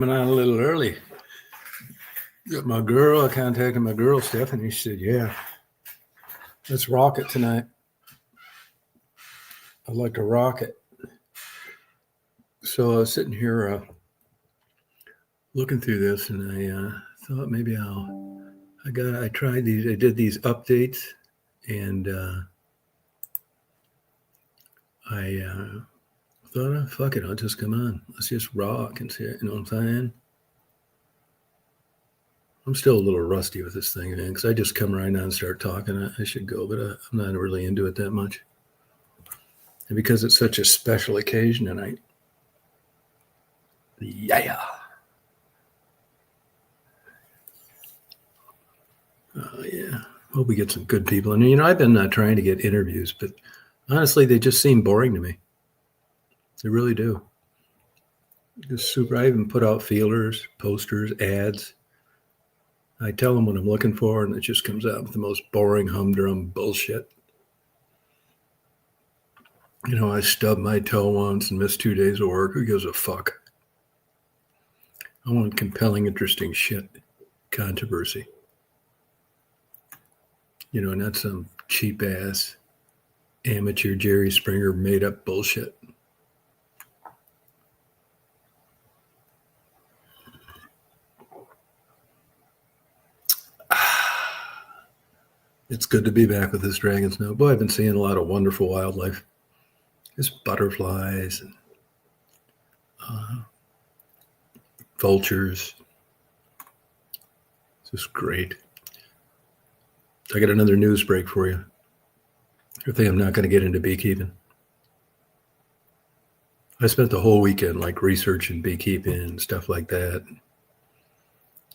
Went on a little early. Got my girl. I contacted my girl, Stephanie. She said, "Yeah, let's rock it tonight. I'd like to rock it." So I was sitting here looking through this, and I thought maybe I tried these. I did these updates, and I thought, oh, fuck it, I'll just come on. Let's just rock and see it. You know what I'm saying? I'm still a little rusty with this thing, man, because I just come right on and start talking. I should go, but I'm not really into it that much. And because it's such a special occasion tonight, yeah. Yeah. Hope we get some good people. And, you know, I've been trying to get interviews, but honestly, they just seem boring to me. They really do. Just super. I even put out feelers, posters, ads. I tell them what I'm looking for, and it just comes out with the most boring, humdrum bullshit. You know, I stubbed my toe once and missed 2 days of work. Who gives a fuck? I want compelling, interesting shit. Controversy. You know, not some cheap-ass, amateur Jerry Springer made-up bullshit. It's good to be back with this dragon's snow. Boy, I've been seeing a lot of wonderful wildlife. There's butterflies and vultures. It's just great. I got another news break for you. I think I'm not going to get into beekeeping. I spent the whole weekend like researching beekeeping and stuff like that.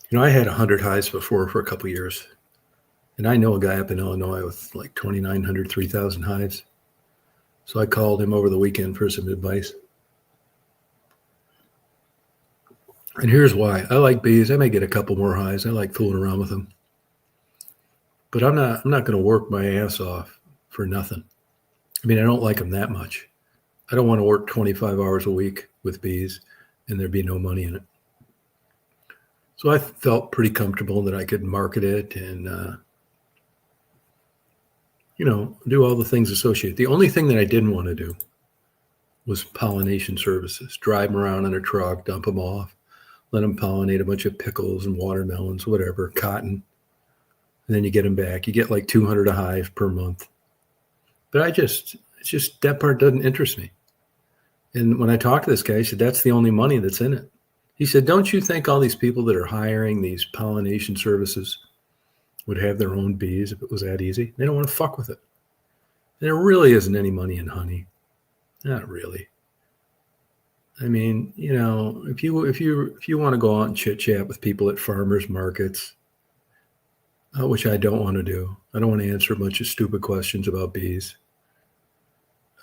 You know, I had 100 hives before for a couple of years. And I know a guy up in Illinois with like 2,900, 3,000 hives. So I called him over the weekend for some advice. And here's why. I like bees. I may get a couple more hives. I like fooling around with them. But I'm not going to work my ass off for nothing. I mean, I don't like them that much. I don't want to work 25 hours a week with bees and there'd be no money in it. So I felt pretty comfortable that I could market it and, you know, do all the things associated. The only thing that I didn't want to do was pollination services. Drive them around in a truck, dump them off, let them pollinate a bunch of pickles and watermelons, whatever, cotton. And then you get them back. You get like 200 a hive per month. But it's just that part doesn't interest me. And when I talked to this guy, he said, that's the only money that's in it. He said, don't you think all these people that are hiring these pollination services would have their own bees if it was that easy? They don't want to fuck with it. And there really isn't any money in honey. Not really. I mean, you know, if you want to go out and chit chat with people at farmers markets, which I don't want to do. I don't want to answer a bunch of stupid questions about bees.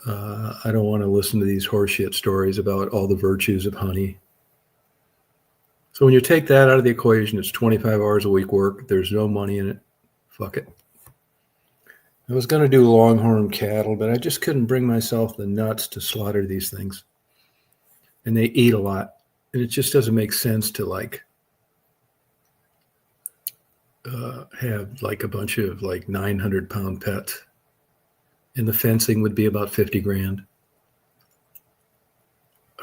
I don't want to listen to these horseshit stories about all the virtues of honey. So when you take that out of the equation, it's 25 hours a week work. There's no money in it. Fuck it. I was going to do longhorn cattle, but I just couldn't bring myself the nuts to slaughter these things. And they eat a lot. And it just doesn't make sense to like have like a bunch of like 900-pound pets. And the fencing would be about 50 grand.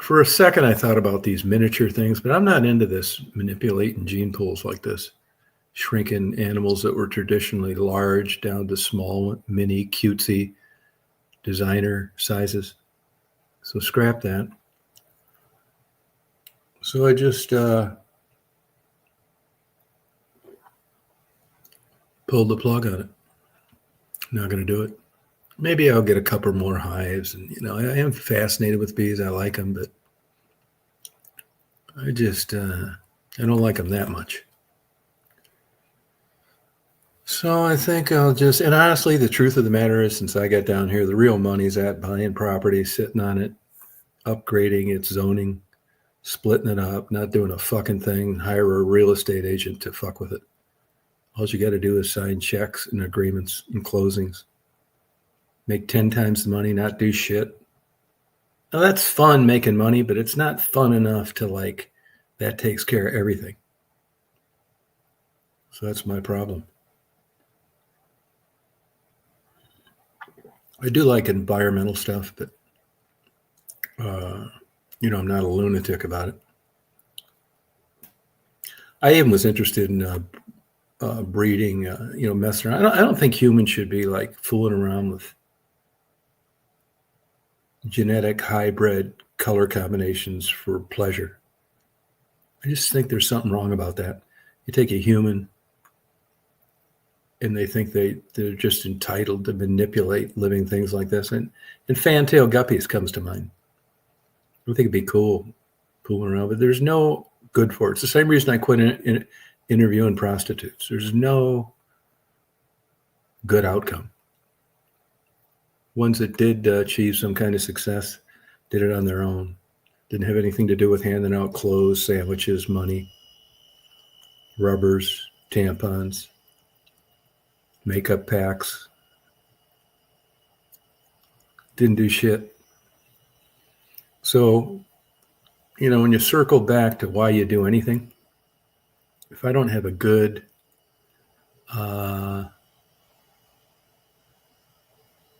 For a second, I thought about these miniature things, but I'm not into this manipulating gene pools like this, shrinking animals that were traditionally large down to small, mini, cutesy designer sizes. So scrap that. So I just pulled the plug on it. Not going to do it. Maybe I'll get a couple more hives. And, you know, I am fascinated with bees. I like them, but I just, I don't like them that much. So I think I'll just, and honestly, the truth of the matter is, since I got down here, the real money's at buying property, sitting on it, upgrading its zoning, splitting it up, not doing a fucking thing, hire a real estate agent to fuck with it. All you got to do is sign checks and agreements and closings. Make 10 times the money, not do shit. Now that's fun making money, but it's not fun enough to like that takes care of everything. So that's my problem. I do like environmental stuff, but I'm not a lunatic about it. I even was interested in breeding, messing around. I don't think humans should be like fooling around with genetic hybrid color combinations for pleasure. I just think there's something wrong about that. You take a human and they think they're just entitled to manipulate living things like this. And fantail guppies comes to mind. I think it'd be cool fooling around, but there's no good for it. It's the same reason I quit interviewing prostitutes. There's no good outcome. Ones that did achieve some kind of success did it on their own. Didn't have anything to do with handing out clothes, sandwiches, money, rubbers, tampons, makeup packs. Didn't do shit. So, when you circle back to why you do anything, if I don't have a good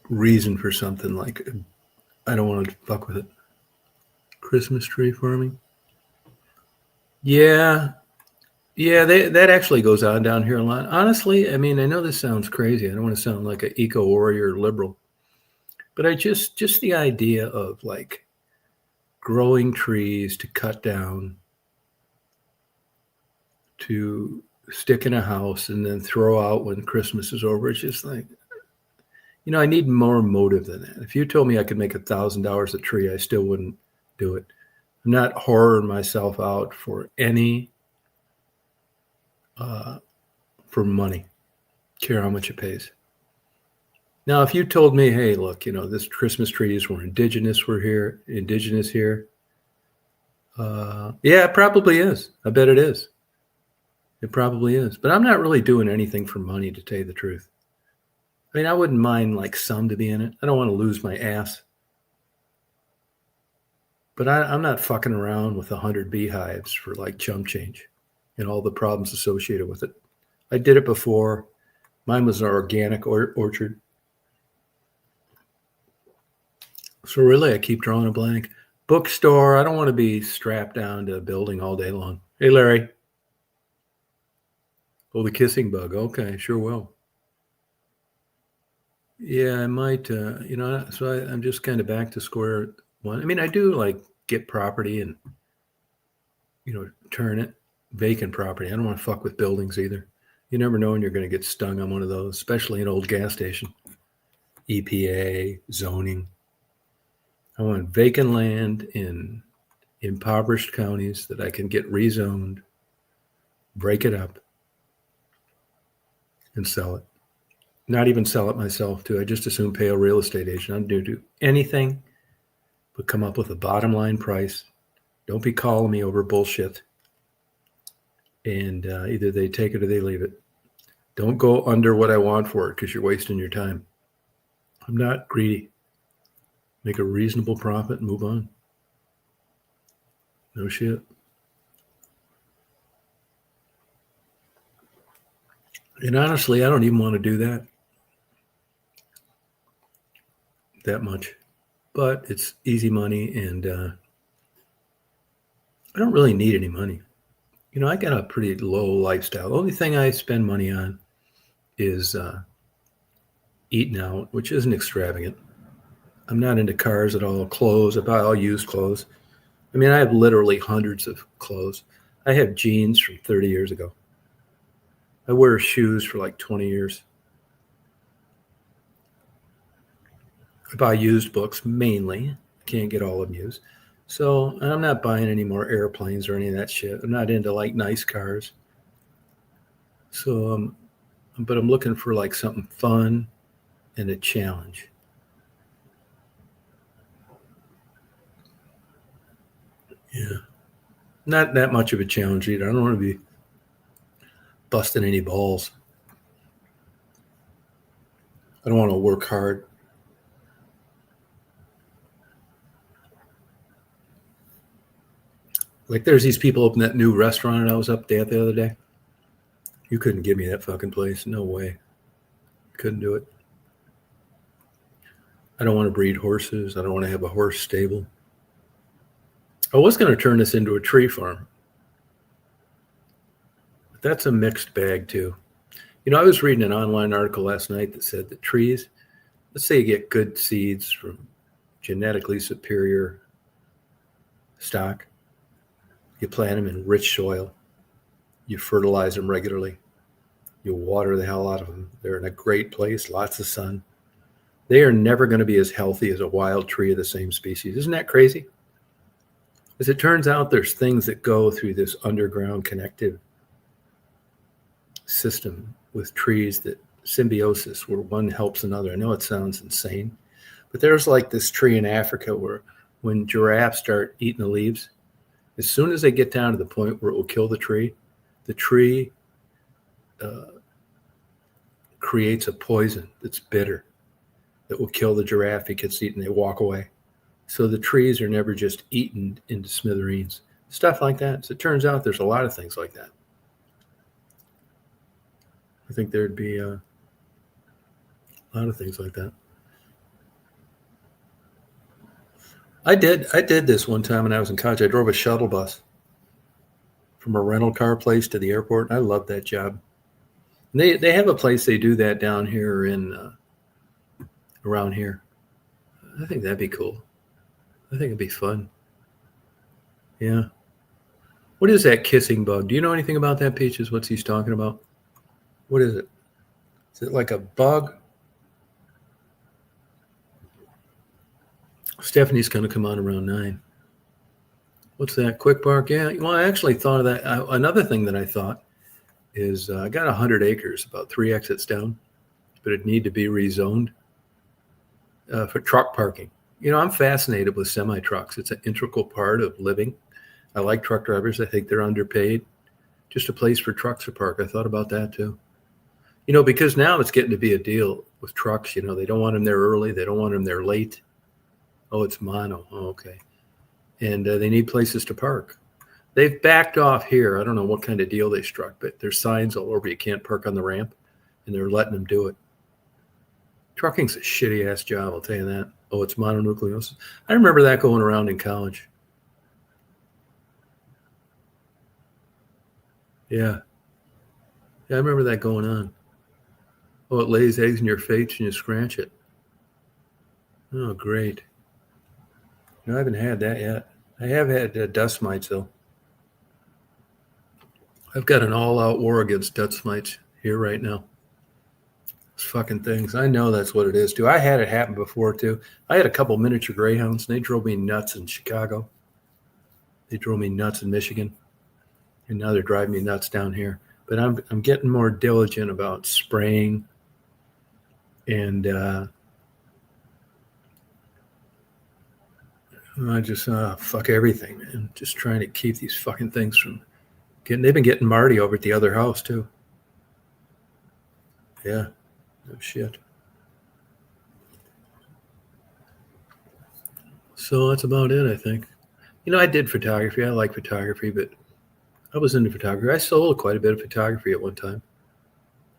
reason for something, like I don't want to fuck with it. Christmas tree farming? Yeah, that actually goes on down here a lot. Honestly, I mean, I know this sounds crazy. I don't want to sound like an eco-warrior liberal, but I just the idea of like growing trees to cut down, to stick in a house and then throw out when Christmas is over. It's just like, I need more motive than that. If you told me I could make $1,000 a tree, I still wouldn't do it. I'm not whoring myself out for for money, care how much it pays. Now, if you told me, hey, look, this Christmas trees were indigenous here. Yeah, it probably is. I bet it is. It probably is. But I'm not really doing anything for money, to tell you the truth. I mean, I wouldn't mind like some to be in it. I don't want to lose my ass. But I'm not fucking around with 100 beehives for like chump change and all the problems associated with it. I did it before. Mine was an organic orchard. So really, I keep drawing a blank. Bookstore, I don't want to be strapped down to a building all day long. Hey, Larry. Oh, the kissing bug. Okay, sure will. Yeah, I might, so I'm just kind of back to square one. I mean, I do like get property and, turn it vacant property. I don't want to fuck with buildings either. You never know when you're going to get stung on one of those, especially an old gas station. EPA, zoning. I want vacant land in impoverished counties that I can get rezoned, break it up, and sell it. Not even sell it myself, too. I just assume pay a real estate agent. I'm due to anything but come up with a bottom line price. Don't be calling me over bullshit. And either they take it or they leave it. Don't go under what I want for it because you're wasting your time. I'm not greedy. Make a reasonable profit and move on. No shit. And honestly, I don't even want to do that much. But it's easy money, and I don't really need any money. I got a pretty low lifestyle. The only thing I spend money on is eating out, which isn't extravagant. I'm not into cars at all. Clothes, I buy all used clothes. I mean, I have literally hundreds of clothes. I have jeans from 30 years ago. I wear shoes for like 20 years. I buy used books mainly. Can't get all of them used. So I'm not buying any more airplanes or any of that shit. I'm not into like nice cars. So, but I'm looking for like something fun and a challenge. Yeah. Not that much of a challenge either. I don't want to be busting any balls. I don't want to work hard. Like there's these people open that new restaurant I was up at the other day. You couldn't give me that fucking place. No way. Couldn't do it. I don't want to breed horses. I don't want to have a horse stable. I was going to turn this into a tree farm. But that's a mixed bag too. You know, I was reading an online article last night that said that trees, let's say you get good seeds from genetically superior stock. You plant them in rich soil. You fertilize them regularly. You water the hell out of them. They're in a great place, lots of sun. They are never going to be as healthy as a wild tree of the same species. Isn't that crazy? As it turns out, there's things that go through this underground connective system with trees, that symbiosis where one helps another. I know it sounds insane, but there's like this tree in Africa where when giraffes start eating the leaves, as soon as they get down to the point where it will kill the tree creates a poison that's bitter that will kill the giraffe. It gets eaten, they walk away. So the trees are never just eaten into smithereens. Stuff like that. So it turns out there's a lot of things like that. I think there'd be a lot of things like that. I did this one time when I was in college. I drove a shuttle bus from a rental car place to the airport. I loved that job. And they have a place they do that down here in around here. I think that'd be cool. I think it'd be fun. Yeah. What is that kissing bug? Do you know anything about that, Peaches? What's he's talking about? What is it? Is it like a bug? Stephanie's going to come on around 9. What's that? Quick bark? Yeah. Well, I actually thought of that. Another thing that I thought is I got 100 acres, about 3 exits down, but it need to be rezoned for truck parking. You know, I'm fascinated with semi-trucks. It's an integral part of living. I like truck drivers. I think they're underpaid. Just a place for trucks to park. I thought about that too. You know, because now it's getting to be a deal with trucks. You know, they don't want them there early. They don't want them there late. Oh, it's mono. Oh, okay. And they need places to park. They've backed off here. I don't know what kind of deal they struck, but there's signs all over. You can't park on the ramp, and they're letting them do it. Trucking's a shitty-ass job, I'll tell you that. Oh, it's mononucleosis. I remember that going around in college. Yeah. Yeah, I remember that going on. Oh, it lays eggs in your face and you scratch it. Oh, great. No, I haven't had that yet. I have had dust mites, though. I've got an all-out war against dust mites here right now. Those fucking things. I know that's what it is, too. I had it happen before, too. I had a couple miniature greyhounds, and they drove me nuts in Chicago. They drove me nuts in Michigan. And now they're driving me nuts down here. But I'm getting more diligent about spraying and I just fuck everything, man. Just trying to keep these fucking things from getting. They've been getting Marty over at the other house too. Yeah, no shit. So that's about it, I think. You know, I did photography. I like photography, but I was into photography. I sold quite a bit of photography at one time.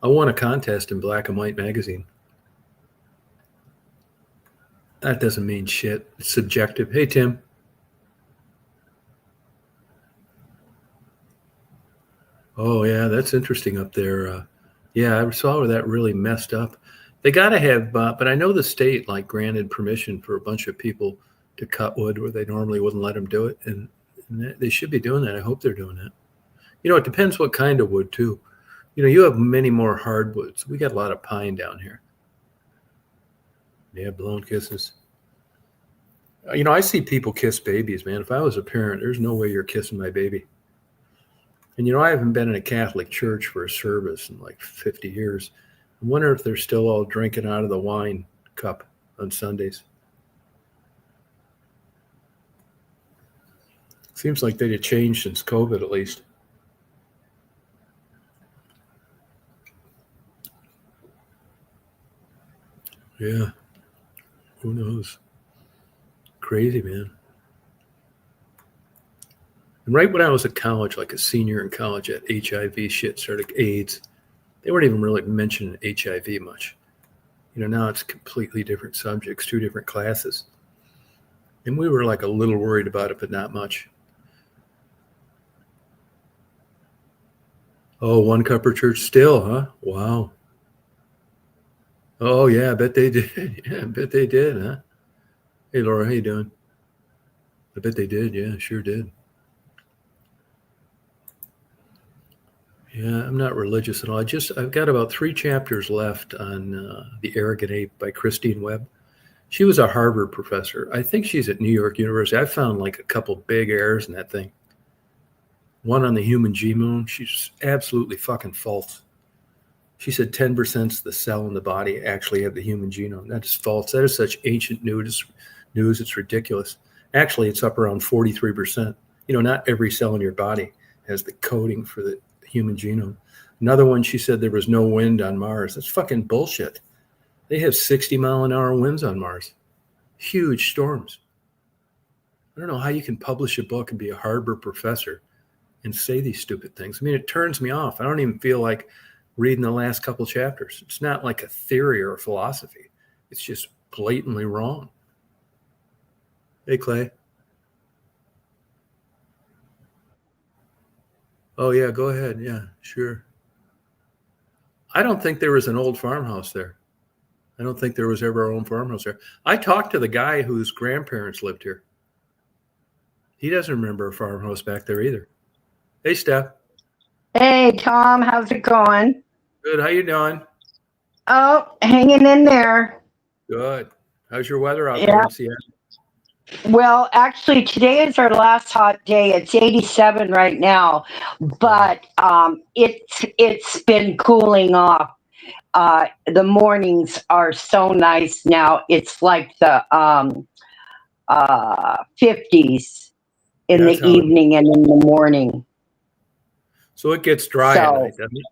I won a contest in Black and White magazine. That doesn't mean shit. It's subjective. Hey, Tim. Oh, yeah, that's interesting up there. Yeah, I saw where that really messed up. They got to have, but I know the state like granted permission for a bunch of people to cut wood where they normally wouldn't let them do it. And they should be doing that. I hope they're doing that. You know, it depends what kind of wood, too. You know, you have many more hardwoods. We got a lot of pine down here. Yeah, blown kisses. You know, I see people kiss babies, man. If I was a parent, there's no way you're kissing my baby. And, you know, I haven't been in a Catholic church for a service in like 50 years. I wonder if they're still all drinking out of the wine cup on Sundays. Seems like they'd have changed since COVID, at least. Yeah. Who knows? Crazy, man. And right when I was at college, like a senior in college, that HIV shit started, AIDS. They weren't even really mentioning HIV much. Now it's completely different subjects, two different classes. And we were like a little worried about it, but not much. Oh, one cup per church still, huh? Wow. Oh, yeah, I bet they did. Yeah, I bet they did, huh? Hey, Laura, how you doing? I bet they did. Yeah, sure did. Yeah, I'm not religious at all. I've got about 3 chapters left on The Arrogant Ape by Christine Webb. She was a Harvard professor. I think she's at New York University. I found like a couple big errors in that thing. One on the human genome. She's absolutely fucking false. She said 10% of the cell in the body actually have the human genome. That is false. That is such ancient news. It's ridiculous. Actually, it's up around 43%. Not every cell in your body has the coding for the human genome. Another one, she said there was no wind on Mars. That's fucking bullshit. They have 60-mile-an-hour winds on Mars. Huge storms. I don't know how you can publish a book and be a Harvard professor and say these stupid things. I mean, it turns me off. I don't even feel like reading the last couple chapters. It's not like a theory or a philosophy. It's just blatantly wrong. Hey, Clay. Oh, yeah, go ahead. Yeah, sure. I don't think there was an old farmhouse there. I don't think there was ever our own farmhouse there. I talked to the guy whose grandparents lived here. He doesn't remember a farmhouse back there either. Hey, Steph. Hey, Tom. How's it going? Good. How you doing? Oh, hanging in there. Good. How's your weather out there in Seattle? Well, actually, today is our last hot day. It's 87 right now, but it's been cooling off. The mornings are so nice now. It's like the 50s in That's the evening and in the morning. So it gets dry at night, doesn't it?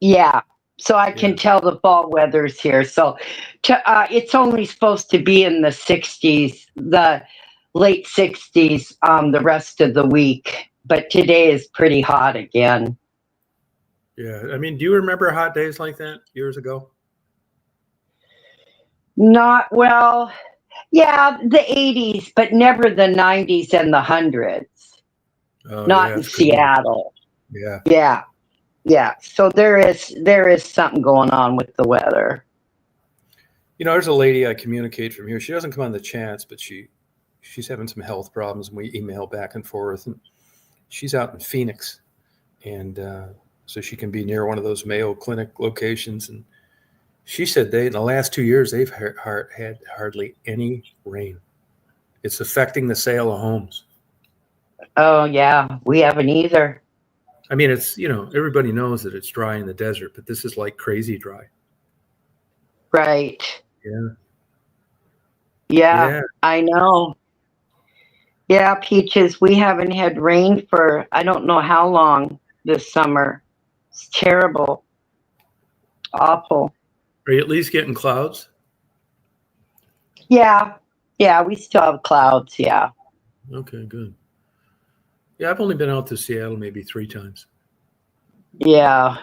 Yeah. So I can tell the fall weather's here. So it's only supposed to be in the 60s, the late 60s, the rest of the week. But today is pretty hot again. Yeah. I mean, do you remember hot days like that years ago? Not well. Yeah, the 80s, but never the 90s and the hundreds. Not in Seattle. Yeah. Yeah. Yeah. So there is something going on with the weather. There's a lady I communicate from here. She doesn't come on the chats, but she's having some health problems, and we email back and forth. And she's out in Phoenix, and so she can be near one of those Mayo Clinic locations. And she said in the last 2 years, they've had hardly any rain. It's affecting the sale of homes. Oh, yeah. We haven't either. I mean, it's, everybody knows that it's dry in the desert, but this is like crazy dry. Right. Yeah, I know. Yeah, Peaches, we haven't had rain for I don't know how long this summer. It's terrible. Awful. Are you at least getting clouds? Yeah. Yeah, we still have clouds, yeah. Okay, good. Yeah, I've only been out to Seattle maybe 3 times. Yeah.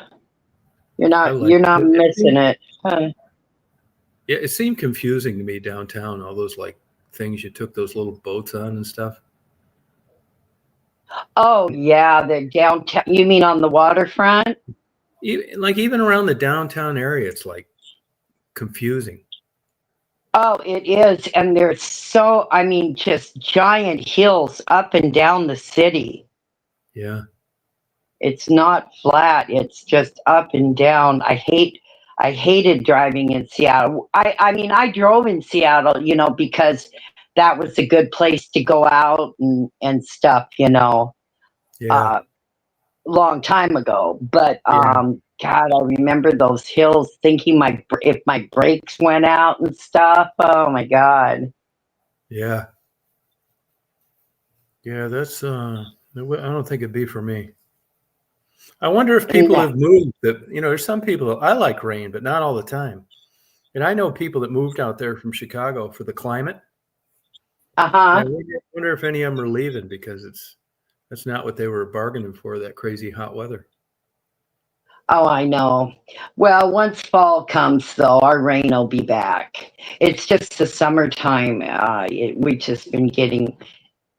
You're not missing it. Huh? Yeah, it seemed confusing to me downtown, all those like things you took those little boats on and stuff. Oh, yeah, the downtown. You mean on the waterfront? Even around the downtown area, it's like confusing. Oh, it is. And there's just giant hills up and down the city. Yeah. It's not flat. It's just up and down. I hated driving in Seattle. I drove in Seattle, because that was a good place to go out and stuff, long time ago. But God, I remember those hills thinking if my brakes went out and stuff. Oh my God. Yeah. Yeah, that's I don't think it'd be for me. I wonder if people have moved there's some people that I like rain, but not all the time. And I know people that moved out there from Chicago for the climate. Uh-huh. I wonder if any of them are leaving because That's not what they were bargaining for, that crazy hot weather. Oh, I know. Well, once fall comes, though, our rain will be back. It's just the summertime. We've just been getting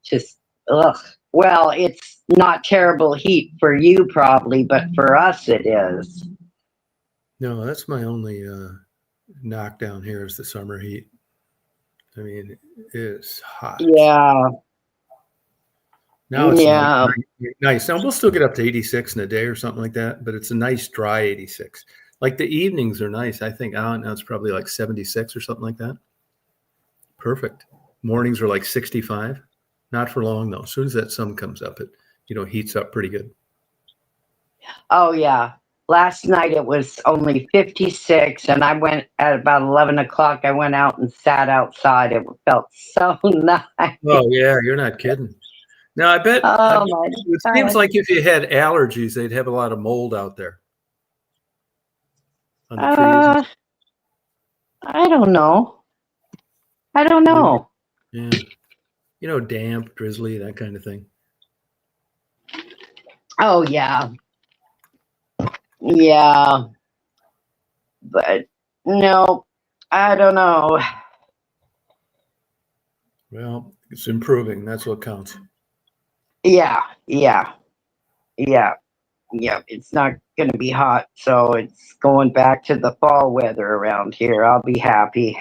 just, ugh. Well, it's not terrible heat for you, probably, but for us, it is. No, that's my only knockdown here is the summer heat. I mean, it's hot. Yeah, Now it's yeah. nice. Now we'll still get up to 86 in a day or something like that, but it's a nice dry 86. Like the evenings are nice. I think now it's probably like 76 or something like that. Perfect. Mornings are like 65. Not for long though. As soon as that sun comes up, it heats up pretty good. Oh, yeah. Last night it was only 56, and I went at about 11 o'clock. I went out and sat outside. It felt so nice. Oh yeah, you're not kidding. Now I bet Oh, my it seems God. like if you had allergies, they'd have a lot of mold out there on the trees. Uh, I don't know. I don't know. Yeah. Damp, drizzly, that kind of thing. Oh, yeah. Yeah. But no, I don't know. Well, it's improving. That's what counts. Yeah, yeah, yeah, yeah. It's not going to be hot, so it's going back to the fall weather around here. I'll be happy.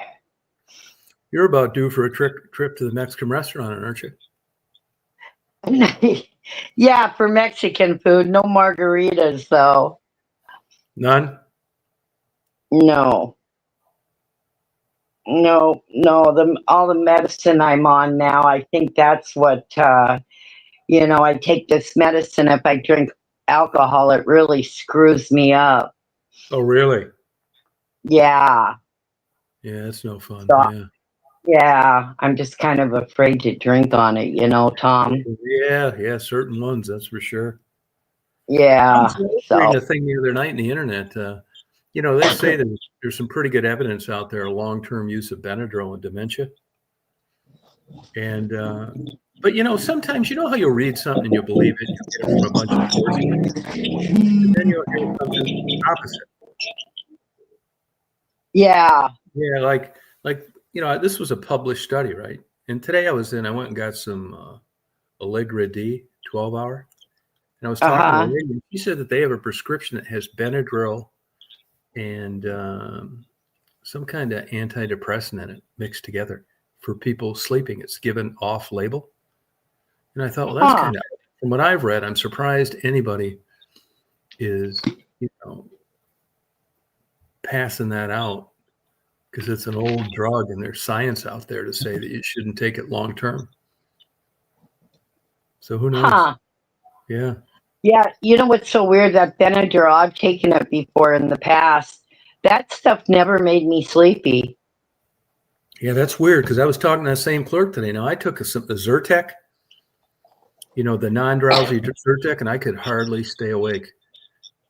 You're about due for a trip to the Mexican restaurant, aren't you? Yeah, for Mexican food, no margaritas though. None? No, no, no. All the medicine I'm on now, I think that's what I take this medicine. If I drink alcohol, it really screws me up. Oh, really? Yeah. Yeah, that's no fun. So Yeah. yeah, I'm just kind of afraid to drink on it, Tom. Yeah, certain ones, that's for sure. I Yeah. was reading So a thing the other night in the internet. They say that there's some pretty good evidence out there of long-term use of Benadryl in dementia. And but sometimes how you'll read something and you'll believe it, you'll get it from a bunch of sources, and then you'll hear something opposite. yeah. Yeah, this was a published study, right? And today I went and got some Allegra D 12-hour, and I was talking to a Uh-huh. lady, and she said that they have a prescription that has Benadryl and some kind of antidepressant in it mixed together for people sleeping. It's given off label. And I thought, well, that's Huh. kind of, from what I've read, I'm surprised anybody is, passing that out, because it's an old drug and there's science out there to say that you shouldn't take it long term. So who knows? Huh. Yeah. Yeah, you know what's so weird? That Benadryl, I've taken it before in the past. That stuff never made me sleepy. Yeah, that's weird, because I was talking to that same clerk today. Now, I took a Zyrtec, the non-drowsy Zyrtec, and I could hardly stay awake.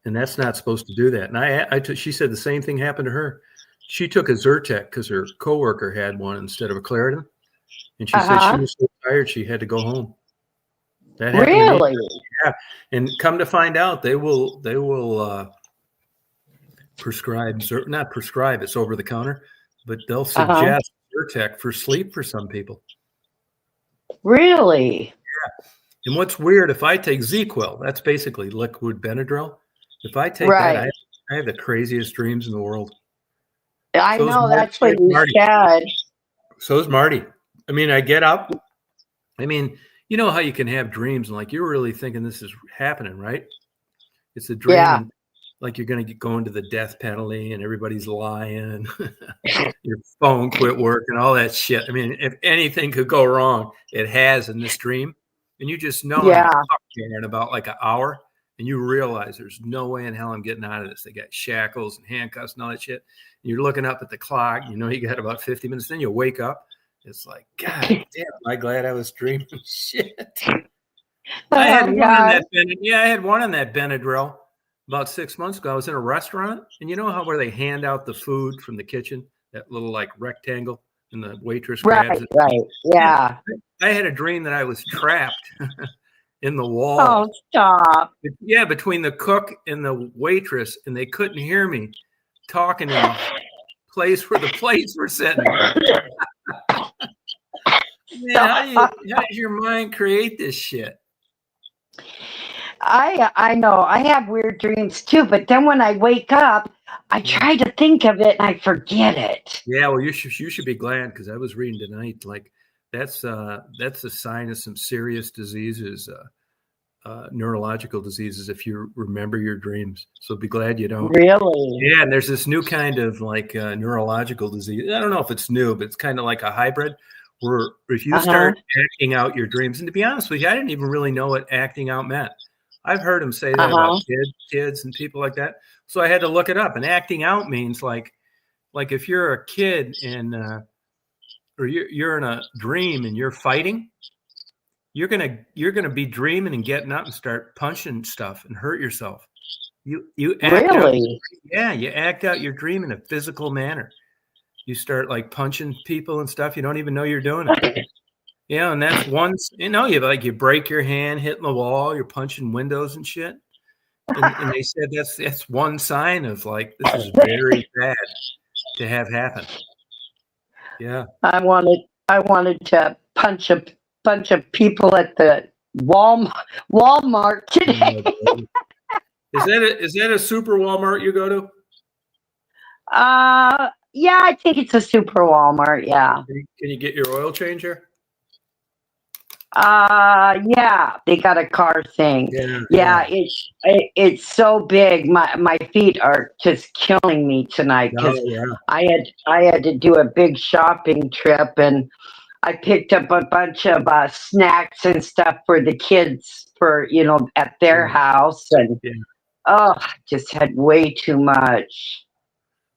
And that's not supposed to do that. And she said the same thing happened to her. She took a Zyrtec because her coworker had one instead of a Claritin. And she said she Uh-huh. was so tired she had to go home. That happened to me. Really? Yeah. And come to find out, they will prescribe, not prescribe, it's over the counter, but they'll Uh-huh. suggest Zyrtec for sleep for some people. Really? And what's weird, if I take ZQuil, that's basically liquid Benadryl. If I take that, Right. I have the craziest dreams in the world. I So is know that's what you Marty. said. So is Marty. I mean, I get up. I mean, you know how you can have dreams and like you're really thinking this is happening, right? It's a dream, Yeah. and like you're going to go into the death penalty and everybody's lying. Your phone quit working, all that shit. I mean, if anything could go wrong, it has in this dream. And you just know Yeah. in about like an hour, and you realize there's no way in hell I'm getting out of this. They got shackles and handcuffs and all that shit. And you're looking up at the clock, you got about 50 minutes. Then you wake up. It's like, God damn, am I glad I was dreaming shit. I had Oh, one on God. that I had one on that Benadryl about 6 months ago. I was in a restaurant, and you know how where they hand out the food from the kitchen, that little like rectangle, and the waitress grabs Right, it. right. Yeah, Yeah. I had a dream that I was trapped in the wall. Oh, stop. Yeah, between the cook and the waitress, and they couldn't hear me talking in the place where the plates were sitting. Man, how does your mind create this shit? I know. I have weird dreams too, but then when I wake up, I try to think of it and I forget it. Yeah, well, you should be glad, because I was reading tonight, like that's a sign of some serious diseases, neurological diseases, if you remember your dreams. So be glad you don't. Really? Yeah, and there's this new kind of like neurological disease. I don't know if it's new, but it's kind of like a hybrid, where if you start acting out your dreams, and to be honest with you, I didn't even really know what acting out meant. I've heard them say that about kids and people like that. So I had to look it up. And acting out means like if you're a kid and or you're in a dream and you're fighting, you're gonna be dreaming and getting up and start punching stuff and hurt yourself. You act out, you act out your dream in a physical manner. You start like punching people and stuff. You don't even know you're doing it. Yeah, and that's you break your hand hitting the wall, you're punching windows and shit. And they said that's one sign of like this is very bad to have happen. Yeah. I wanted to punch a bunch of people at the Walmart today. Is that a super Walmart you go to? Yeah, I think it's a super Walmart. Yeah. Can you get your oil changer? Yeah, they got a car thing. Yeah. It's so big. My feet are just killing me tonight because I had to do a big shopping trip, and I picked up a bunch of snacks and stuff for the kids for at their house, and just had way too much.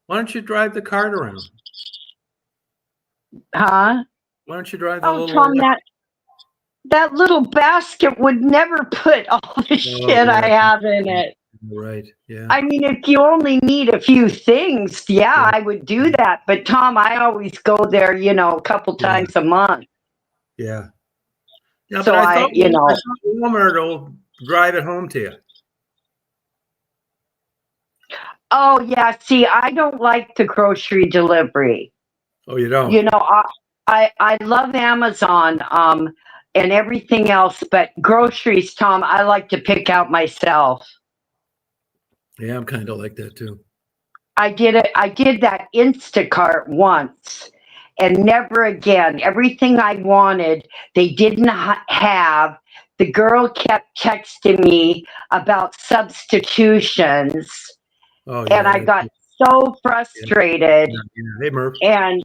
Why don't you drive the cart around? Huh? Why don't you drive the little? Tom, that little basket would never put all the shit I have in it. Right. Yeah. I mean, if you only need a few things, I would do that. But Tom, I always go there, a couple times a month. Yeah. Yeah. So but I thought Walmart will drive it home to you. Oh yeah. See, I don't like the grocery delivery. Oh, you don't? I love Amazon and everything else, but groceries, Tom, I like to pick out myself. Yeah, I'm kind of like that too. I did that Instacart once, and never again. Everything I wanted, they didn't have. The girl kept texting me about substitutions, and I got so frustrated. Hey, Murph. And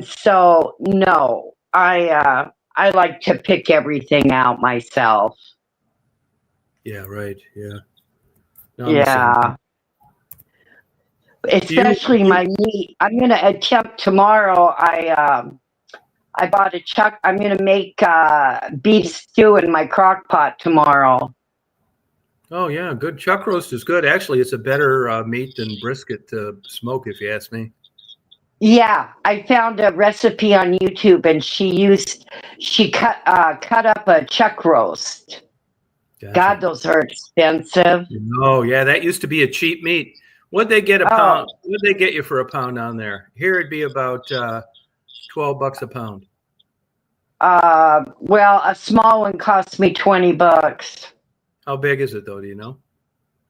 so no, I like to pick everything out myself. Yeah, right. Yeah. No, Especially my meat. I'm going to attempt tomorrow. I bought a chuck. I'm going to make beef stew in my crock pot tomorrow. Oh, yeah. Good. Chuck roast is good. Actually, it's a better meat than brisket to smoke, if you ask me. Yeah, I found a recipe on YouTube, and she cut up a chuck roast. Gotcha. God, those are expensive. Oh yeah, that used to be a cheap meat. What'd they get a pound? What'd they get you for a pound down there? Here it'd be about $12 a pound. Well, a small one cost me $20. How big is it though? Do you know?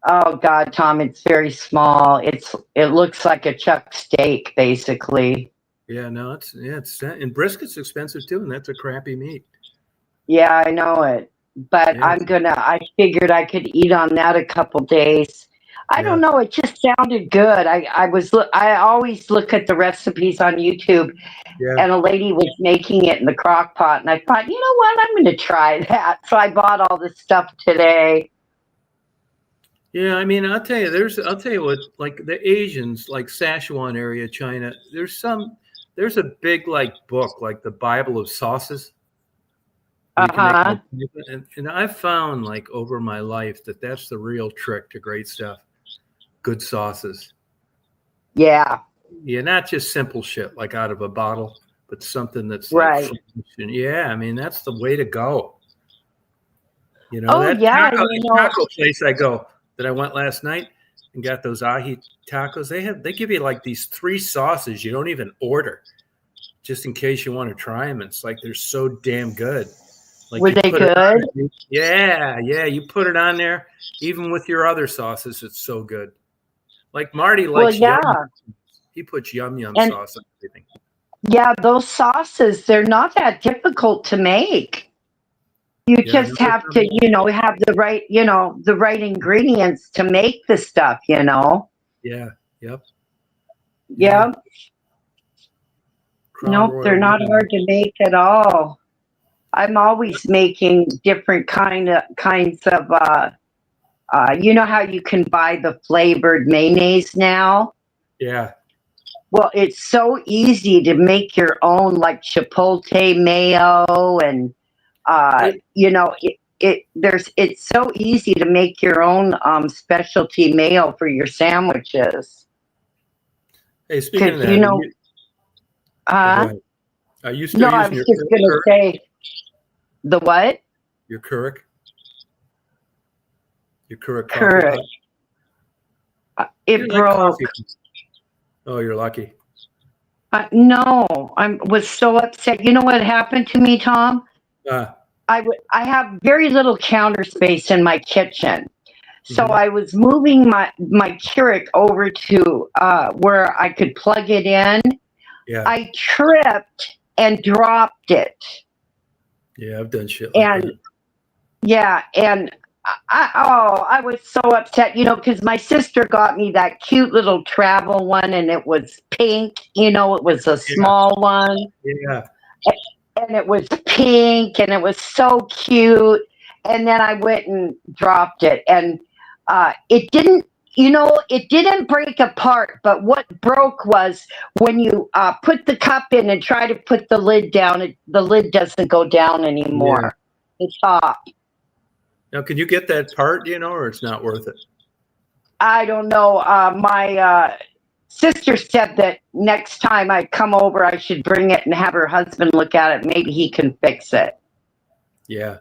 Oh God, Tom, it's very small. It looks like a chuck steak, basically. Yeah, no, and brisket's expensive too, and that's a crappy meat. Yeah, I know it, but I figured I could eat on that a couple days. I don't know. It just sounded good. I always look at the recipes on YouTube, and a lady was making it in the crock pot, and I thought, you know what, I'm going to try that. So I bought all the stuff today. Yeah, I mean, I'll tell you what, like the Asians, like Sichuan area, China, there's a big like book, like the Bible of sauces. And I've found like over my life that's the real trick to great stuff. Good sauces. Yeah. Yeah, not just simple shit like out of a bottle, but something that's right. Like, yeah, I mean, that's the way to go. You know, Oh that yeah, taco place that I went last night and got those ahi tacos. They give you like these 3 sauces you don't even order, just in case you want to try them. It's like they're so damn good. Like were you they put it on good? it, yeah, you put it on there, even with your other sauces. It's so good. Like Marty Well, likes yeah, yum. He puts yum and sauce on everything. yeah, those sauces, they're not that difficult to make. You Yeah, no, just have to, have the right ingredients to make the stuff, yeah, yep, yeah. Yeah. Crab Nope, they're royal not yum. hard to make at all. I'm always making different kinds of you know how you can buy the flavored mayonnaise now? Yeah, Well, it's so easy to make your own, like chipotle mayo, and hey, it's so easy to make your own specialty mayo for your sandwiches. speaking of Because that, go uh, ahead. Are you still no, I using was just gonna say the what? Your Keurig? Your Keurig coffee Correct. pot? It You like broke. coffee? Oh, you're lucky. No, I was so upset. You know what happened to me, Tom? Uh, I have very little counter space in my kitchen. So mhm. I was moving my Keurig over to where I could plug it in. Yeah, I tripped and dropped it. yeah, I've done shit like And that. yeah, and I was so upset, because my sister got me that cute little travel one, and it was pink, it was a Yeah, small one. yeah, And it was pink and it was so cute. And then I went and dropped it, and it didn't. It didn't break apart, but what broke was when you put the cup in and try to put the lid down, the lid doesn't go down yeah. anymore. The top. Now, can you get that part? Or it's not worth it? I don't know. My sister said that next time I come over, I should bring it and have her husband look at it. Maybe he can fix it. Yeah,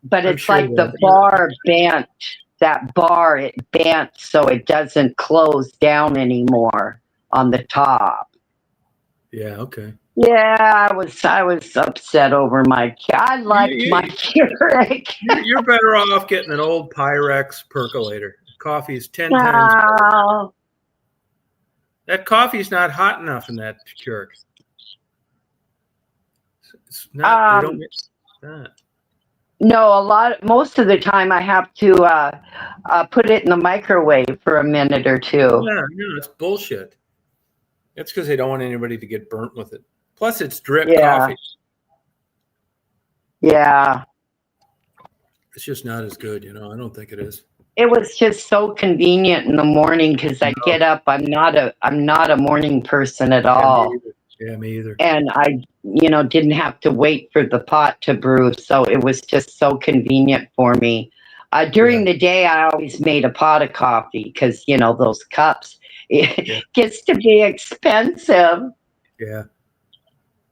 But I'm it's sure like the that. bar bent. That bar, it bent so it doesn't close down anymore on the top. Yeah, okay. Yeah, I was upset over my. I You, liked my you, Keurig. you're better off getting an old Pyrex percolator. Coffee is 10 times better. No, That coffee's not hot enough in that Keurig. It's not. They don't um, make that. no. Most of the time, I have to put it in the microwave for a minute or two. Yeah, no, it's bullshit. That's because they don't want anybody to get burnt with it. Plus, it's drip Yeah, coffee. yeah. It's just not as good. I don't think it is. It was just so convenient in the morning because I No, get up. I'm not a morning person at yeah, me all, either. Yeah, me either. and I didn't have to wait for the pot to brew, so it was just so convenient for me. Yeah, During the day, I always made a pot of coffee because those cups, yeah, it gets to be expensive. yeah.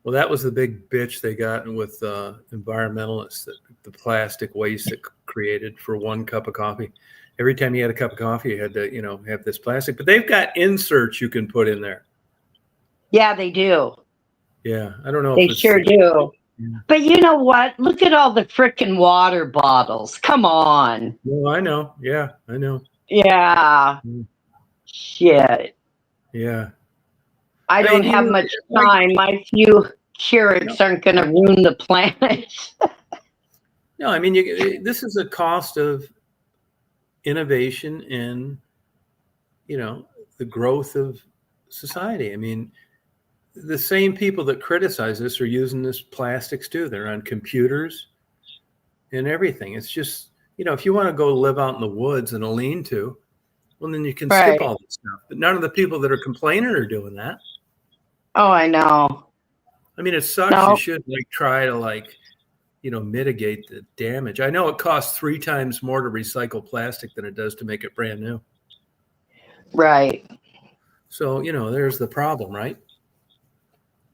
Well, that was the big bitch they got with environmentalists, that the plastic waste it created for 1 cup of coffee. Every time you had a cup of coffee, you had to, have this plastic. But they've got inserts you can put in there. Yeah, they do. Yeah, I don't know They if it's. sure do. Yeah. But you know what? Look at all the frickin' water bottles. Come on. Well, I know. Yeah, I know. Yeah. Mm. Shit. Yeah. I I don't mean, have much like, time. My few no, Keurigs aren't going to ruin the planet. no, I mean, this is a cost of innovation and, the growth of society. I mean, the same people that criticize this are using this plastics too. They're on computers and everything. It's just, if you want to go live out in the woods in a lean-to, well, then you can skip Right. all this stuff. But none of the people that are complaining are doing that. Oh, I know. I mean, it sucks. You No, should try to mitigate the damage. I know it costs 3 times more to recycle plastic than it does to make it brand new. right. So, there's the problem, right?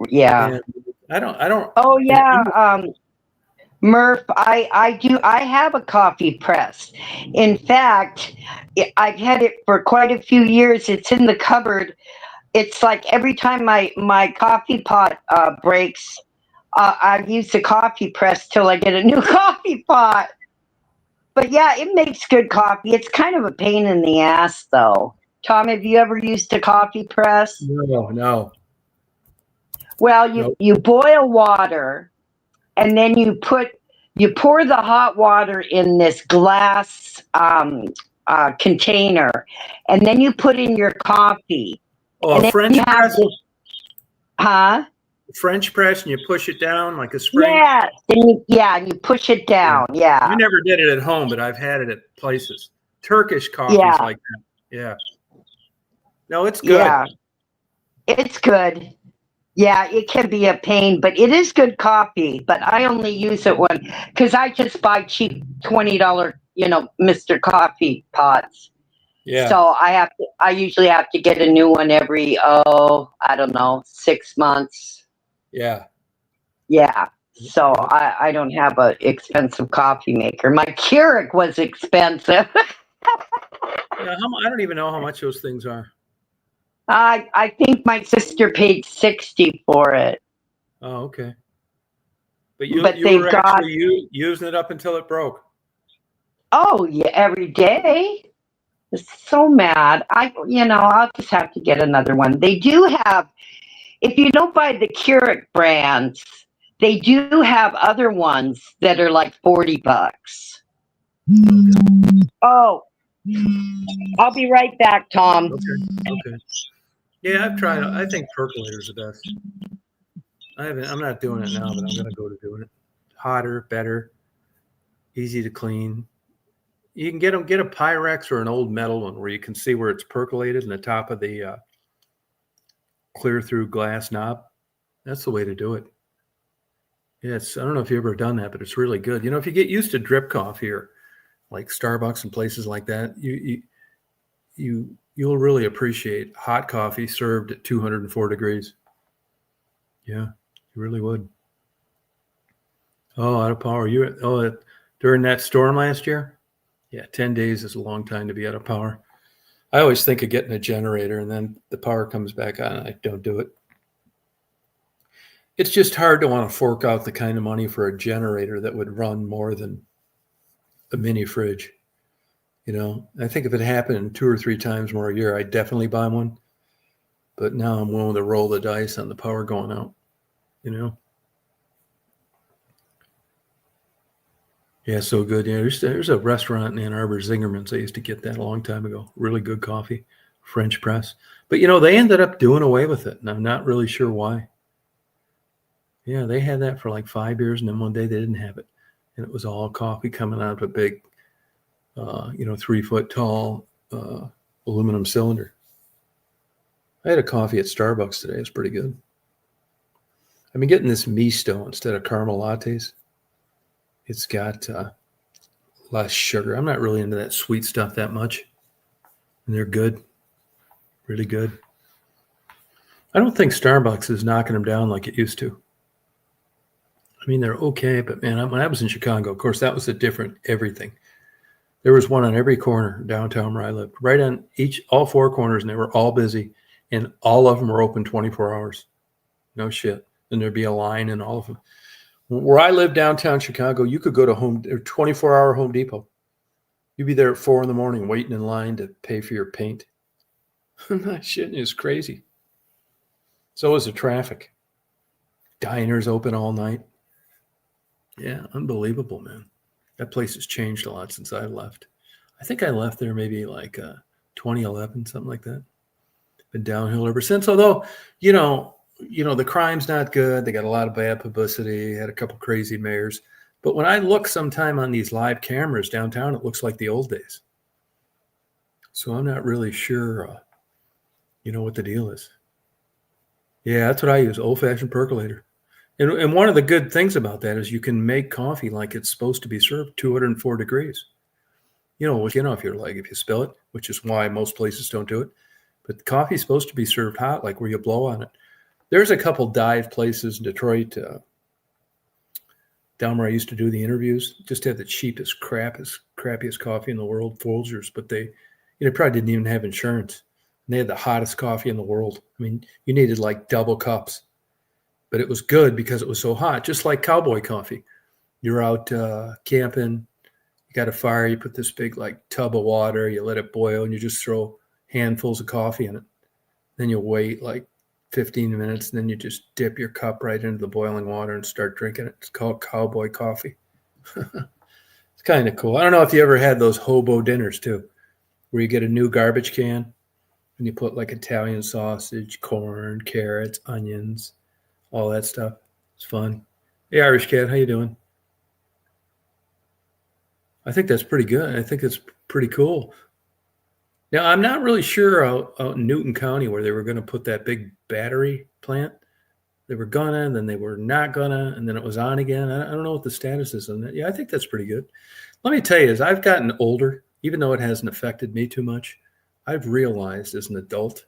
Yeah. And I don't, Oh, and yeah. Murph, I have a coffee press. In fact, I've had it for quite a few years. It's in the cupboard. It's like every time my coffee pot breaks, I use the coffee press till I get a new coffee pot. But yeah, it makes good coffee. It's kind of a pain in the ass, though. Tom, have you ever used a coffee press? No. Well, Nope. you boil water, and then you pour the hot water in this glass container, and then you put in your coffee, Oh, and a then French you have press? this, huh? French press, and you push it down like a spring? Yes, and you push it Yeah. down. I Yeah, never did it at home, but I've had it at places. Turkish coffees yeah, like that. Yeah. No, it's good. yeah. It's good. Yeah, it can be a pain, but it is good coffee. But I only use it when because I just buy cheap $20, Mr. Coffee pots. Yeah. So I usually have to get a new one every, I don't know, 6 months. Yeah. Yeah. So Yep. I don't have an expensive coffee maker. My Keurig was expensive. Yeah. I don't even know how much those things are. I think my sister paid 60 for it. Oh, okay. But But you they've were got, actually using it up until it broke. oh yeah, every day. So mad. I'll just have to get another one. They do have, if you don't buy the Keurig brands, they do have other ones that are like $40. Okay. Oh, I'll be right back, Tom. Okay. Yeah, I've tried. I think percolator's the best. I'm not doing it now, but I'm gonna go to doing it. Hotter, better, easy to clean. You can get a Pyrex or an old metal one where you can see where it's percolated in the top of the clear through glass knob. That's the way to do it. Yeah, I don't know if you've ever done that, but it's really good. If you get used to drip coffee or like Starbucks and places like that, you'll really appreciate hot coffee served at 204 degrees. Yeah, you really would. Oh, out of power. During that storm last year? Yeah, 10 days is a long time to be out of power. I always think of getting a generator and then the power comes back on and I don't do it. It's just hard to want to fork out the kind of money for a generator that would run more than a mini fridge. I think if it happened 2 or 3 times more a year, I'd definitely buy one. But now I'm willing to roll the dice on the power going out, Yeah, so good. Yeah, there's a restaurant in Ann Arbor, Zingerman's. I used to get that a long time ago. Really good coffee, French press. But they ended up doing away with it, and I'm not really sure why. Yeah, they had that for like 5 years, and then one day they didn't have it, and it was all coffee coming out of a big, 3-foot tall aluminum cylinder. I had a coffee at Starbucks today. It's pretty good. I've been getting this misto instead of caramel lattes. It's got less sugar. I'm not really into that sweet stuff that much. And they're good. Really good. I don't think Starbucks is knocking them down like it used to. I mean, they're okay, but man, when I was in Chicago, of course, that was a different everything. There was one on every corner downtown where I lived, right on all 4 corners, and they were all busy, and all of them were open 24 hours. No shit. And there'd be a line in all of them. Where I live downtown Chicago, you could go to 24-hour Home Depot. You'd be there at 4 a.m. waiting in line to pay for your paint. That shit is crazy. So is the traffic. Diners open all night. Yeah, unbelievable, man. That place has changed a lot since I left. I think I left there maybe like 2011, something like that. Been downhill ever since. Although, the crime's not good. They got a lot of bad publicity. Had a couple crazy mayors. But when I look sometime on these live cameras downtown, it looks like the old days. So I'm not really sure, what the deal is. Yeah, that's what I use, old-fashioned percolator. And one of the good things about that is you can make coffee like it's supposed to be served, 204 degrees. If you spill it, which is why most places don't do it. But the coffee's supposed to be served hot, like where you blow on it. There's a couple dive places in Detroit down where I used to do the interviews, just had the cheapest, crappiest coffee in the world, Folgers, but they probably didn't even have insurance. And they had the hottest coffee in the world. I mean, you needed like double cups, but it was good because it was so hot, just like cowboy coffee. You're out camping, you got a fire, you put this big like tub of water, you let it boil, and you just throw handfuls of coffee in it. Then you wait like 15 minutes, and then you just dip your cup right into the boiling water and start drinking it. It's called cowboy coffee. It's kind of cool. I don't know if you ever had those hobo dinners too, where you get a new garbage can and you put like Italian sausage, corn, carrots, onions, all that stuff. It's fun. Hey, Irish Cat, how you doing? I think that's pretty good. I think it's pretty cool. Now, I'm not really sure out in Newton County where they were going to put that big battery plant. They were gonna, and then they were not gonna, and then it was on again. I don't know what the status is on that. Yeah, I think that's pretty good. Let me tell you, as I've gotten older, even though it hasn't affected me too much, I've realized as an adult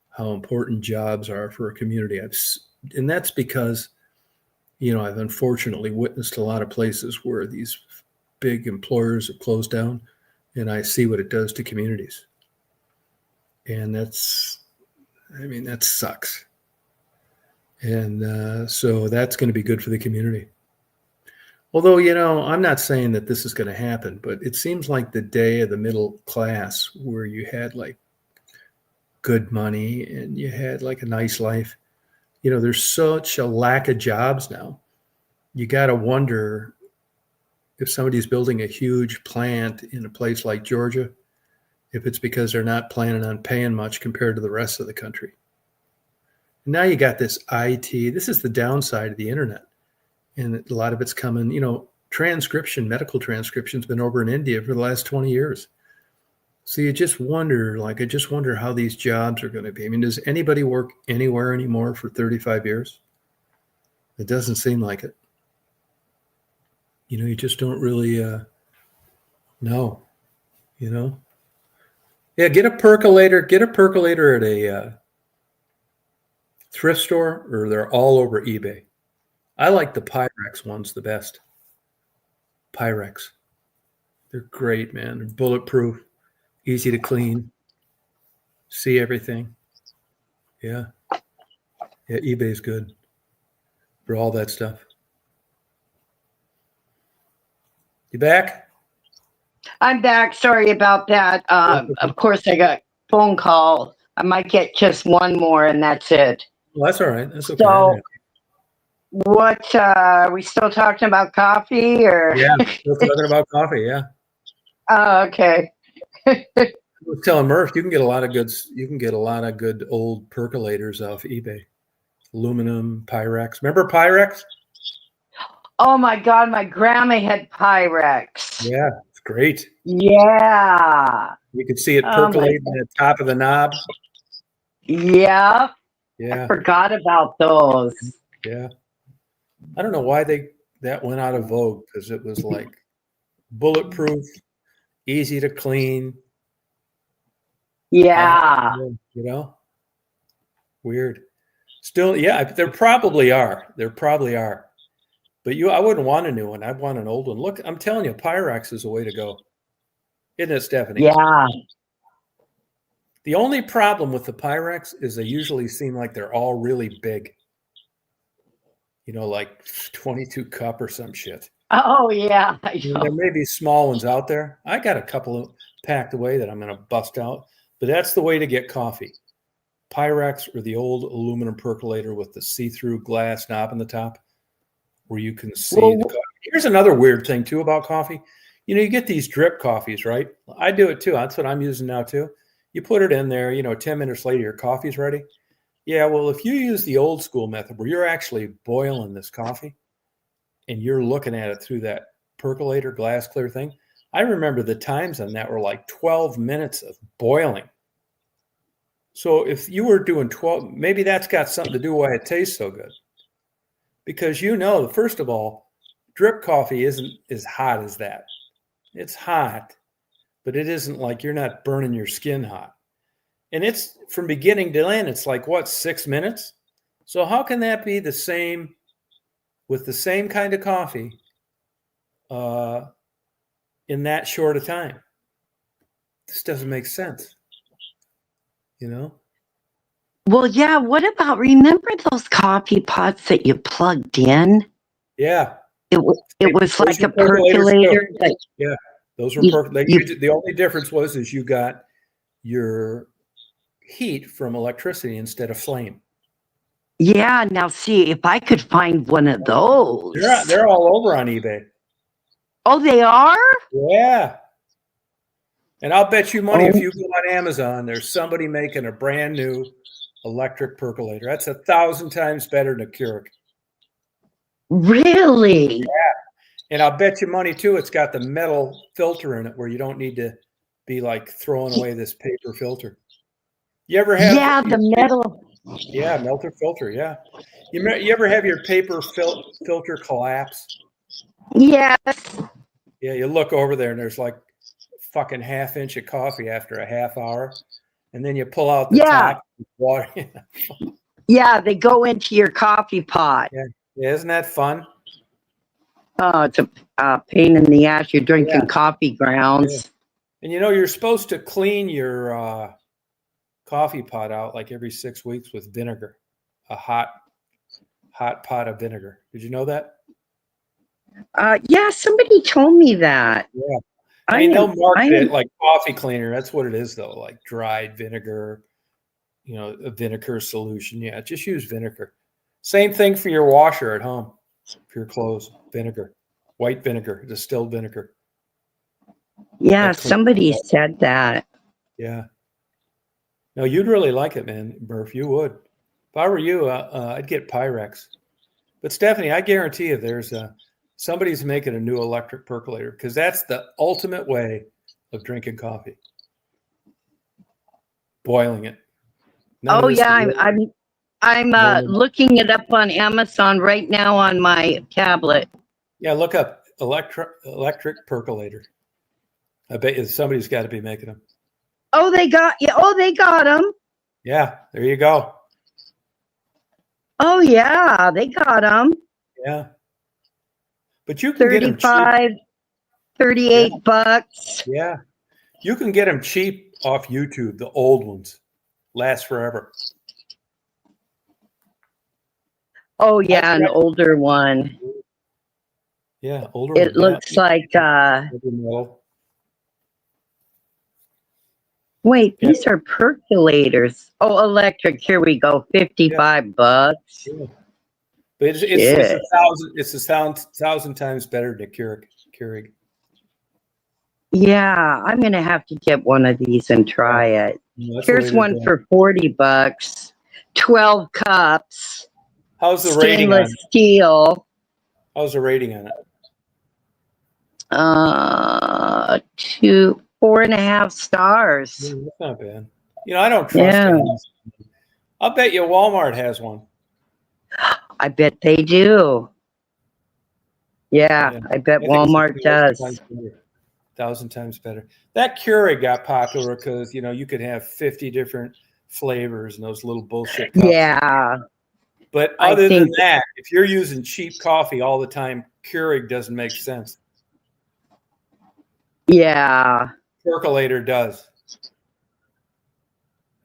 how important jobs are for a community. And that's because, I've unfortunately witnessed a lot of places where these big employers have closed down, and I see what it does to communities. And that sucks. And so that's going to be good for the community. Although, I'm not saying that this is going to happen, but it seems like the day of the middle class where you had like good money and you had like a nice life, there's such a lack of jobs now. You got to wonder if somebody's building a huge plant in a place like Georgia, if it's because they're not planning on paying much compared to the rest of the country. Now you got this IT. This is the downside of the internet. And a lot of it's coming, medical transcription's been over in India for the last 20 years. So you just wonder, I just wonder how these jobs are going to be. I mean, does anybody work anywhere anymore for 35 years? It doesn't seem like it. You just don't really know, Yeah, get a percolator at a thrift store, or they're all over eBay. I like the Pyrex ones the best. Pyrex. They're great, man. They're bulletproof, easy to clean, see everything. Yeah. Yeah, eBay's good for all that stuff. You back? I'm back. Sorry about that. Of course, I got phone call. I might get just one more, and that's it. Well, that's all right. That's okay. So, what are we still talking about coffee, or? Yeah, still talking about coffee. Yeah. Oh, okay. I was telling Murph, you can get a lot of good old percolators off eBay. Aluminum, Pyrex. Remember Pyrex? Oh my God, my grandma had Pyrex. Yeah, it's great. Yeah. You could see it percolating at the top of the knob. Yeah. Yeah. I forgot about those. Yeah. I don't know why that went out of vogue, because it was like bulletproof, easy to clean. Yeah. Weird. Still, yeah, there probably are. But I wouldn't want a new one. I'd want an old one. Look, I'm telling you, Pyrex is the way to go. Isn't it, Stephanie? Yeah. The only problem with the Pyrex is they usually seem like they're all really big. Like 22 cup or some shit. Oh, yeah. There may be small ones out there. I got a couple of packed away that I'm going to bust out. But that's the way to get coffee. Pyrex, or the old aluminum percolator with the see-through glass knob on the top, where you can see the coffee. Here's another weird thing, too, about coffee. You get these drip coffees, right? I do it, too. That's what I'm using now, too. You put it in there, 10 minutes later, your coffee's ready. Yeah, well, if you use the old school method where you're actually boiling this coffee and you're looking at it through that percolator, glass clear thing, I remember the times on that were like 12 minutes of boiling. So if you were doing 12, maybe that's got something to do why it tastes so good. Because first of all, drip coffee isn't as hot as that. It's hot, but it isn't like you're not burning your skin hot. And it's from beginning to end, it's like, 6 minutes? So how can that be the same with the same kind of coffee in that short a time. This doesn't make sense, you know? Well, yeah. What about, remember those coffee pots that you plugged in? Yeah. It was Those like were a percolators percolator too. that Yeah, those were you, the only difference was you got your heat from electricity instead of flame. yeah. Now, see, if I could find one of those. They're all over on eBay. Oh, they are? Yeah. And I'll bet you money if Oh, you go on Amazon, there's somebody making a brand new electric percolator. That's 1,000 times better than a Keurig. really? And I'll bet you money too, it's got the metal filter in it where you don't need to be like throwing away this paper filter. You ever have Yeah, the metal. yeah, melter filter, yeah. You ever have your paper filter collapse? Yes. Yeah, you look over there and there's like fucking half-inch of coffee after a half hour, and then you pull out the Yeah. top water. Yeah, they go into your coffee pot. Yeah, isn't that fun? Oh, it's a pain in the ass. You're drinking Yeah. coffee grounds. And you know, you're supposed to clean your coffee pot out like every 6 weeks with vinegar, a hot pot of vinegar. Did you know that? Yeah, somebody told me that. Yeah. I mean, they'll market I it like coffee cleaner. That's what it is, though, like dried vinegar, you know, a vinegar solution. Yeah, just use vinegar. Same thing for your washer at home, for your clothes, vinegar, white vinegar, distilled vinegar. yeah, somebody said that. Yeah. No, you'd really like it, man, Murph. You would. If I were you, I'd get Pyrex. But Stephanie, I guarantee you, there's somebody's making a new electric percolator because that's the ultimate way of drinking coffee. Boiling it. Oh yeah, I'm looking it up on Amazon right now on my tablet. Yeah, look up electric percolator. I bet you somebody's got to be making them. Oh, they got you. Oh, they got them. Yeah, there you go. Oh yeah, they got them. Yeah. But you can get them 35, 38 bucks. Yeah. You can get them cheap off YouTube, the old ones. Last forever. Oh yeah, an older one. Yeah, older It one. looks like wait, these are percolators. Oh, electric. Here we go. 55 bucks. Yeah. But it's a thousand times better than a Keurig. Yeah, I'm gonna have to get one of these and try it. Here's one for 40 bucks. 12 cups. How's the rating on it? Stainless steel. How's the rating on it? 4.5 stars. Yeah, that's not bad. You know, I don't trust it. I'll bet you Walmart has one. I bet they do. Yeah, I bet Walmart does. 1,000 times better. That Keurig got popular because, you know, you could have 50 different flavors and those little bullshit cups. Yeah. But other than that, if you're using cheap coffee all the time, Keurig doesn't make sense. Yeah. Percolator does.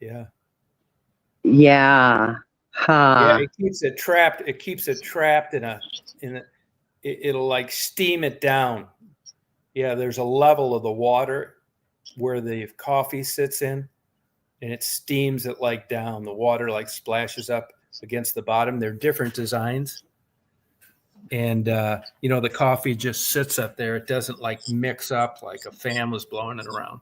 Yeah. Yeah. Huh. Yeah, it keeps it trapped. It keeps it trapped it'll like steam it down. Yeah, there's a level of the water where the coffee sits in, and it steams it like down. The water like splashes up against the bottom. They're different designs. And, you know, the coffee just sits up there. It doesn't like mix up like a fan was blowing it around.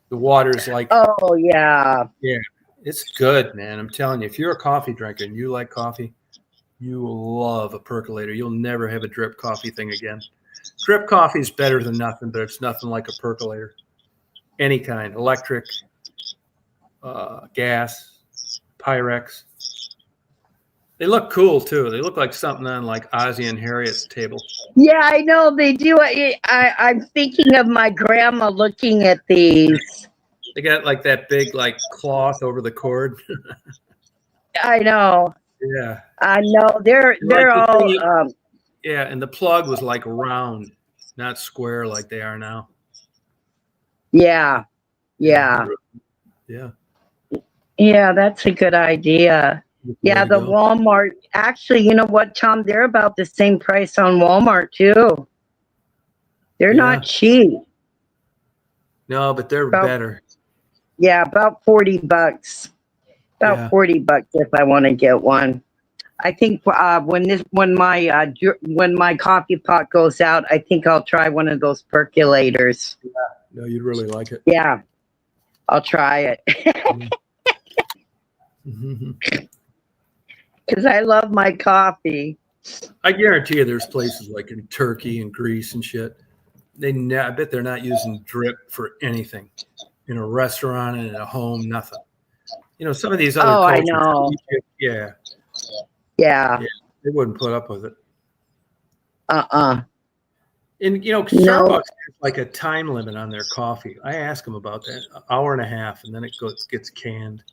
The water's like, oh, yeah. Yeah, it's good, man. I'm telling you, if you're a coffee drinker and you like coffee, you will love a percolator. You'll never have a drip coffee thing again. Drip coffee is better than nothing, but it's nothing like a percolator. Any kind, electric, gas, Pyrex. They look cool too. They look like something on like Ozzie and Harriet's table. Yeah, I know they do. I'm thinking of my grandma looking at these. They got like that big like cloth over the cord. I know. Yeah. I know Like they're the all thing, yeah, and the plug was like round, not square like they are now. yeah, yeah. Yeah. Yeah, that's a good idea. That's the way Yeah, to the go. Walmart. Actually, you know what, Tom? They're about the same price on Walmart too. They're Yeah. not cheap. No, but they're About better. yeah, about $40. About Yeah. $40 if I want to get one. I think when my coffee pot goes out, I think I'll try one of those percolators. No, you'd really like it. Yeah, I'll try it Mhm. because I love my coffee. I guarantee you there's places like in Turkey and Greece and shit. I bet they're not using drip for anything. In a restaurant and in a home, nothing. Some of these other Oh, I cultures, know. Egypt, yeah, Yeah. they wouldn't put up with it. Uh-uh. And No. Starbucks has like a time limit on their coffee. I ask them about that, an hour and a half, and then it gets canned.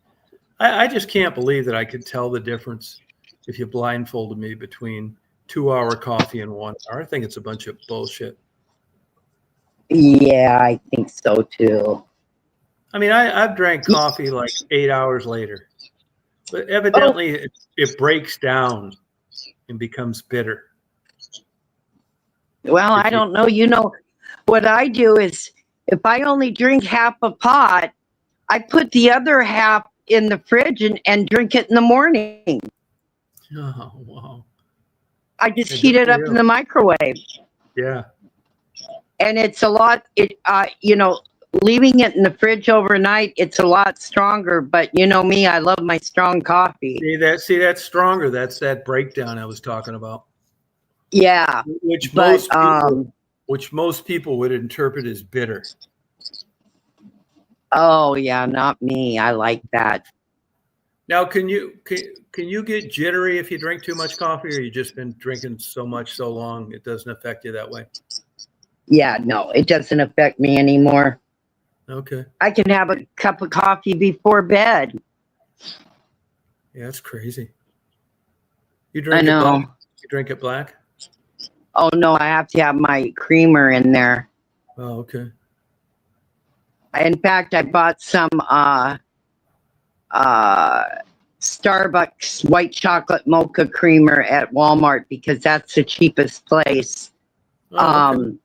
I just can't believe that I could tell the difference if you blindfolded me between 2 hour coffee and 1 hour. I think it's a bunch of bullshit. Yeah, I think so too. I mean, I've drank coffee like 8 hours later, but Oh, evidently it breaks down and becomes bitter. well, I If you, don't know. What I do is if I only drink half a pot, I put the other half in the fridge and drink it in the morning. oh wow, I just yeah, heat good it for up in you. the microwave. Yeah, And it's a lot leaving it in the fridge overnight, it's a lot stronger, but you know me, I love my strong coffee. that's stronger. That's that breakdown I was talking about, Yeah, which but most people, which most people would interpret as bitter. oh yeah, not me. I like that. Now, can you get jittery if you drink too much coffee, or you just been drinking so much so long it doesn't affect you that way? Yeah, no, it doesn't affect me anymore. Okay, I can have a cup of coffee before bed. yeah, that's crazy. You I drink it black? know. You drink it black? Oh no, I have to have my creamer in there. Oh, okay. In fact, I bought some uh Starbucks white chocolate mocha creamer at Walmart because that's the cheapest place. Oh, okay. Is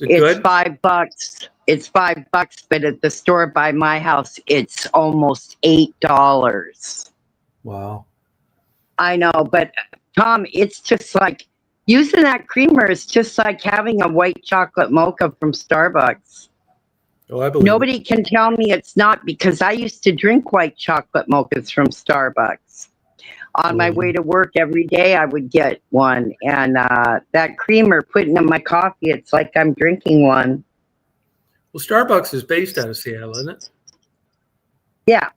it It's good? $5. It's $5, but at the store by my house, it's almost $8. Wow. I know, but Tom, it's just like using that creamer is just like having a white chocolate mocha from Starbucks. Oh, I believe it. Nobody can tell me it's not because I used to drink white chocolate mochas from Starbucks. On my way to work every day, I would get one. And that creamer putting in my coffee, it's like I'm drinking one. Well, Starbucks is based out of Seattle, isn't it? Yeah.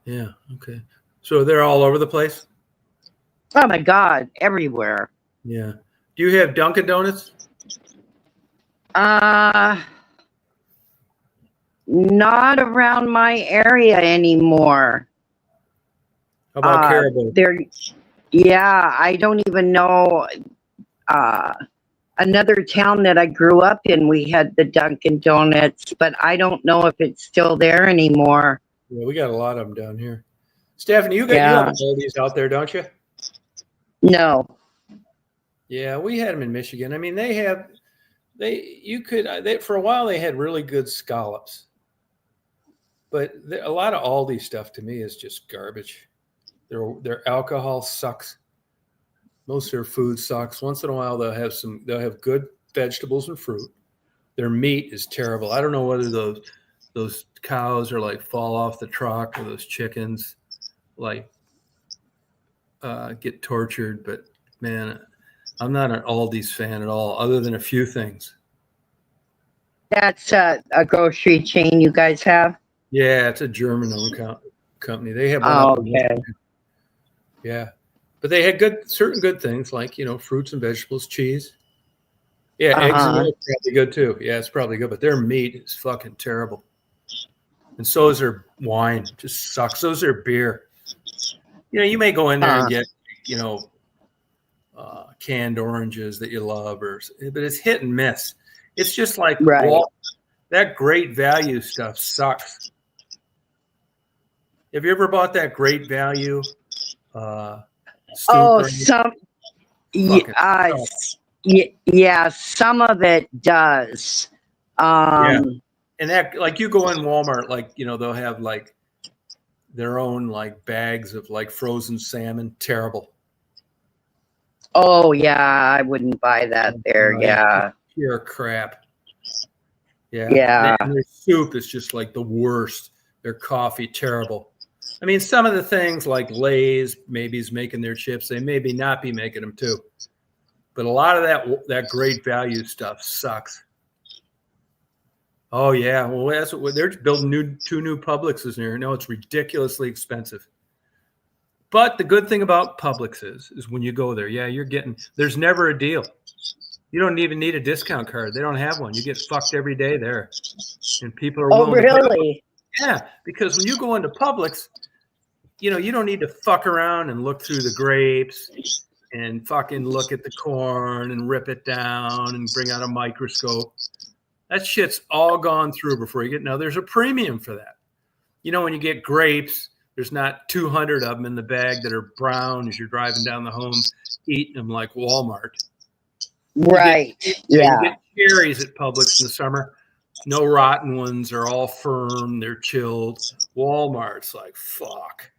Yeah. Okay. So they're all over the place? Oh my God, everywhere. Yeah. Do you have Dunkin' Donuts? Not around my area anymore. How about Caribou? Yeah, I don't even know. Another town that I grew up in, we had the Dunkin' Donuts, but I don't know if it's still there anymore. Yeah, we got a lot of them down here. Stephanie, you have all these out there, don't you? No. Yeah, we had them in Michigan. I mean, for a while they had really good scallops, but a lot of Aldi stuff to me is just garbage. Their alcohol sucks. Most of their food sucks. Once in a while they'll have good vegetables and fruit. Their meat is terrible. I don't know whether those cows are like fall off the truck or those chickens like get tortured, but man, I'm not an Aldi's fan at all, other than a few things. That's a grocery chain you guys have? Yeah, it's a German-owned company. They have one Oh, up in okay. Michigan. Yeah, but they had certain good things like fruits and vegetables, cheese. Yeah, eggs and milk probably good too. Yeah, it's probably good, but their meat is fucking terrible, and so is their wine. Just sucks. So is their beer. You may go in there and Uh, get, canned oranges that you love, but it's hit and miss. It's just like right. that great value stuff sucks. Have you ever bought that great value soup Oh, or anything? Fucking sucks. yeah, some of it does. Yeah. Um, And that, like, you go in Walmart, like, they'll have like their own like bags of like frozen salmon. Terrible. oh yeah, I wouldn't buy that there. It's just Yeah, pure crap. Yeah. yeah. And their soup is just like the worst. Their coffee, terrible. I mean, some of the things like Lay's maybe is making their chips. They maybe not be making them too. But a lot of that great value stuff sucks. Oh yeah, well that's what they're building two new Publixes here. No, it's ridiculously expensive. But the good thing about Publix is when you go there, yeah, there's never a deal. You don't even need a discount card. They don't have one. You get fucked every day there, and people are Oh, willing to pay. really? Yeah, because when you go into Publix, you don't need to fuck around and look through the grapes and fucking look at the corn and rip it down and bring out a microscope. That shit's all gone through before you get. Now there's a premium for that. When you get grapes, there's not 200 of them in the bag that are brown as you're driving down the home, eating them like Walmart. Right. You get cherries at Publix in the summer. No rotten ones. They're all firm. They're chilled. Walmart's like, fuck.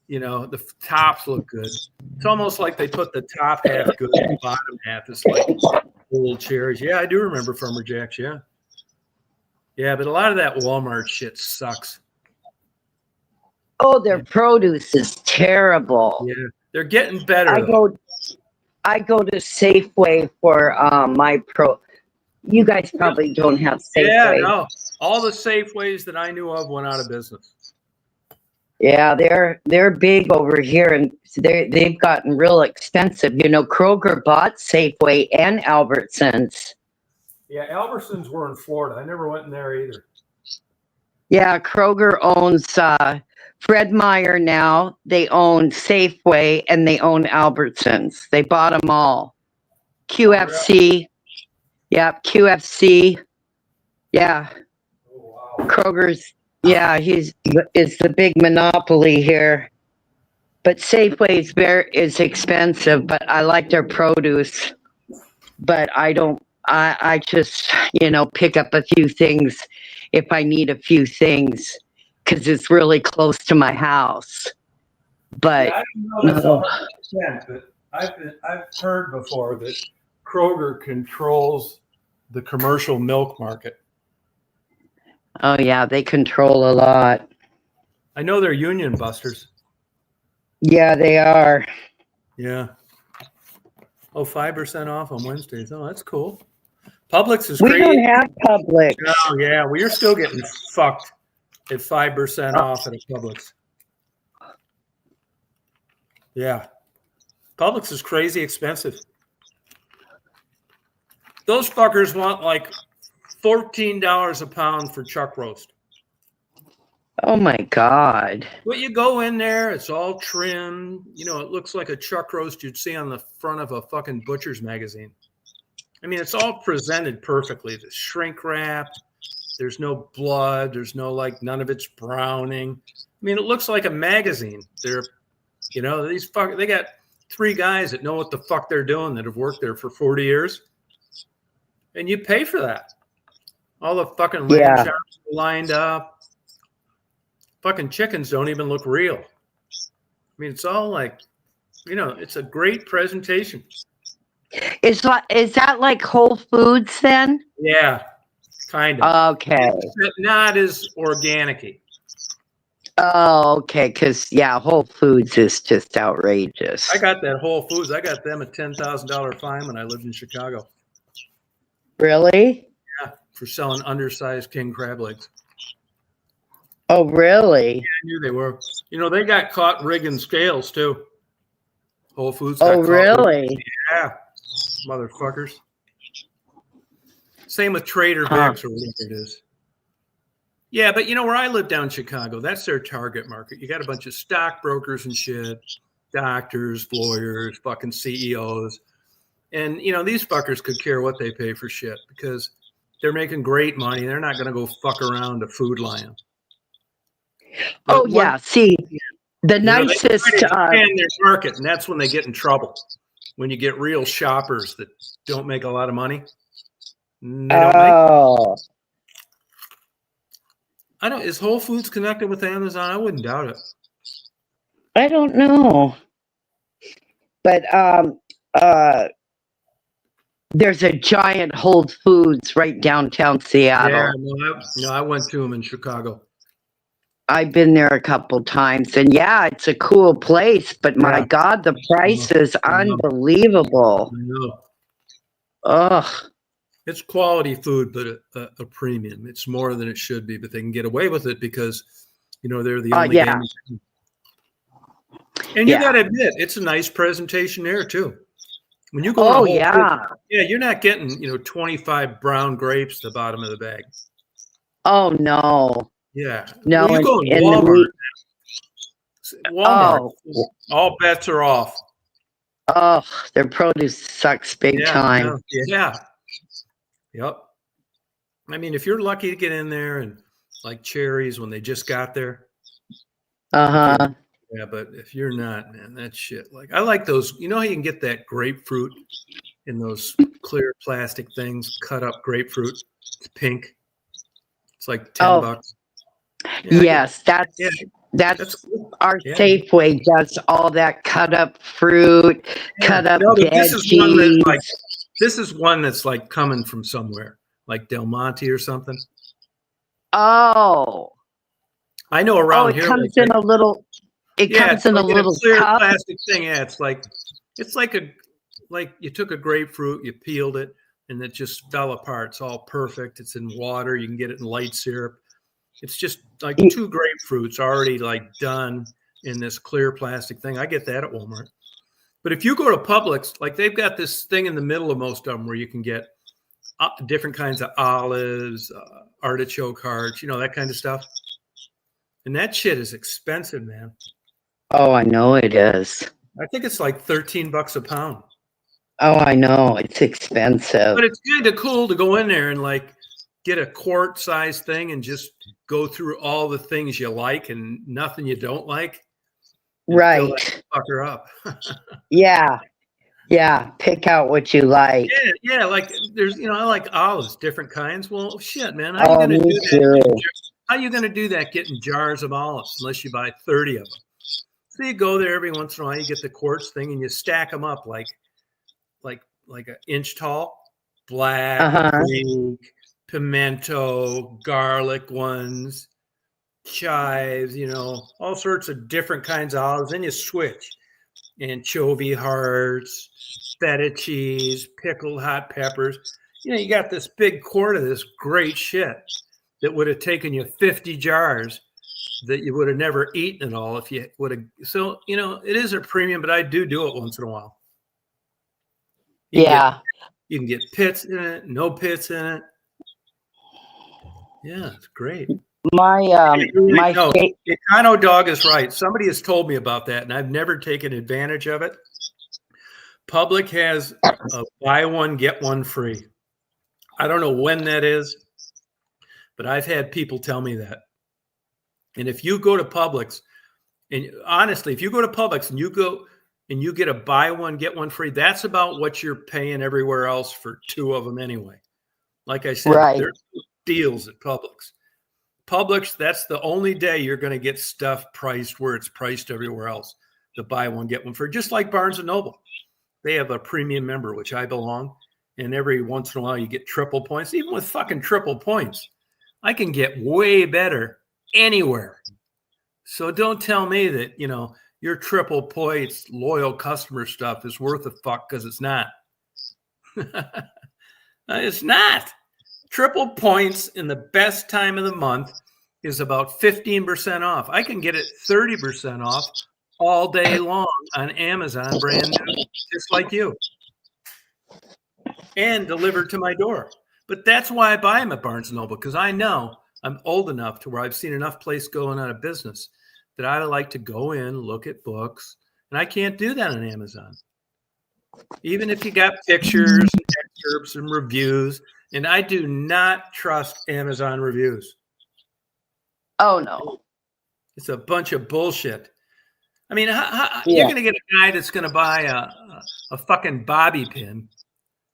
The tops look good. It's almost like they put the top half good, the bottom half is like old cherries. Yeah, I do remember Farmer Jack's. Yeah. Yeah, but a lot of that Walmart shit sucks. Oh, their produce is terrible. Yeah, they're getting better. I go to Safeway for my pro. You guys probably don't have Safeway. Yeah, no. All the Safeways that I knew of went out of business. Yeah, they're big over here, and they've gotten real expensive. Kroger bought Safeway and Albertsons. Yeah, Albertsons were in Florida. I never went in there either. Yeah, Kroger owns Fred Meyer now. They own Safeway and they own Albertsons. They bought them all. QFC. Yep, QFC. Yeah. Oh, wow. Kroger's, yeah, is the big monopoly here. But Safeway is expensive, but I like their produce. But I just, pick up a few things if I need a few things because it's really close to my house. But yeah, I don't know that's 100%, but I've heard before that Kroger controls the commercial milk market. oh yeah, they control a lot. I know they're union busters. Yeah, they are. Yeah. Oh, 5% off on Wednesdays. Oh, that's cool. Publix is We crazy. don't have Publix. Oh, yeah. Well, you're still getting fucked at 5% off at a Publix. Yeah. Publix is crazy expensive. Those fuckers want like $14 a pound for chuck roast. Oh my God. But you go in there, it's all trimmed. It looks like a chuck roast you'd see on the front of a fucking butcher's magazine. I mean, it's all presented perfectly. It's shrink wrapped. There's no blood. There's no none of it's browning. I mean, it looks like a magazine. They got 3 guys that know what the fuck they're doing that have worked there for 40 years. And you pay for that. All the fucking lamb chops are lined up. Fucking chickens don't even look real. I mean, it's all like, it's a great presentation. Is that like Whole Foods then? Yeah, kind of. Okay. It's not as organic-y. Oh, okay. Because Whole Foods is just outrageous. I got that Whole Foods. I got them a $10,000 fine when I lived in Chicago. Really? Yeah, for selling undersized king crab legs. Oh, really? Yeah, I knew they were. They got caught rigging scales too. Whole Foods. Oh, really? Yeah, motherfuckers. Same with Trader Vic's or whatever it is. Yeah, but you know where I live down in Chicago, that's their target market. You got a bunch of stockbrokers and shit, doctors, lawyers, fucking CEOs. And you know, these fuckers could care what they pay for shit because they're making great money. They're not gonna go fuck around a Food Lion. Oh But yeah. See, the you know, they try nicest. to expand their market, and that's when they get in trouble. When you get real shoppers that don't make a lot of money, they don't make. Oh, I don't. Is Whole Foods connected with Amazon? I wouldn't doubt it. I don't know, but there's a giant Whole Foods right downtown Seattle. Yeah, no, I went to them in Chicago. I've been there a couple times, and yeah, it's a cool place. But my Yeah. God, the price is I know. unbelievable. I know. Ugh. It's quality food, but a premium. It's more than it should be, but they can get away with it because, you know, they're the only Yeah. game. And you got to admit, it's a nice presentation there too. When you go to Whole Foods, yeah, you're not getting 25 brown grapes at the bottom of the bag. Oh no. Yeah. No. Well, you go in Walmart. All bets are off. Oh, their produce sucks big time. Yeah. Yep. I mean, if you're lucky to get in there and like cherries when they just got there. Yeah, but if you're not, man, that shit. Like I like those. You know how you can get that grapefruit in those clear plastic things, cut up grapefruit. It's pink. It's like $10. Yeah, yes, that's our Safeway does all that cut up fruit, cut up veggies. This is one that's like coming from somewhere, like Del Monte or something. Oh, I know around here. It comes in a little. It comes in a little clear cup. plastic thing. Yeah, it's like you took a grapefruit, you peeled it, and it just fell apart. It's all perfect. It's in water. You can get it in light syrup. It's just like 2 grapefruits already like done in this clear plastic thing. I get that at Walmart. But if you go to Publix, like they've got this thing in the middle of most of them where you can get different kinds of olives, artichoke hearts, that kind of stuff. And that shit is expensive, man. Oh, I know it is. I think it's like $13 a pound. Oh, I know. It's expensive. But it's kind of cool to go in there and like get a quart size thing and just go through all the things you like and nothing you don't like. Right. Fucker up. Yeah. Pick out what you like. Yeah. Like there's, I like olives, different kinds. Well, shit, man. How are you going to do that? How are you going to do that getting jars of olives unless you buy 30 of them? So you go there every once in a while, you get the quartz thing and you stack them up like an inch tall, black, pink, pimento, garlic ones, chives, all sorts of different kinds of olives. Then you switch anchovy hearts, feta cheese, pickled hot peppers. You got this big quart of this great shit that would have taken you 50 jars that you would have never eaten it all if you would have. So, it is a premium, but I do it once in a while. You can get pits in it, no pits in it. Yeah, it's great. Econo Dog is right. Somebody has told me about that, and I've never taken advantage of it. Public has a buy one, get one free. I don't know when that is, but I've had people tell me that. And if you go to Publix, and honestly, if you go to Publix and you get a buy one, get one free, that's about what you're paying everywhere else for 2 of them anyway. Like I said, there's deals at Publix. Publix, that's the only day you're going to get stuff priced where it's priced everywhere else. The buy one, get one free, just like Barnes & Noble. They have a premium member, which I belong. And every once in a while you get triple points. Even with fucking triple points, I can get way better anywhere. So don't tell me that, your triple points loyal customer stuff is worth a fuck, because it's not. It's not. Triple points in the best time of the month is about 15% off. I can get it 30% off all day long on Amazon, brand new, just like you. And delivered to my door. But that's why I buy them at Barnes & Noble, because I know I'm old enough to where I've seen enough places going out of business that I like to go in, look at books, and I can't do that on Amazon. Even if you got pictures and excerpts and reviews, and I do not trust Amazon reviews. Oh no. It's a bunch of bullshit. I mean, you're going to get a guy that's going to buy a fucking bobby pin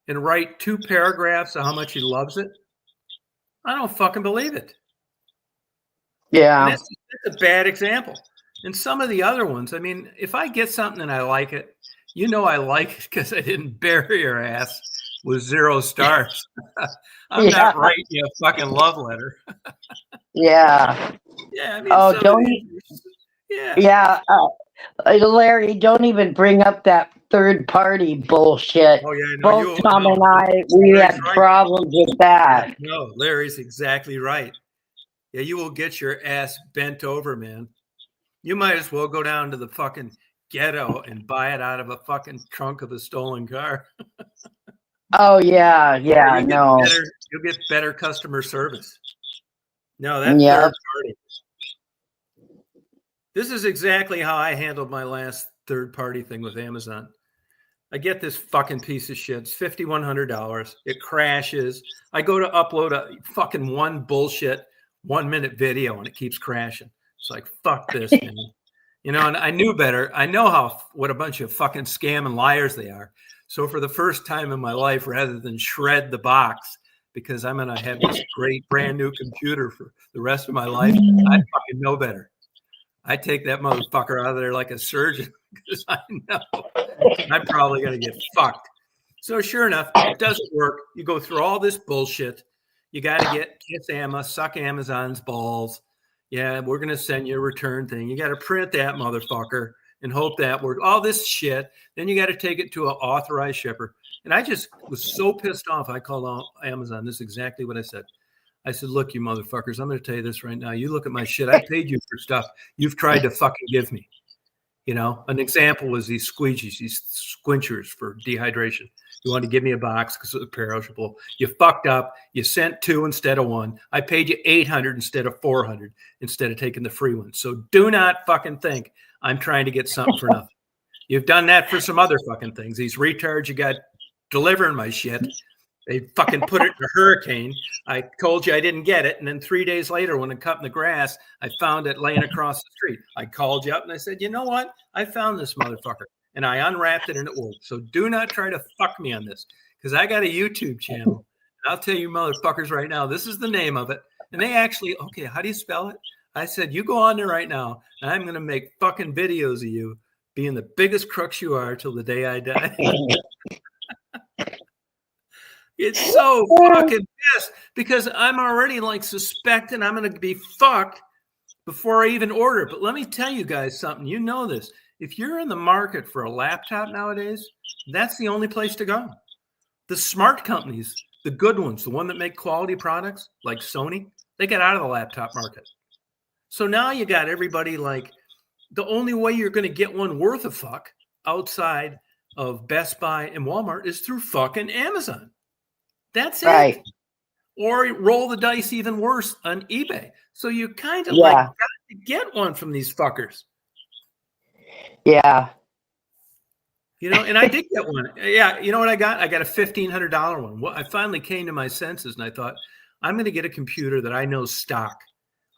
and write 2 paragraphs of how much he loves it? I don't fucking believe it. Yeah. And that's a bad example. And some of the other ones, I mean, if I get something and I like it, you know I like it because I didn't bury your ass with 0 stars. I'm not writing you a fucking love letter. Yeah. Yeah, I mean, Oh, don't. Yeah. Larry, don't even bring up that third party bullshit. Oh, yeah, no, Both Tom and I, we had problems with that. No, Larry's exactly right. Yeah, you will get your ass bent over, man. You might as well go down to the fucking ghetto and buy it out of a fucking trunk of a stolen car. Oh, yeah. Yeah, you'll get better customer service. No, that's third party. This is exactly how I handled my last third party thing with Amazon. I get this fucking piece of shit. It's $5,100. It crashes. I go to upload a fucking one bullshit 1-minute video and it keeps crashing. It's like, fuck this, man. You know, and I knew better. I know what a bunch of fucking scam and liars they are. So for the first time in my life, rather than shred the box, because I'm going to have this great brand new computer for the rest of my life, I fucking know better. I take that motherfucker out of there like a surgeon because I know I'm probably going to get fucked. So sure enough, it doesn't work. You go through all this bullshit. You got to suck Amazon's balls. Yeah, we're going to send you a return thing. You got to print that motherfucker and hope that works. All this shit. Then you got to take it to an authorized shipper. And I just was so pissed off. I called Amazon. This is exactly what I said. I said, look, you motherfuckers, I'm going to tell you this right now. You look at my shit. I paid you for stuff you've tried to fucking give me. You know, an example was these squeegees, these squinchers for dehydration. You wanted to give me a box because it was perishable. You fucked up. You sent 2 instead of 1. I paid you $800 instead of $400 instead of taking the free one. So do not fucking think I'm trying to get something for nothing. You've done that for some other fucking things. These retards you got delivering my shit. They fucking put it in a hurricane. I told you I didn't get it. And then 3 days later, when I cut in the grass, I found it laying across the street. I called you up and I said, you know what? I found this motherfucker. And I unwrapped it and it worked. So do not try to fuck me on this because I got a YouTube channel. And I'll tell you motherfuckers right now, this is the name of it. And they actually, okay, how do you spell it? I said, you go on there right now and I'm going to make fucking videos of you being the biggest crooks you are till the day I die. It's so fucking pissed because I'm already like suspecting I'm going to be fucked before I even order. But let me tell you guys something. You know this. If you're in the market for a laptop nowadays, that's the only place to go. The smart companies, the good ones, the one that make quality products like Sony, they got out of the laptop market. So now you got everybody like the only way you're going to get one worth a fuck outside of Best Buy and Walmart is through fucking Amazon. That's it. Or roll the dice even worse on eBay. So you kind of like got to get one from these fuckers. Yeah. You know, and I did get one. Yeah. You know what I got? I got a $1,500 one. Well, I finally came to my senses and I thought, I'm going to get a computer that I know stock.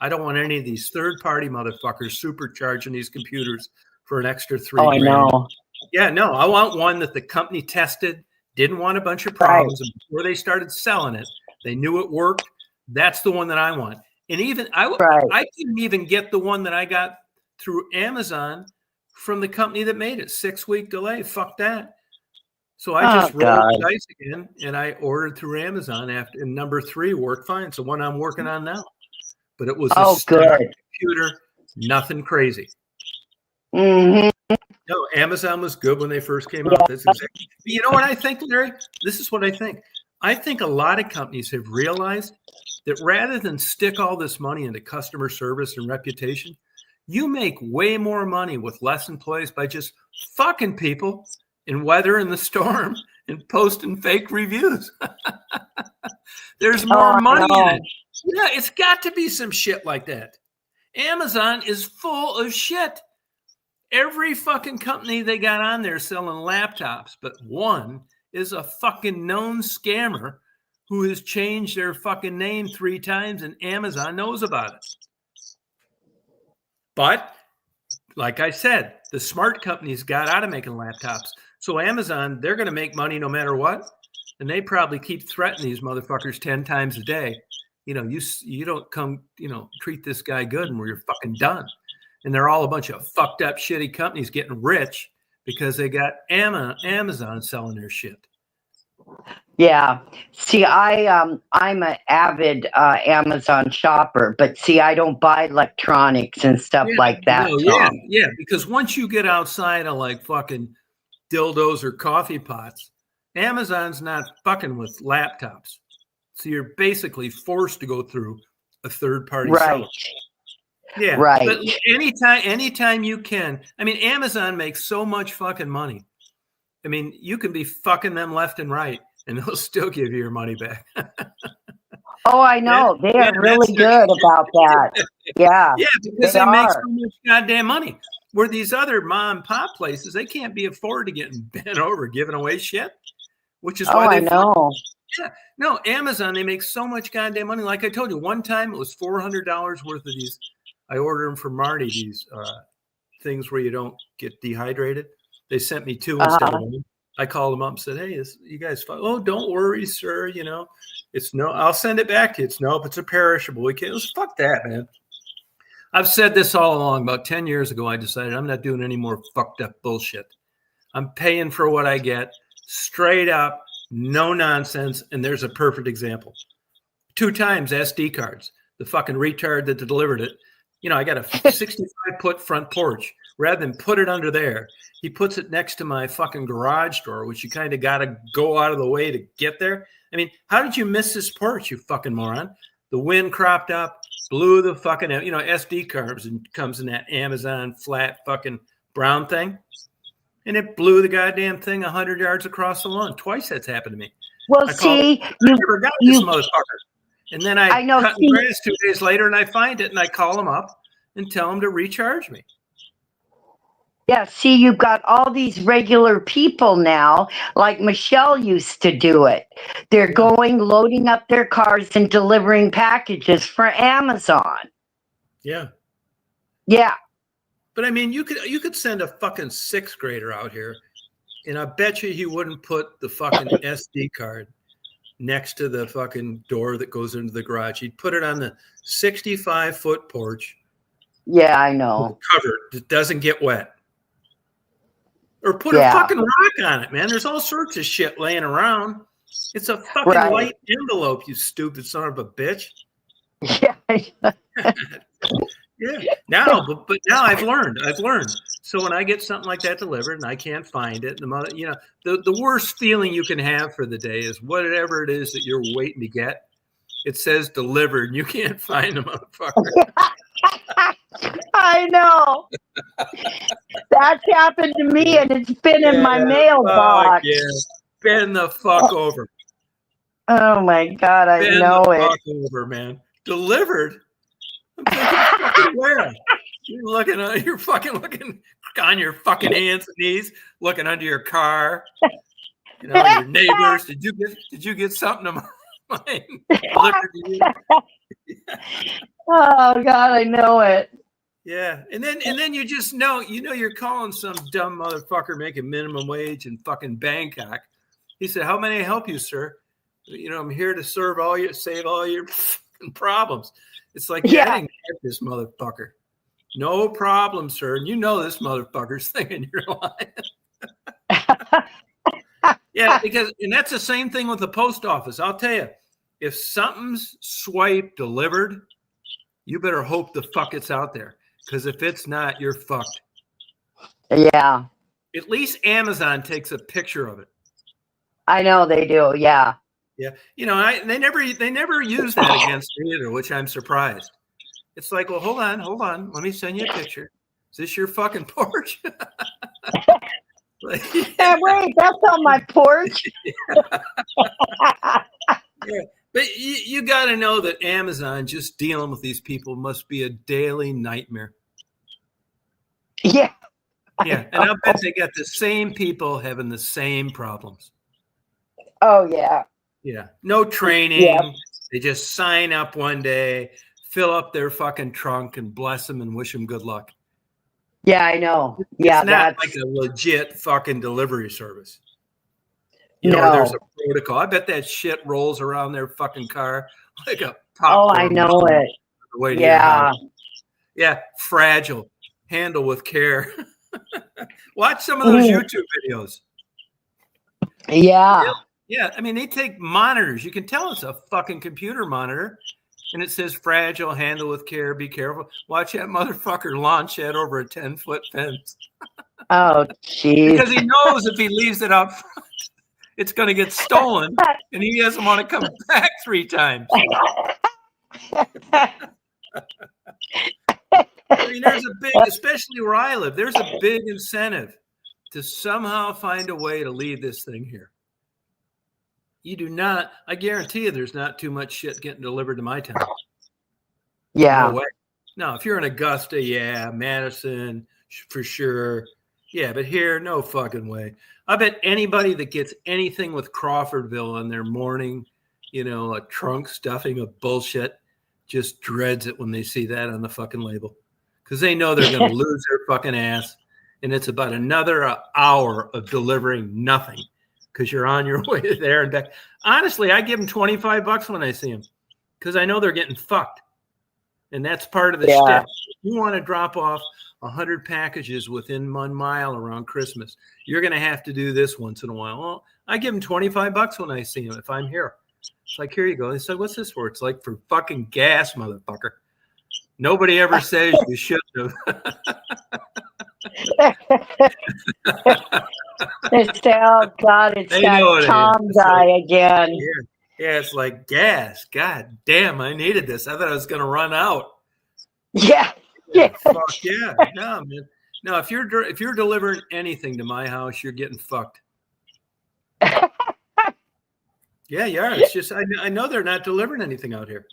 I don't want any of these third-party motherfuckers supercharging these computers for an extra $3,000. I know. Yeah, no, I want one that the company tested, didn't want a bunch of problems, and before they started selling it, they knew it worked. That's the one that I want. And even I didn't even get the one that I got through Amazon from the company that made it. 6-week delay. Fuck that. So I just rolled the dice again, and I ordered through Amazon after. And number 3 worked fine. It's the one I'm working on now. But it was a standard computer, nothing crazy. Mm-hmm. No, Amazon was good when they first came out. That's exactly. You know what I think, Larry? This is what I think. I think a lot of companies have realized that rather than stick all this money into customer service and reputation, you make way more money with less employees by just fucking people in weather and the storm and posting fake reviews. There's more money in it. Yeah, it's got to be some shit like that. Amazon is full of shit. Every fucking company they got on there selling laptops, but one is a fucking known scammer who has changed their fucking name 3 times, and Amazon knows about it. But like I said, the smart companies got out of making laptops. So Amazon, they're going to make money no matter what. And they probably keep threatening these motherfuckers 10 times a day. You know, you don't come, treat this guy good and you're fucking done. And they're all a bunch of fucked up, shitty companies getting rich because they got Amazon selling their shit. Yeah. See, I'm an avid Amazon shopper, but see, I don't buy electronics and stuff like that. No, yeah. Because once you get outside of like fucking dildos or coffee pots, Amazon's not fucking with laptops. So you're basically forced to go through a third-party seller. Yeah. Right. But anytime you can. I mean, Amazon makes so much fucking money. I mean, you can be fucking them left and right, and they'll still give you your money back. Oh, I know. They are really good about that. Yeah. Yeah, because they make so much goddamn money. Where these other mom and pop places, they can't be afforded to getting bent over giving away shit, which is why I know. Yeah. No, Amazon, they make so much goddamn money. Like I told you, one time it was $400 worth of these. I ordered them from Marty, these things where you don't get dehydrated. They sent me 2 instead of 1. I called them up and said, hey, you guys fine? Oh, don't worry, sir. I'll send it back to you. It's a perishable. We can't. Fuck that, man. I've said this all along. About 10 years ago, I decided I'm not doing any more fucked up bullshit. I'm paying for what I get, straight up, no nonsense. And there's a perfect example. 2 times SD cards. The fucking retard that delivered it. I got a 65-foot front porch. Rather than put it under there, he puts it next to my fucking garage door, which you kind of got to go out of the way to get there. I mean, how did you miss this porch, you fucking moron? The wind cropped up, blew the fucking, SD cards, and comes in that Amazon flat fucking brown thing. And it blew the goddamn thing 100 yards across the lawn. Twice that's happened to me. Well, I never got this motherfucker. And then I cut grass 2 days later, and I find it, and I call them up and tell them to recharge me. Yeah, see, you've got all these regular people now, like Michelle used to do it. They're loading up their cars and delivering packages for Amazon. Yeah. Yeah. But I mean, you could send a fucking 6th grader out here, and I bet you he wouldn't put the fucking SD card next to the fucking door that goes into the garage. He'd put it on the 65-foot porch. Yeah, I know. Covered. It doesn't get wet. Or put a fucking rock on it, man. There's all sorts of shit laying around. It's a fucking light envelope, you stupid son of a bitch. Yeah. Yeah. Now, but now I've learned. So when I get something like that delivered and I can't find it, the worst feeling you can have for the day is whatever it is that you're waiting to get. It says delivered, and you can't find the motherfucker. I know. That's happened to me, and it's been in my mailbox. Bend the fuck over. Oh my God, I know it. Fuck over, man. Delivered. I'm thinking, where? You're fucking looking on your fucking hands and knees, looking under your car. Your neighbors. Did you get something of mine delivered to you? Oh God, I know it. Yeah, and then you just know, you're calling some dumb motherfucker making minimum wage in fucking Bangkok. He said, "How may I help you, sir? I'm here to save all your fucking problems." It's like, I didn't get this motherfucker. No problem, sir. And this motherfucker's thinking you're lying. Yeah, and that's the same thing with the post office. I'll tell you, if something's swiped delivered, you better hope the fuck it's out there. Because if it's not, you're fucked. Yeah. At least Amazon takes a picture of it. I know they do. Yeah. Yeah. They never use that against me either, which I'm surprised. It's like, well, hold on. Let me send you a picture. Is this your fucking porch? Hey, wait, that's on my porch. Yeah. But you got to know that Amazon, just dealing with these people, must be a daily nightmare. Yeah. Yeah, and I bet they got the same people having the same problems. Oh, yeah. Yeah, no training. Yeah. They just sign up one day, fill up their fucking trunk, and bless them and wish them good luck. Yeah, I know. It's Yeah, not that's like a legit fucking delivery service. You know, or there's no. a protocol. I bet that shit rolls around their fucking car like a Oh, I popcorn know machine it. on the way to your Yeah. house. Yeah, fragile. Handle with care. Watch some of those YouTube videos. Yeah. Yeah, I mean, they take monitors. You can tell it's a fucking computer monitor. And it says fragile, handle with care, be careful. Watch that motherfucker launch that over a 10-foot fence. Oh, jeez. Because he knows if he leaves it out front, it's going to get stolen. And he doesn't want to come back 3 times. I mean, there's a big, especially where I live, there's a big incentive to somehow find a way to leave this thing here. You do not, I guarantee you there's not too much shit getting delivered to my town. Yeah. No way. No, if you're in Augusta, yeah, Madison, for sure. Yeah, but here, no fucking way. I bet anybody that gets anything with Crawfordville on their morning, a trunk stuffing of bullshit just dreads it when they see that on the fucking label. Because they know they're going to lose their fucking ass. And it's about another hour of delivering nothing. Because you're on your way there and back. Honestly, I give them $25 when I see them because I know they're getting fucked. And that's part of the shtick. If you want to drop off 100 packages within 1 mile around Christmas, you're going to have to do this once in a while. Well, I give them $25 when I see them if I'm here. It's like, here you go. They said, what's this for? It's like for fucking gas, motherfucker. Nobody ever says you should have. It's, oh God, it's that Tom guy again. Yeah, it's like gas. God damn, I needed this. I thought I was going to run out. Yeah. Fuck yeah. No, man. No, if you're delivering anything to my house, you're getting fucked. Yeah, yeah. It's just I know they're not delivering anything out here.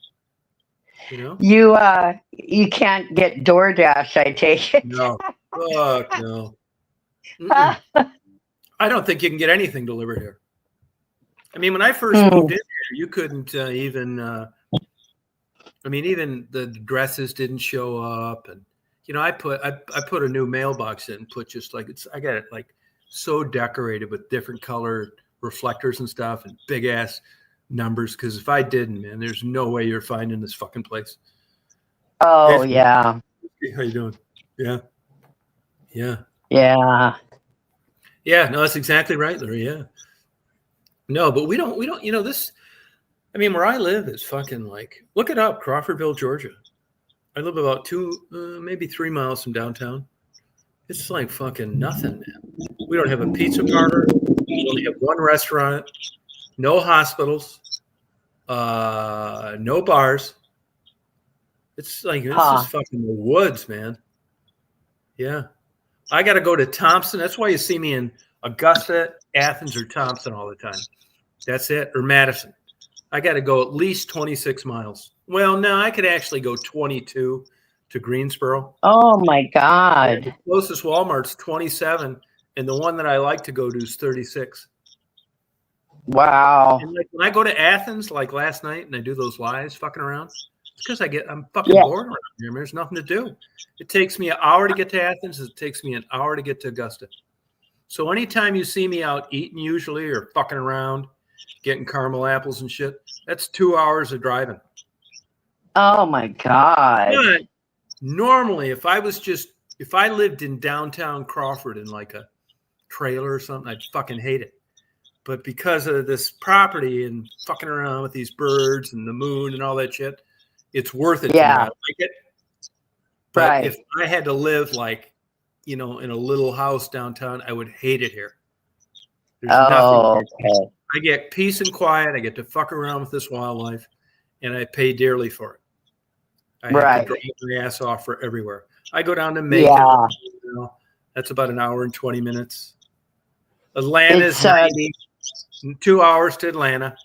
You can't get DoorDash, I take it. No. Fuck no. I don't think you can get anything delivered here. I mean, when I first moved in here, you couldn't even even the dresses didn't show up. And, I put a new mailbox in, put just like I got it like so decorated with different color reflectors and stuff and big ass numbers. Cause if I didn't, man, there's no way you're finding this fucking place. Oh, yeah. How you doing? Yeah. Yeah. Yeah. Yeah. No, that's exactly right, Larry. Yeah. No, but we don't, this, I mean, where I live is fucking like, look it up, Crawfordville, Georgia. I live about 2, maybe 3 miles from downtown. It's like fucking nothing, man. We don't have a pizza parlor. We only have one restaurant, no hospitals, no bars. It's like, it's just fucking the woods, man. Yeah. I got to go to Thompson. That's why you see me in Augusta, Athens, or Thompson all the time. That's it. Or Madison. I got to go at least 26 miles. Well, no, I could actually go 22 to Greensboro. Oh, my God. The closest Walmart's 27, and the one that I like to go to is 36. Wow. And like when I go to Athens, like last night, and I do those lives fucking around, it's because I'm fucking bored around here. There's nothing to do. It takes me an hour to get to Athens. It takes me an hour to get to Augusta. So anytime you see me out eating usually or fucking around, getting caramel apples and shit, that's 2 hours of driving. Oh, my God. But normally, if I lived in downtown Crawford in like a trailer or something, I'd fucking hate it. But because of this property and fucking around with these birds and the moon and all that shit, it's worth it. Yeah. To me. I like it. But if I had to live like, in a little house downtown, I would hate it here. There's nothing. Okay. I get peace and quiet. I get to fuck around with this wildlife, and I pay dearly for it. I have to drive my ass off for everywhere. I go down to Macon. Yeah. That's about an hour and 20 minutes. Atlanta's It's 90, 2 hours to Atlanta.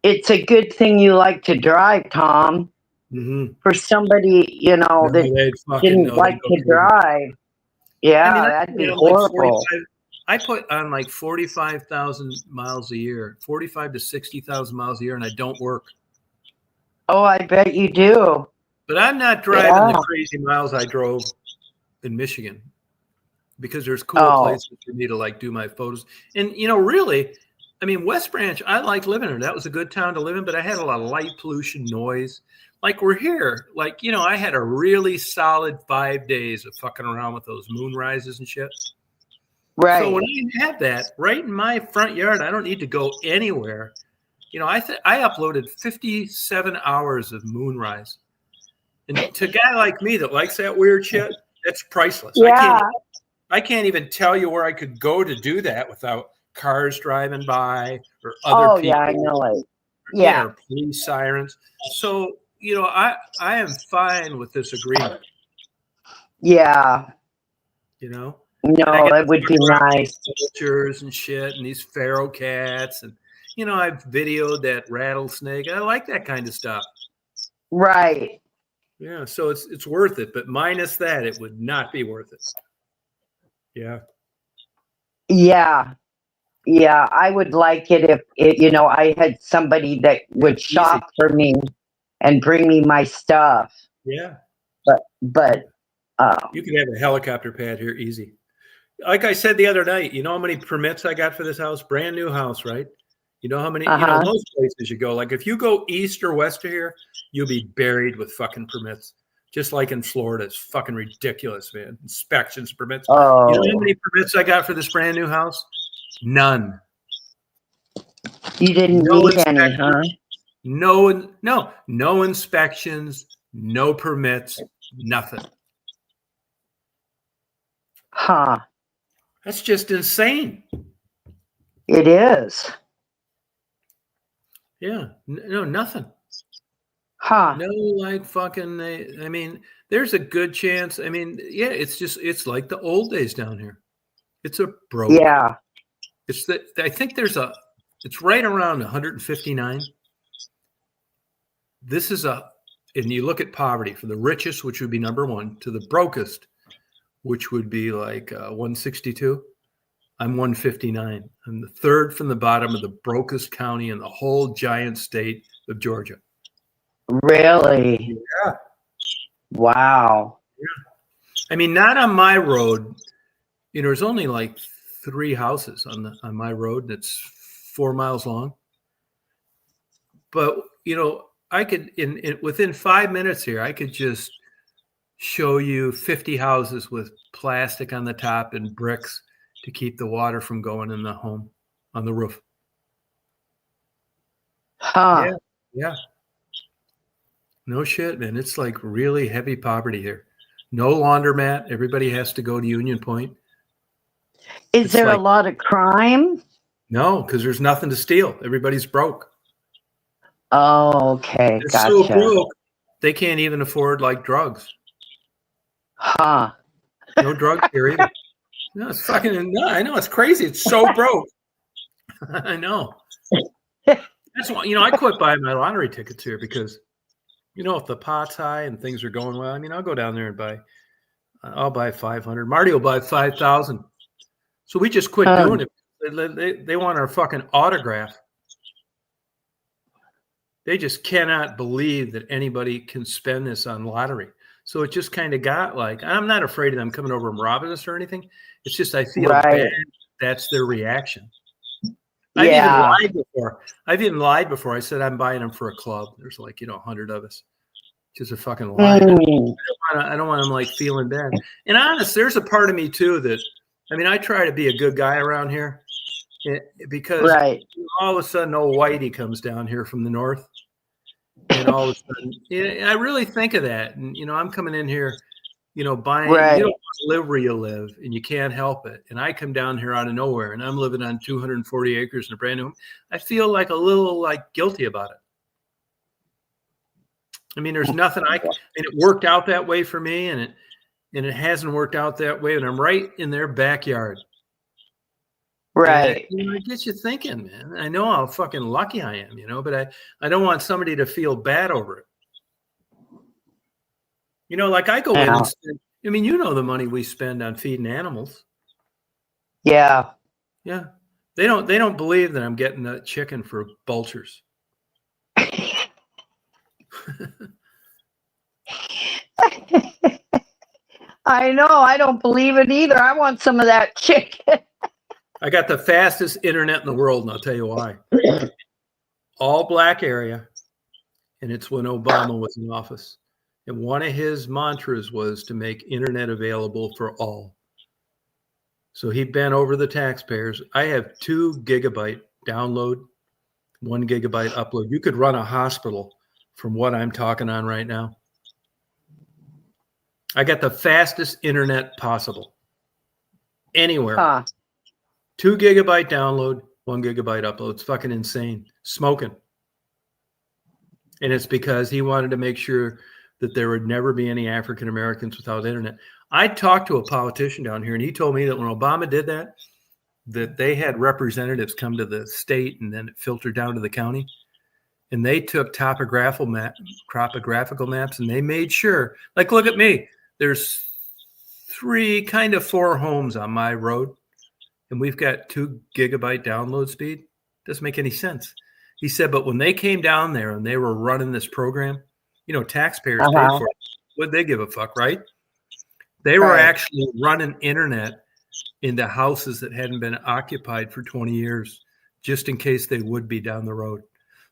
it's a good thing you like to drive, Tom. Mm-hmm. For somebody, No, that didn't they'd like go to crazy. drive, I mean, yeah, I that'd put be on like horrible. 45. I put on like 45,000 miles a year, 45 to 60,000 miles a year, and I don't work. Oh, I bet you do. But I'm not driving the crazy miles I drove in Michigan because there's cooler places for me to like do my photos. And really, I mean, West Branch, I like living there. That was a good town to live in, but I had a lot of light pollution, noise. Like we're here, like I had a really solid 5 days of fucking around with those moon rises and shit. Right. So when I have that right in my front yard, I don't need to go anywhere. I uploaded 57 hours of moonrise. And to a guy like me that likes that weird shit, that's priceless. Yeah. I can't even tell you where I could go to do that without cars driving by or other people. Yeah, I know it. Yeah, or police sirens. So, I am fine with this agreement. Yeah. No, it would be nice. Vultures and shit, and these feral cats, and I've videoed that rattlesnake. I like that kind of stuff. Right. Yeah, so it's worth it, but minus that, it would not be worth it. Yeah. Yeah. Yeah, I would like it if I had somebody that would shop for me and bring me my stuff. Yeah. But you can have a helicopter pad here, easy. Like I said the other night, you know how many permits I got for this house? Brand new house, right? You know how many? Most places you go. Like if you go east or west of here, you'll be buried with fucking permits. Just like in Florida, it's fucking ridiculous, man. Inspections, permits. Oh. You know how many permits I got for this brand new house? None. You didn't need any, huh? No inspections, no permits, nothing. Huh. That's just insane. It is. Yeah. No, nothing. Huh. No, like fucking, I mean, there's a good chance. I mean, yeah, it's like the old days down here. It's a broke. Yeah. I think it's right around 159. This is and you look at poverty for the richest, which would be number one, to the brokest, which would be like 162. I'm 159. I'm the third from the bottom of the brokest county in the whole giant state of Georgia. Really? Yeah. Wow. Yeah. I mean, not on my road. There's only like 3 houses on my road that's 4 miles long. But I could within 5 minutes here, I could just show you 50 houses with plastic on the top and bricks to keep the water from going in the home on the roof. Huh. Yeah. No shit, man. It's like really heavy poverty here. No laundromat. Everybody has to go to Union Point. Is there a lot of crime? No, because there's nothing to steal. Everybody's broke. Oh, okay. They're gotcha. so broke, they can't even afford like drugs. Huh. No drugs here either. No, it's fucking. No, I know it's crazy. It's so broke. I know. That's why I quit buying my lottery tickets here because, if the pot's high and things are going well, I mean, I'll go down there and buy. I'll buy 500. Marty will buy 5,000. So we just quit doing it. They want our fucking autograph. They just cannot believe that anybody can spend this on lottery. So it just kind of got like, I'm not afraid of them coming over and robbing us or anything. It's just I feel bad. That's their reaction. Yeah. I've even lied before. I said I'm buying them for a club. There's like 100 of us. Just a fucking lie. I don't want them like feeling bad. And honest, there's a part of me too that, I mean, I try to be a good guy around here because all of a sudden old Whitey comes down here from the north. And all of a sudden, I really think of that. And, I'm coming in here, buying, you don't live where you live and you can't help it. And I come down here out of nowhere and I'm living on 240 acres in a brand new home. I feel like a little like guilty about it. I mean, there's nothing and it worked out that way for me and it hasn't worked out that way. And I'm right in their backyard. Right. And, it gets you thinking, man. I know how fucking lucky I am, but I don't want somebody to feel bad over it. Like I go in and spend, the money we spend on feeding animals. Yeah. Yeah. They don't believe that I'm getting a chicken for vultures. I know. I don't believe it either. I want some of that chicken. I got the fastest internet in the world, and I'll tell you why. All black area, and it's when Obama was in office. And one of his mantras was to make internet available for all. So he bent over the taxpayers. I have 2 gigabyte download, 1 gigabyte upload. You could run a hospital from what I'm talking on right now. I got the fastest internet possible anywhere. Huh. 2 gigabyte download, 1 gigabyte upload. It's fucking insane. Smoking. And it's because he wanted to make sure that there would never be any African Americans without internet. I talked to a politician down here, and he told me that when Obama did that they had representatives come to the state, and then it filtered down to the county. And they took topographical maps, and they made sure, like, look at me. There's 4 homes on my road, and we've got 2 gigabyte download speed. Doesn't make any sense. He said, but when they came down there and they were running this program, taxpayers paid for it. What'd they give a fuck, right? They were actually running internet into houses that hadn't been occupied for 20 years, just in case they would be down the road.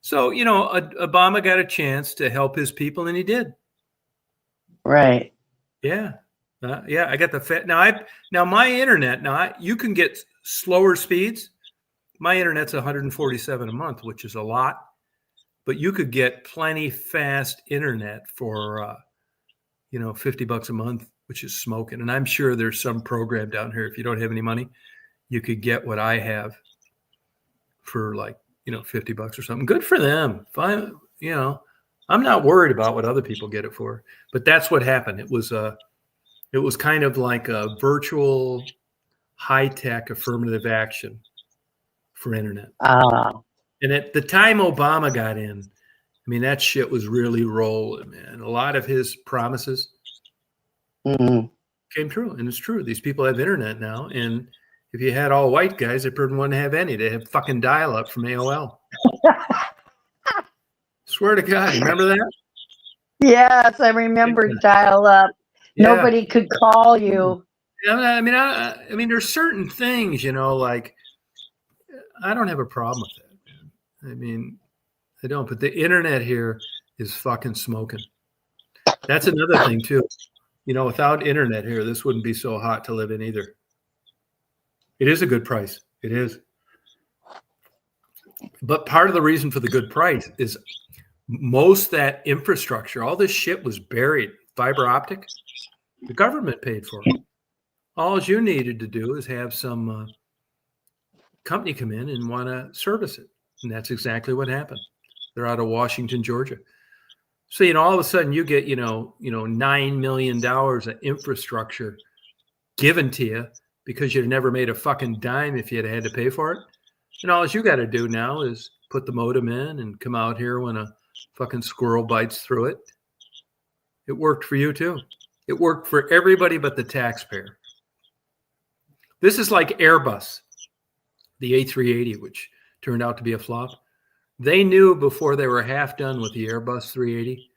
So, Obama got a chance to help his people, and he did. Right. Yeah. I got the now my internet, you can get slower speeds. My internet's 147 a month, which is a lot, but you could get plenty fast internet for, $50 a month, which is smoking. And I'm sure there's some program down here. If you don't have any money, you could get what I have for $50 or something. Good for them. Fine. I'm not worried about what other people get it for, but that's what happened. It was kind of like a virtual high-tech affirmative action for internet. And at the time Obama got in, that shit was really rolling, man. A lot of his promises came true, and it's true. These people have internet now, and if you had all white guys, they wouldn't want to have any. They have fucking dial-up from AOL. Swear to God, you remember that? Yes, I remember dial-up. Yeah. Nobody could call you. There's certain things, like I don't have a problem with that, man. I don't. But the internet here is fucking smoking. That's another thing too. Without internet here, this wouldn't be so hot to live in either. It is a good price. It is. But part of the reason for the good price is most that infrastructure, all this shit was buried. Fiber optic, the government paid for it. All you needed to do is have some company come in and want to service it. And that's exactly what happened. They're out of Washington, Georgia. So, all of a sudden you get, $9 million of infrastructure given to you because you'd never made a fucking dime if you had to pay for it. And all you got to do now is put the modem in and come out here when a fucking squirrel bites through it. It worked for you too. It worked for everybody but the taxpayer. This is like Airbus, the A380, which turned out to be a flop. They knew before they were half done with the Airbus 380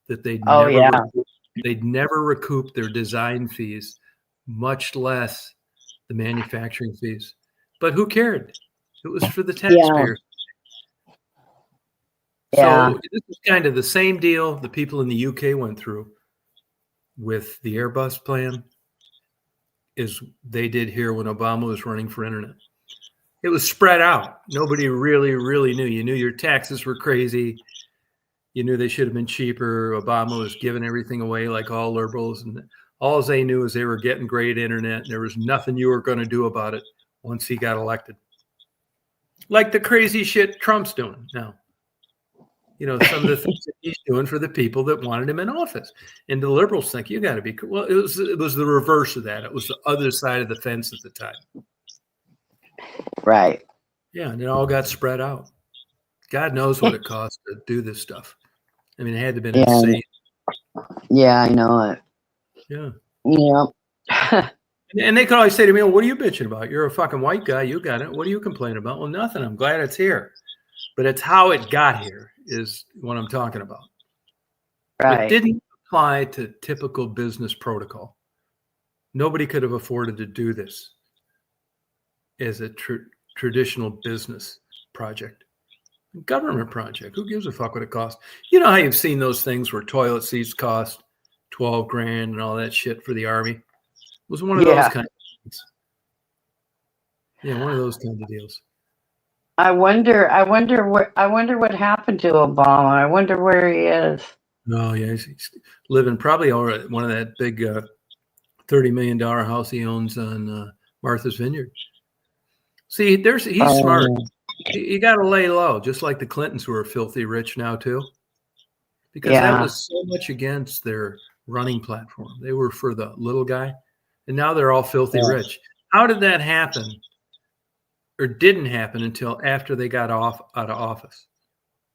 that they'd never recoup their design fees, much less the manufacturing fees. But who cared? It was for the taxpayers. So this is kind of the same deal the people in the UK went through with the Airbus plan is they did here when Obama was running for internet. It was spread out. Nobody really, really knew. You knew your taxes were crazy. You knew they should have been cheaper. Obama was giving everything away like all liberals. And all they knew is they were getting great internet. And there was nothing you were going to do about it once he got elected. Like the crazy shit Trump's doing now. Some of the things that he's doing for the people that wanted him in office. And the liberals think you got to be cool. Well, it was the reverse of that. It was the other side of the fence at the time. Right. Yeah, and it all got spread out. God knows what it cost to do this stuff. I mean, it had to have been Yeah. insane. Yeah, I know it. Yeah. Yeah. And they could always say to me, well, what are you bitching about? You're a fucking white guy. You got it. What are you complaining about? Well, nothing. I'm glad it's here. But it's how it got here is what I'm talking about. It Right. didn't apply to typical business protocol. Nobody could have afforded to do this as a traditional business project. Government project. Who gives a fuck what it costs? You know how you've seen those things where toilet seats cost 12 grand and all that shit for the army? It was one of those kind of things. Yeah, one of those kinds of deals. I wonder what happened to Obama. I wonder where he is. No, yeah, he's living probably over at one of that big $30 million house he owns on Martha's Vineyard. See, he's smart. You got to lay low, just like the Clintons, who are filthy rich now too, because that was so much against their running platform. They were for the little guy, and now they're all filthy rich. How did that happen, or didn't happen until after they got out of office?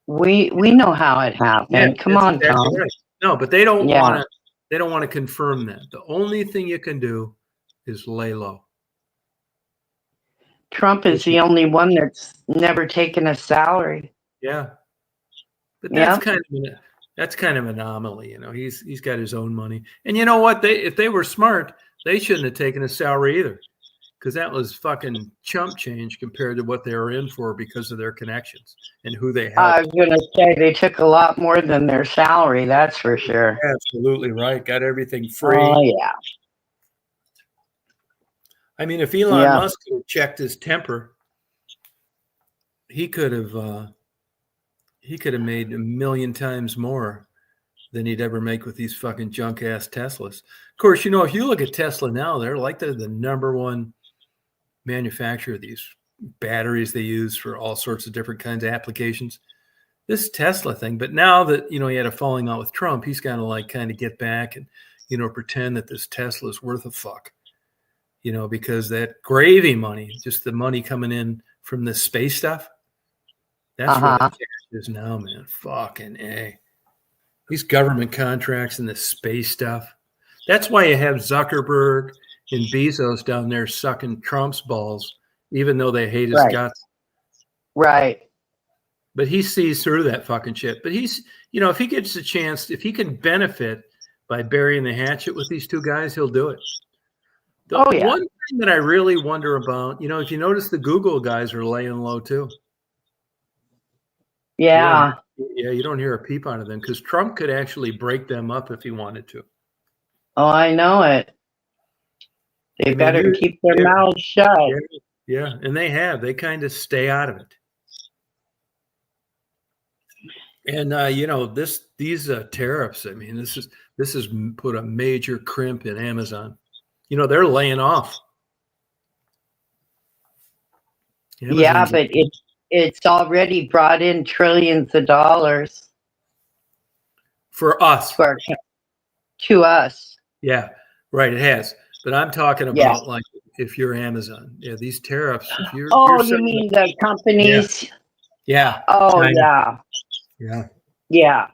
We know how it happened. Yeah, Come on, Tom. right. No, but they don't want to. They don't want to confirm that. The only thing you can do is lay low. Trump is the only one that's never taken a salary. Yeah, but that's kind of an anomaly. You know, he's got his own money, and you know what? If they were smart, they shouldn't have taken a salary either, because that was fucking chump change compared to what they were in for because of their connections and who they helped. I was going to say they took a lot more than their salary. That's for sure. Absolutely right. Got everything free. Oh yeah. I mean, if Elon Musk had checked his temper, he could have made 1 million times more than he'd ever make with these fucking junk ass Teslas. Of course, you know, if you look at Tesla now, they're the number one manufacturer of these batteries they use for all sorts of different kinds of applications. This Tesla thing, but now that, you know, he had a falling out with Trump, he's got to kind of get back and, you know, pretend that this Tesla is worth a fuck. You know, because that gravy money, just the money coming in from this space stuff, that's where the cash is now, man. Fucking A. These government contracts and this space stuff. That's why you have Zuckerberg and Bezos down there sucking Trump's balls, even though they hate his guts. Right. But he sees through that fucking shit. But he's, you know, if he gets a chance, if he can benefit by burying the hatchet with these two guys, he'll do it. One thing that I really wonder about, you know, if you notice, the Google guys are laying low too. Yeah. Yeah, you don't hear a peep out of them because Trump could actually break them up if he wanted to. Oh, I know it. They better keep their mouths shut. Yeah, and they have. They kind of stay out of it. And you know, these tariffs. I mean, this has put a major crimp in Amazon. You know, they're laying off. Yeah, but it's already brought in trillions of dollars for us. To us. Yeah, right. It has. But I'm talking about like if you're Amazon. Yeah, these tariffs. If you're, you mean the companies? Yeah. Oh, China. Yeah. Yeah.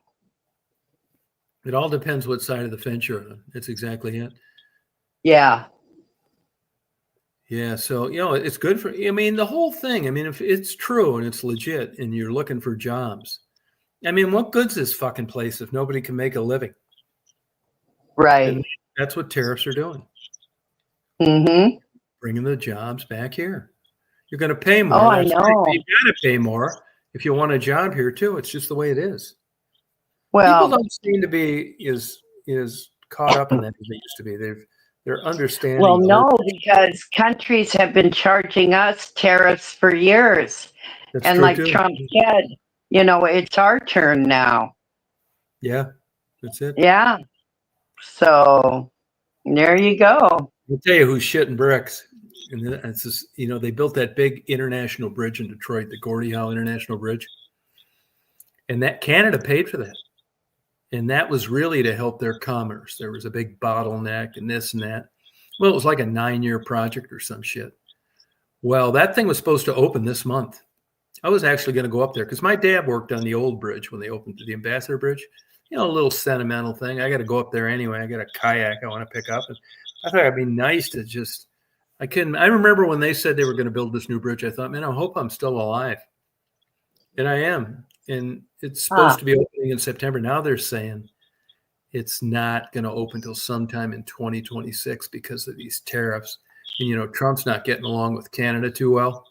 It all depends what side of the fence you're on. That's exactly it. Yeah. Yeah. So, you know, it's good for, I mean, the whole thing. I mean, if it's true and it's legit and you're looking for jobs, I mean, what good's this fucking place if nobody can make a living? Right. And that's what tariffs are doing. Mm-hmm. Bringing the jobs back here. You're going to pay more. Oh, I know. Right. You got to pay more if you want a job here too. It's just the way it is. Well, people don't seem to be as caught up in that as they used to be. They're understanding. Well, no, because countries have been charging us tariffs for years. That's and true like too. Trump said, you know, it's our turn now. Yeah, that's it. Yeah. So there you go. I'll tell you who's shitting bricks. And it's just, you know, they built that big international bridge in Detroit, the Gordie Howe International Bridge. And that Canada paid for that. And that was really to help their commerce. There was a big bottleneck and this and that. Well, it was like a 9-year project or some shit. Well, that thing was supposed to open this month. I was actually going to go up there because my dad worked on the old bridge when they opened the Ambassador Bridge. You know, a little sentimental thing. I got to go up there anyway. I got a kayak I want to pick up. And I thought it'd be nice to just, I remember when they said they were going to build this new bridge, I thought, man, I hope I'm still alive. And I am. And it's supposed to be opening in September. Now they're saying it's not going to open until sometime in 2026 because of these tariffs. And, you know, Trump's not getting along with Canada too well.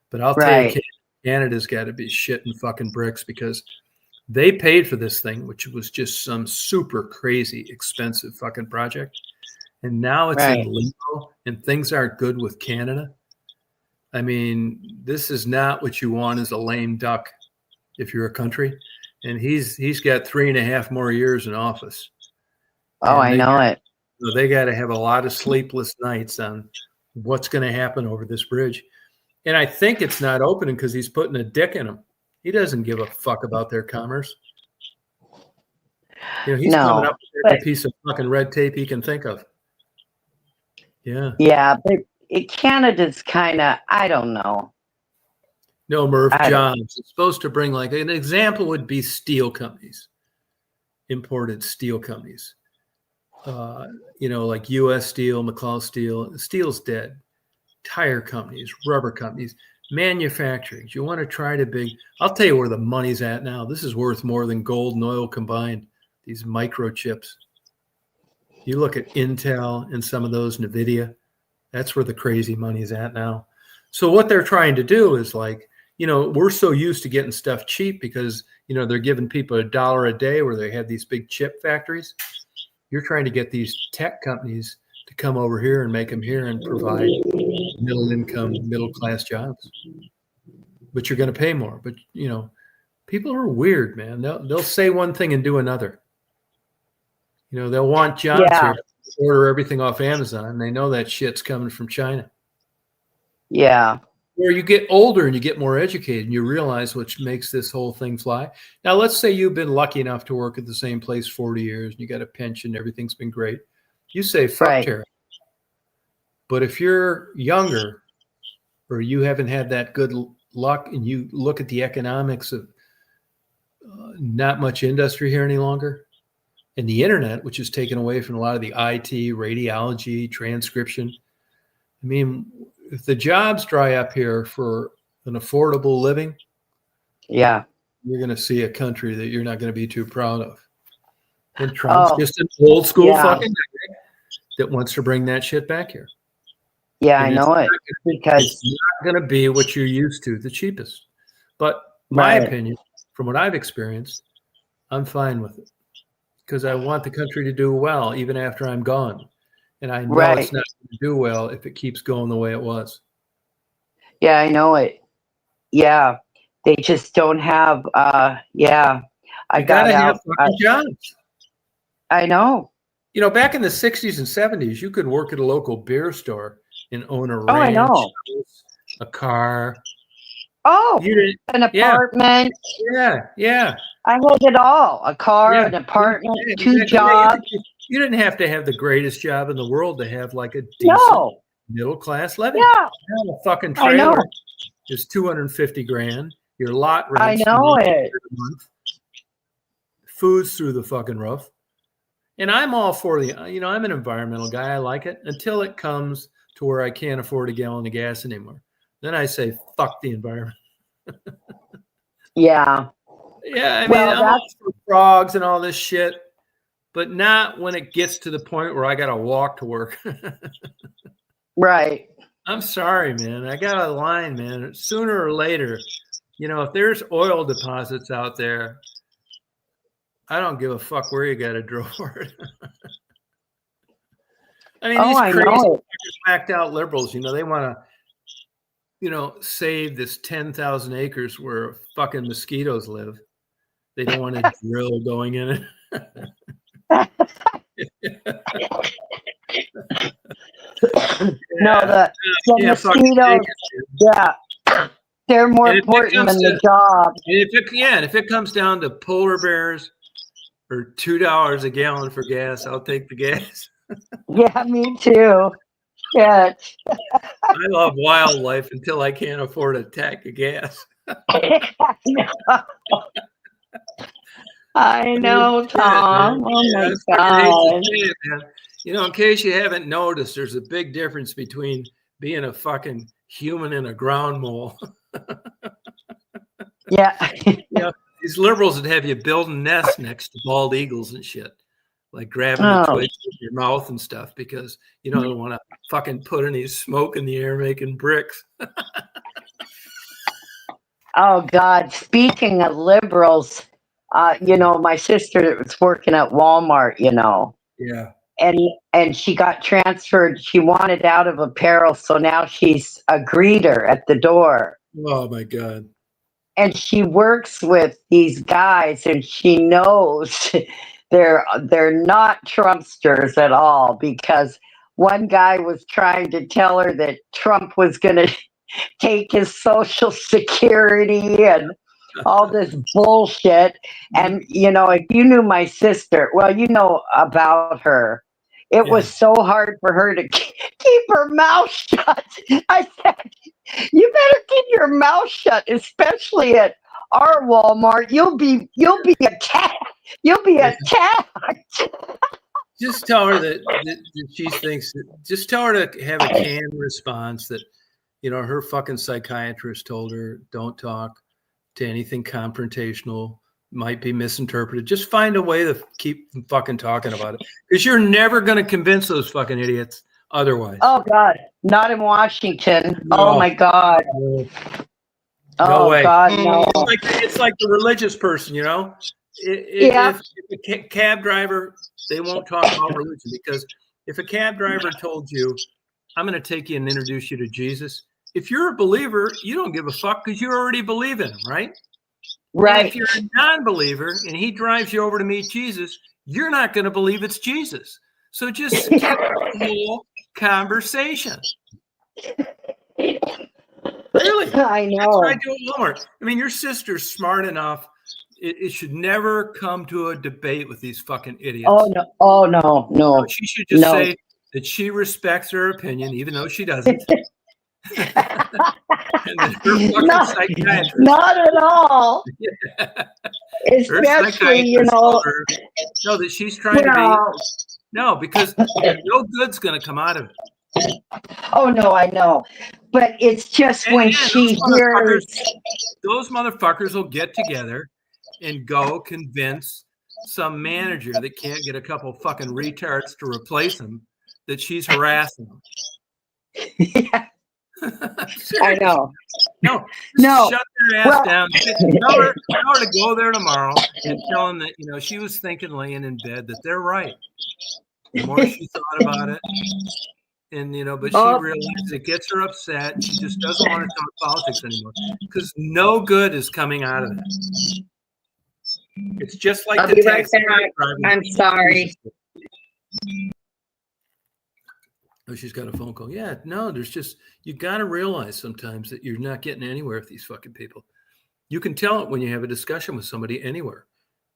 But I'll tell you, Canada's got to be shitting fucking bricks because they paid for this thing, which was just some super crazy expensive fucking project. And now it's in limbo and things aren't good with Canada. I mean, this is not what you want as a lame duck if you're a country. And he's got 3.5 more years in office. Oh, I know it. So they got to have a lot of sleepless nights on what's going to happen over this bridge. And I think it's not opening because he's putting a dick in them. He doesn't give a fuck about their commerce. You know, he's coming up with every piece of fucking red tape he can think of. Yeah. Yeah, but Canada's kind of, I don't know. No, Murph, jobs. It's supposed to bring, like, an example would be steel companies, imported steel companies. You know, like U.S. Steel, McCall Steel. Steel's dead. Tire companies, rubber companies, manufacturing. You want to try to big. I'll tell you where the money's at now. This is worth more than gold and oil combined. These microchips. You look at Intel and some of those, NVIDIA. That's where the crazy money's at now. So what they're trying to do is, like, you know, we're so used to getting stuff cheap because, you know, they're giving people $1 a day where they have these big chip factories. You're trying to get these tech companies to come over here and make them here and provide middle income, middle class jobs. But you're going to pay more. But, you know, people are weird, man. They'll say one thing and do another. You know, they'll want jobs here, order everything off Amazon, and they know that shit's coming from China. Yeah. Where you get older and you get more educated and you realize what makes this whole thing fly. Now, let's say you've been lucky enough to work at the same place 40 years and you got a pension, everything's been great. You say, fuck tariff. But if you're younger or you haven't had that good luck and you look at the economics of not much industry here any longer, and the internet, which is taken away from a lot of the IT, radiology, transcription. I mean, if the jobs dry up here for an affordable living, you're going to see a country that you're not going to be too proud of. And Trump's just an old school fucking guy that wants to bring that shit back here. Yeah, and I know it. Because it's not going to be what you're used to, the cheapest. But my opinion, from what I've experienced, I'm fine with it. Because I want the country to do well even after I'm gone. And I know it's not going to do well if it keeps going the way it was. Yeah, I know it. Yeah. They just don't have, I gotta have fucking jobs. I know. You know, back in the 60s and 70s, you could work at a local beer store and own a ranch, a car. An apartment. Yeah. I had it all. A car, an apartment, 2 jobs. You didn't have to have the greatest job in the world to have like a decent middle-class living. Yeah. A fucking trailer is $250,000. Your lot rent. I know it. Food's through the fucking roof. And I'm all for I'm an environmental guy. I like it until it comes to where I can't afford a gallon of gas anymore. Then I say, fuck the environment. Yeah. Yeah, I mean, I'm all for frogs and all this shit, but not when it gets to the point where I got to walk to work. Right. I'm sorry, man. I got a line, man. Sooner or later, you know, if there's oil deposits out there, I don't give a fuck where you got to drill for it. I mean, these crazy whacked out liberals, you know, they want to, you know, save this 10,000 acres where fucking mosquitoes live. They don't want to drill going in it. No, the mosquitoes, they're more important than the job. And if it comes down to polar bears or $2 a gallon for gas, I'll take the gas. Yeah, me too. shit. I love wildlife until I can't afford a tank of gas. I know, Yeah, man. Tom. Oh Yeah, my I fucking hate to God. say it, man. You know, in case you haven't noticed, there's a big difference between being a fucking human and a ground mole. Yeah. Yeah, these liberals that have you building nests next to bald eagles and shit, like grabbing the Oh, twigs with your mouth and stuff because you don't want to fucking put any smoke in the air making bricks. oh God. Speaking of liberals, my sister was working at Walmart, Yeah. and she got transferred. She wanted out of apparel, so now she's a greeter at the door. Oh my God. And she works with these guys, and she knows they're not Trumpsters at all, because one guy was trying to tell her that Trump was going to take his social security and all this bullshit. And if you knew my sister, well, you know about her. It Yeah. was so hard for her to keep her mouth shut. I said, you better keep your mouth shut, especially at our Walmart. You'll be attacked. You'll be Yeah. attacked. Just tell her that she thinks that, just tell her to have a canned response that, her fucking psychiatrist told her don't talk to anything confrontational, might be misinterpreted. Just find a way to keep fucking talking about it because you're never going to convince those fucking idiots otherwise. Oh God, not in Washington. No, oh my God. no, Oh way. God, no. It's like the religious person, Yeah. If a cab driver, they won't talk about religion because if a cab driver told you, I'm going to take you and introduce you to Jesus, if you're a believer, you don't give a fuck because you already believe in him, right? Right. And if you're a non-believer and he drives you over to meet Jesus, you're not going to believe it's Jesus. So just skip the whole conversation. Really? I know. That's what I do at Walmart. I mean, your sister's smart enough. It should never come to a debate with these fucking idiots. Oh no! Oh no! No! She should just say that she respects her opinion, even though she doesn't. And then her fucking psychiatrist. Not at all. Yeah. Especially, no, that she's trying to be. No, because no good's going to come out of it. Oh no, I know, but it's just when she hears those motherfuckers will get together and go convince some manager that can't get a couple fucking retards to replace him that she's harassing them. Yeah. I know. No. Shut their ass down. Tell her to go there tomorrow and tell them that, she was thinking laying in bed that they're right. The more she thought about it, and, but she realizes it gets her upset. She just doesn't want to talk politics anymore because no good is coming out of it. It's just like the taxi driver. I'm sorry. Oh, she's got a phone call. Yeah, no, you got to realize sometimes that you're not getting anywhere with these fucking people. You can tell it when you have a discussion with somebody anywhere.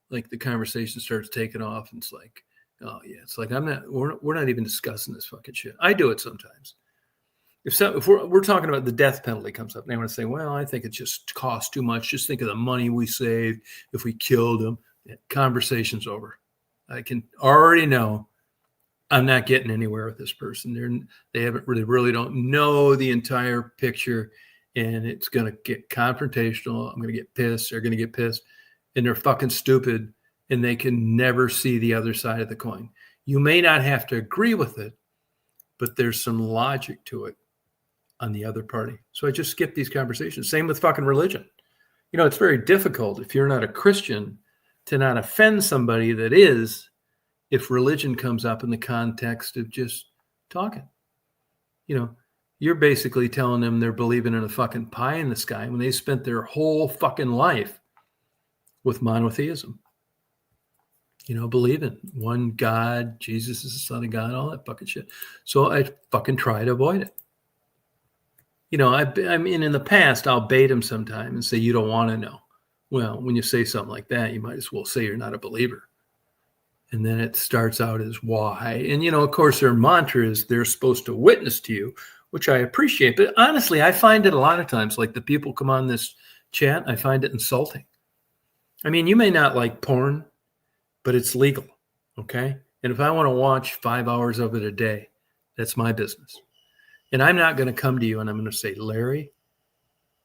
Like the conversation starts taking off and it's like, oh yeah, it's like we're not even discussing this fucking shit. I do it sometimes. If we're talking about the death penalty comes up and they want to say, well, I think it just costs too much. Just think of the money we saved if we killed them. Yeah, conversation's over. I can already know I'm not getting anywhere with this person. They really don't know the entire picture, and it's going to get confrontational. I'm going to get pissed. They're going to get pissed, and they're fucking stupid, and they can never see the other side of the coin. You may not have to agree with it, but there's some logic to it on the other party. So I just skip these conversations. Same with fucking religion. It's very difficult if you're not a Christian to not offend somebody that is, if religion comes up in the context of just talking. You're basically telling them they're believing in a fucking pie in the sky when they spent their whole fucking life with monotheism. Believing one God, Jesus is the Son of God, all that fucking shit. So I fucking try to avoid it. I mean, in the past, I'll bait them sometime and say, you don't want to know. Well, when you say something like that, you might as well say you're not a believer. And then it starts out as why. And, of course, their mantra is they're supposed to witness to you, which I appreciate. But honestly, I find it a lot of times, like the people come on this chat, I find it insulting. I mean, you may not like porn, but it's legal, okay? And if I want to watch 5 hours of it a day, that's my business. And I'm not going to come to you and I'm going to say, Larry,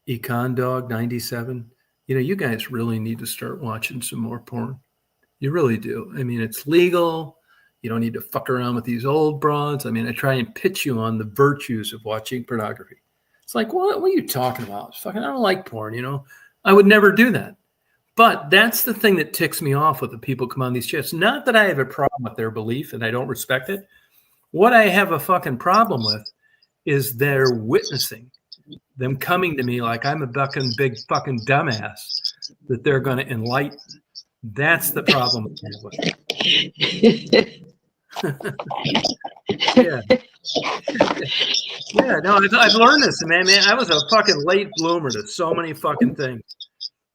Econ Dog 97, you guys really need to start watching some more porn. You really do. I mean, it's legal. You don't need to fuck around with these old broads. I mean, I try and pitch you on the virtues of watching pornography. It's like, what are you talking about? I don't like porn, I would never do that. But that's the thing that ticks me off with the people come on these chats. Not that I have a problem with their belief and I don't respect it. What I have a fucking problem with is their witnessing, them coming to me like I'm a fucking big fucking dumbass that they're going to enlighten. That's the problem with it. Yeah. Yeah, no, I've learned this, man. I was a fucking late bloomer to so many fucking things.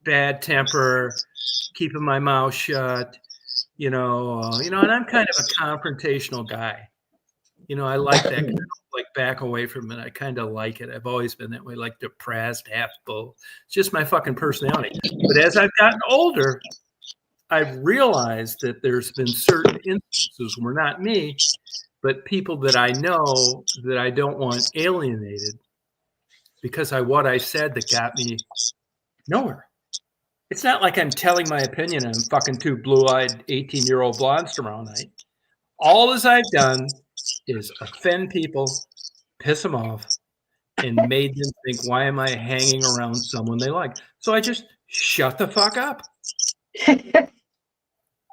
Bad temper, keeping my mouth shut, and I'm kind of a confrontational guy. I like that. I don't like back away from it. I kind of like it. I've always been that way, like depressed, half full. It's just my fucking personality. But as I've gotten older, I've realized that there's been certain instances where not me, but people that I know that I don't want alienated because what I said that got me nowhere. It's not like I'm telling my opinion and I'm fucking two blue-eyed 18-year-old blondes tomorrow night. All as I've done is offend people, piss them off, and made them think, why am I hanging around someone they like? So I just shut the fuck up.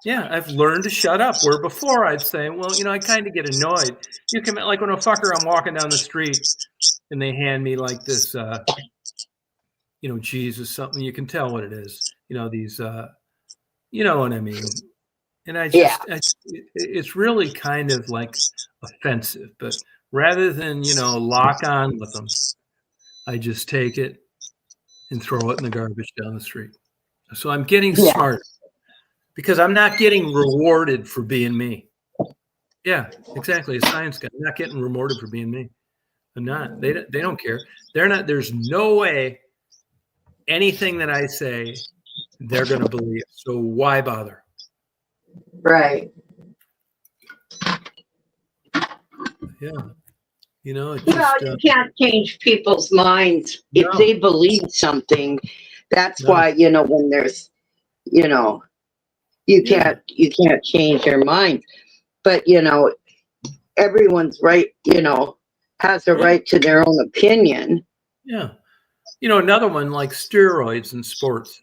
Yeah, I've learned to shut up. Where before I'd say, well, I kind of get annoyed. You can, like when a fucker, I'm walking down the street and they hand me like this, Jesus, something, you can tell what it is. These, you know what I mean? And it's really kind of like offensive, but rather than, lock on with them, I just take it and throw it in the garbage down the street. So I'm getting smart because I'm not getting rewarded for being me. Yeah, exactly. A science guy. I'm not getting rewarded for being me. I'm not. They don't care. They're not. There's no way anything that I say they're going to believe. So why bother? Right. Yeah. You can't change people's minds if they believe something. That's why, when there's, you can't change their mind. But, everyone's right, has a right to their own opinion. Yeah. Another one like steroids in sports.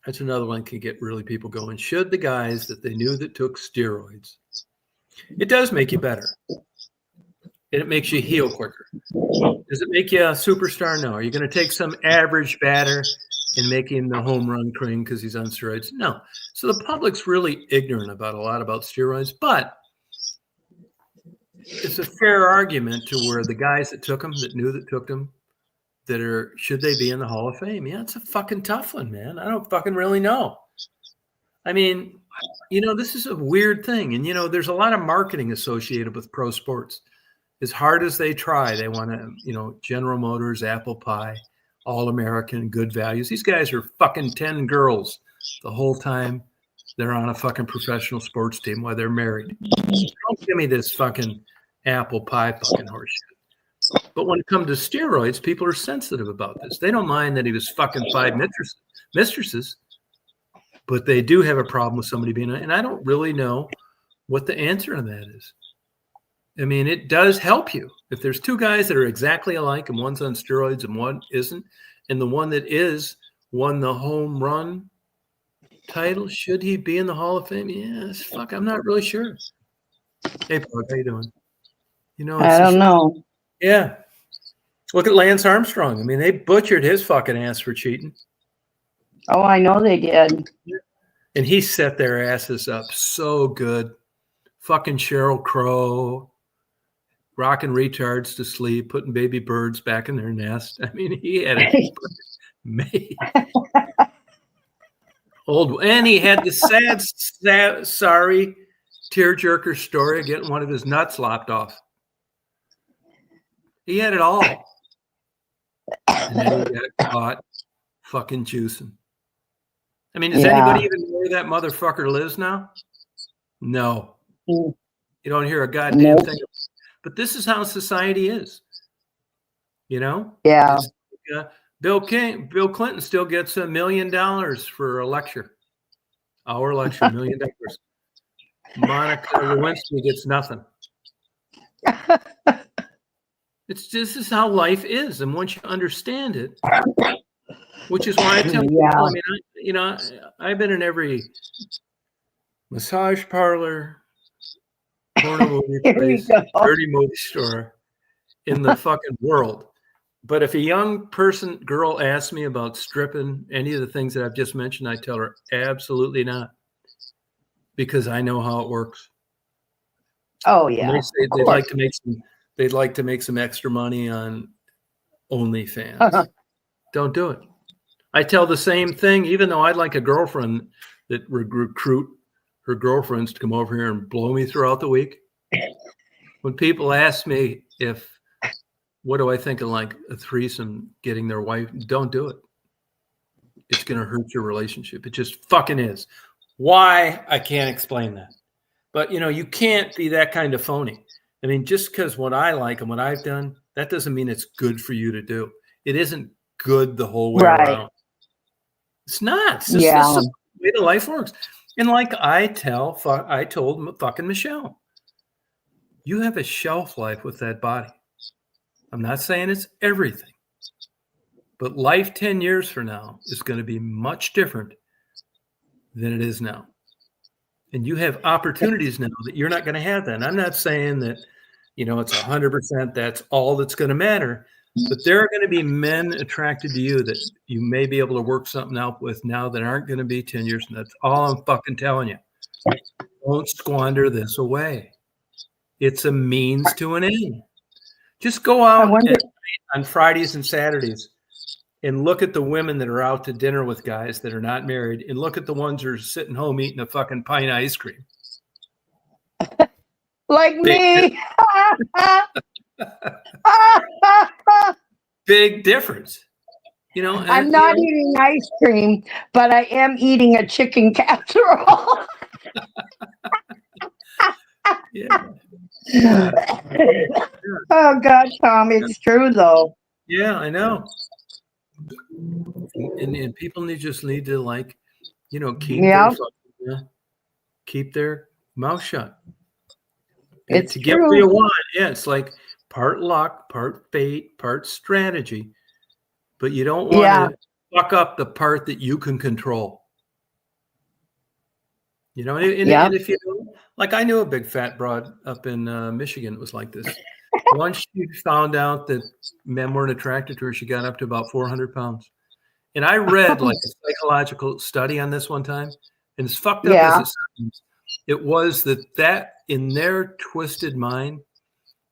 That's another one can get really people going. Should the guys that they knew that took steroids, it does make you better. And it makes you heal quicker. Does it make you a superstar? No. Are you going to take some average batter and make him the home run king because he's on steroids? No. So the public's really ignorant about a lot about steroids, but it's a fair argument to where the guys that took them, that knew that took them, should they be in the Hall of Fame? Yeah, it's a fucking tough one, man. I don't fucking really know. I mean, this is a weird thing. And, there's a lot of marketing associated with pro sports. As hard as they try, they want to, General Motors, apple pie, all-American, good values. These guys are fucking 10 girls the whole time they're on a fucking professional sports team while they're married. Don't give me this fucking apple pie fucking horseshit. But when it comes to steroids, people are sensitive about this. They don't mind that he was fucking 5 mistresses, but they do have a problem with somebody being, and I don't really know what the answer to that is. I mean, it does help you. If there's two guys that are exactly alike and one's on steroids and one isn't, and the one that is won the home run title, should he be in the Hall of Fame? Yes, fuck, I'm not really sure. Hey, Pug, how you doing? I don't know. Yeah. Look at Lance Armstrong. I mean, they butchered his fucking ass for cheating. Oh, I know they did. And he set their asses up so good. Fucking Sheryl Crow, rocking retards to sleep, putting baby birds back in their nest. I mean, he had it made. Old, and he had the sad, sorry, tearjerker story of getting one of his nuts lopped off. He had it all. And then he got caught fucking juicing. I mean, does anybody even know where that motherfucker lives now? No. You don't hear a goddamn thing. But this is how society is. You know? Yeah. Bill Clinton still gets $1 million for a lecture. Our lecture, $1 million. Monica Lewinsky gets nothing. This is how life is. And once you understand it, which is why I tell people, I mean, I've been in every massage parlor, porno movie place, dirty movie store in the fucking world. But if a young girl asks me about stripping, any of the things that I've just mentioned, I tell her absolutely not, because I know how it works. Oh yeah. And they say they'd like to make some extra money on OnlyFans. Don't do it. I tell the same thing, even though I'd like a girlfriend that would recruit her girlfriends to come over here and blow me throughout the week. When people ask me what do I think of like a threesome, getting their wife, don't do it. It's going to hurt your relationship. It just fucking is. Why? I can't explain that. But, you can't be that kind of phony. I mean, just because what I like and what I've done, that doesn't mean it's good for you to do. It isn't good the whole way around. It's not. It's just the way the life works. And like I told fucking Michelle, you have a shelf life with that body. I'm not saying it's everything, but life 10 years from now is going to be much different than it is now. And you have opportunities now that you're not going to have then. I'm not saying that, it's 100%, that's all that's going to matter. But there are going to be men attracted to you that you may be able to work something out with now that aren't going to be 10 years. And that's all I'm fucking telling you. Don't squander this away. It's a means to an end. Just go out on Fridays and Saturdays and look at the women that are out to dinner with guys that are not married, and look at the ones that are sitting home eating a fucking pint of ice cream. Like me. Big difference. I'm not eating ice cream, but I am eating a chicken casserole. Yeah. Oh gosh, Tom, it's true though. Yeah, I know. And people just need to keep their mouth shut. It's to true. Get where you want. Yeah, it's like part luck, part fate, part strategy. But you don't want to fuck up the part that you can control. And if you like, I knew a big fat broad up in Michigan. It was like this. Once she found out that men weren't attracted to her, she got up to about 400 pounds. And I read like a psychological study on this one time, and as fucked up as it sounds, it was that in their twisted mind,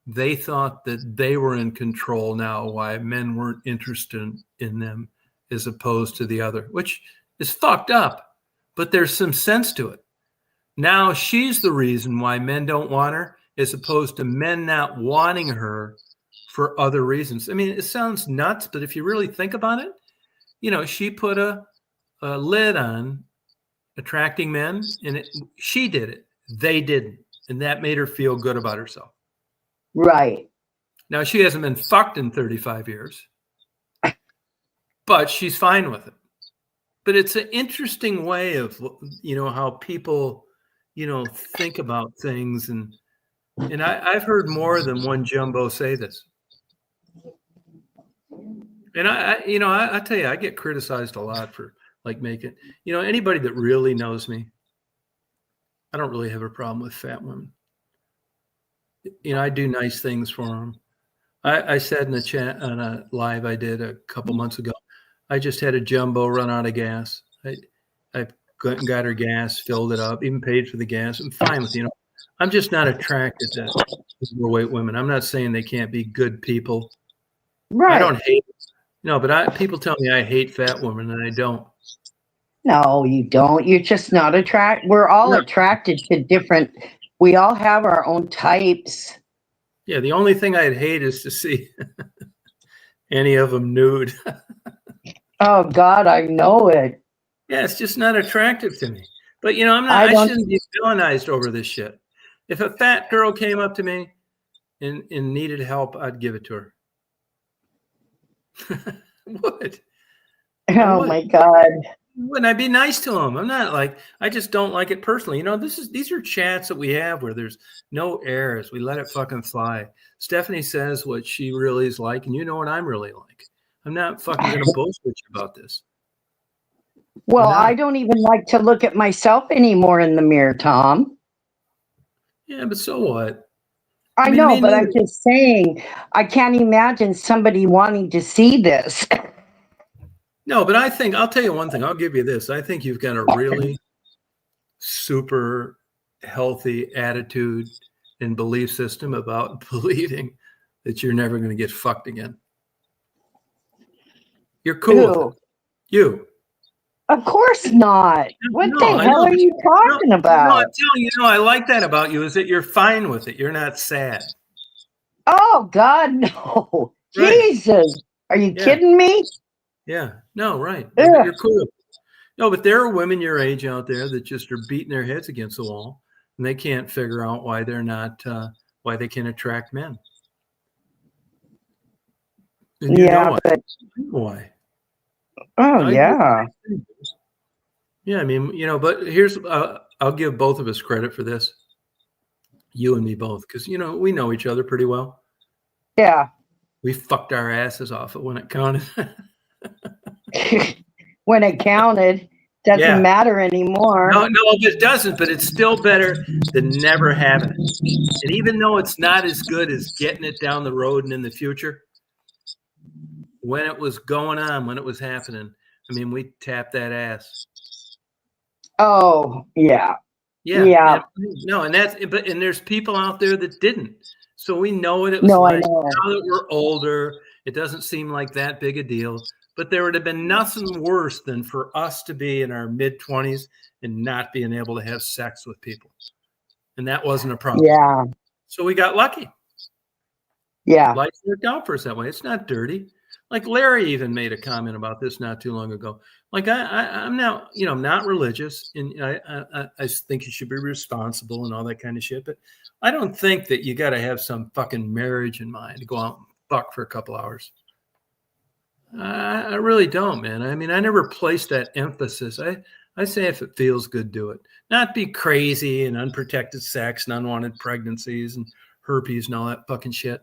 they thought that they were in control now, why men weren't interested in them as opposed to the other, which is fucked up, but there's some sense to it. Now she's the reason why men don't want her, as opposed to men not wanting her for other reasons. I mean, it sounds nuts, but if you really think about it, she put a lid on attracting men, and she did it. They didn't. And that made her feel good about herself. Right. Now, she hasn't been fucked in 35 years, but she's fine with it. But it's an interesting way of, how people, think about things. And I've heard more than one jumbo say this. And I tell you, I get criticized a lot for like making, anybody that really knows me, I don't really have a problem with fat women. I do nice things for them. I said in a chat on a live I did a couple months ago, I just had a jumbo run out of gas. I got her gas, filled it up, even paid for the gas. I'm fine with I'm just not attracted to overweight women. I'm not saying they can't be good people. Right. I don't hate, but people tell me I hate fat women, and I don't. No, you don't. You're just not attract. We're all No. attracted to different. We all have our own types. Yeah, the only thing I'd hate is to see any of them nude. Oh God, I know it. Yeah, it's just not attractive to me. But you know, I I don't. shouldn't be villainized over this shit. If a fat girl came up to me and needed help, I'd give it to her. Would. I Oh would. my God. Wouldn't I be nice to them? I'm not like, I just don't like it personally. You know, these are chats that we have where there's no airs. We let it fucking fly. Stephanie says what she really is like, and you know what I'm really like. I'm not fucking gonna bullshit you about this. I'm Well, I not. don't even like to look at myself anymore in the mirror, Tom. Yeah, but so what? I I mean, know, me but I'm neither. just saying, I can't imagine somebody wanting to see this. No, but I think I'll tell you one thing. I'll give you this. I think you've got a really super healthy attitude and belief system about believing that you're never going to get fucked again. You're cool with it. Ew. You. Of course not. What No, the I hell know. are But you no, talking no, I'm about? telling you, no, I like that about you is that you're fine with it. You're not sad. Oh God, no. Right. Jesus. Are you Yeah. kidding me? Yeah. No, right. No, but Ugh. you're cool. No, but there are women your age out there that just are beating their heads against the wall and they can't figure out why they're not, why they can attract men. And you know Yeah, why. but Why? oh I do. yeah. Yeah, I mean, you know, but here's, I'll give both of us credit for this, you and me both, because, you know, we know each other pretty well. Yeah. We fucked our asses off when it counted. When it counted, doesn't Yeah. matter anymore. No, it doesn't, but it's still better than never having it. And even though it's not as good as getting it down the road and in the future, when it was going on, when it was happening, I mean, we tapped that ass. Oh, yeah. Yeah. Yeah. And no, and there's people out there that didn't. So we know what it was No, I like. know. Now that we're older, it doesn't seem like that big a deal. But there would have been nothing worse than for us to be in our mid-20s and not being able to have sex with people. And that wasn't a problem. Yeah. So we got lucky. Yeah. Life worked out for us that way. It's not dirty. Like Larry even made a comment about this not too long ago. Like I'm now, you know, I'm not religious, and I think you should be responsible and all that kind of shit. But I don't think that you got to have some fucking marriage in mind to go out and fuck for a couple hours. I really don't, man. I mean, I never placed that emphasis. I say if it feels good, do it. Not be crazy and unprotected sex and unwanted pregnancies and herpes and all that fucking shit.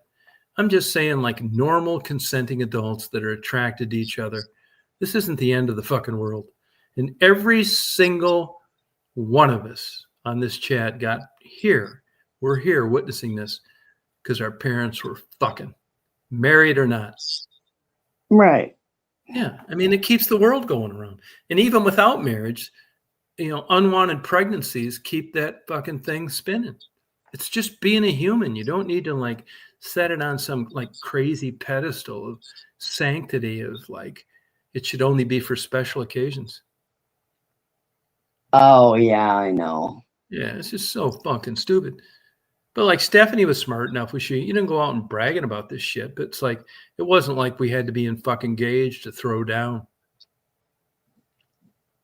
I'm just saying, like normal consenting adults that are attracted to each other. This isn't the end of the fucking world. And every single one of us on this chat got here. We're here witnessing this because our parents were fucking, married or not. Right. Yeah. I mean, it keeps the world going around. And even without marriage, you know, unwanted pregnancies keep that fucking thing spinning. It's just being a human. You don't need to like set it on some like crazy pedestal of sanctity of like it should only be for special occasions. Oh, yeah, I know. Yeah, it's just so fucking stupid. But like Stephanie was smart enough with you didn't go out and bragging about this shit, but it's like it wasn't like we had to be in fucking engaged to throw down.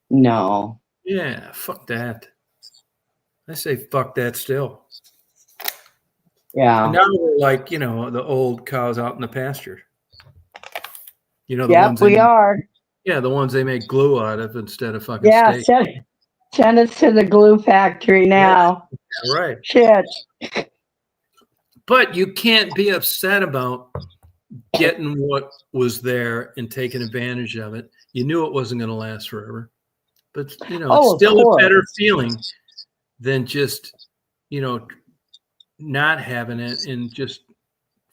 No. Yeah, fuck that. I say fuck that still. Yeah. And now we're like, you know, the old cows out in the pasture. You know, the Yep, ones we are. the ones they make glue out of instead of fucking Yeah, steak. send us to the glue factory now. Yeah, right. Shit. But you can't be upset about getting what was there and taking advantage of it. You knew it wasn't going to last forever. But, you know, it's Oh, of still a better course. feeling than just, you know, not having it and just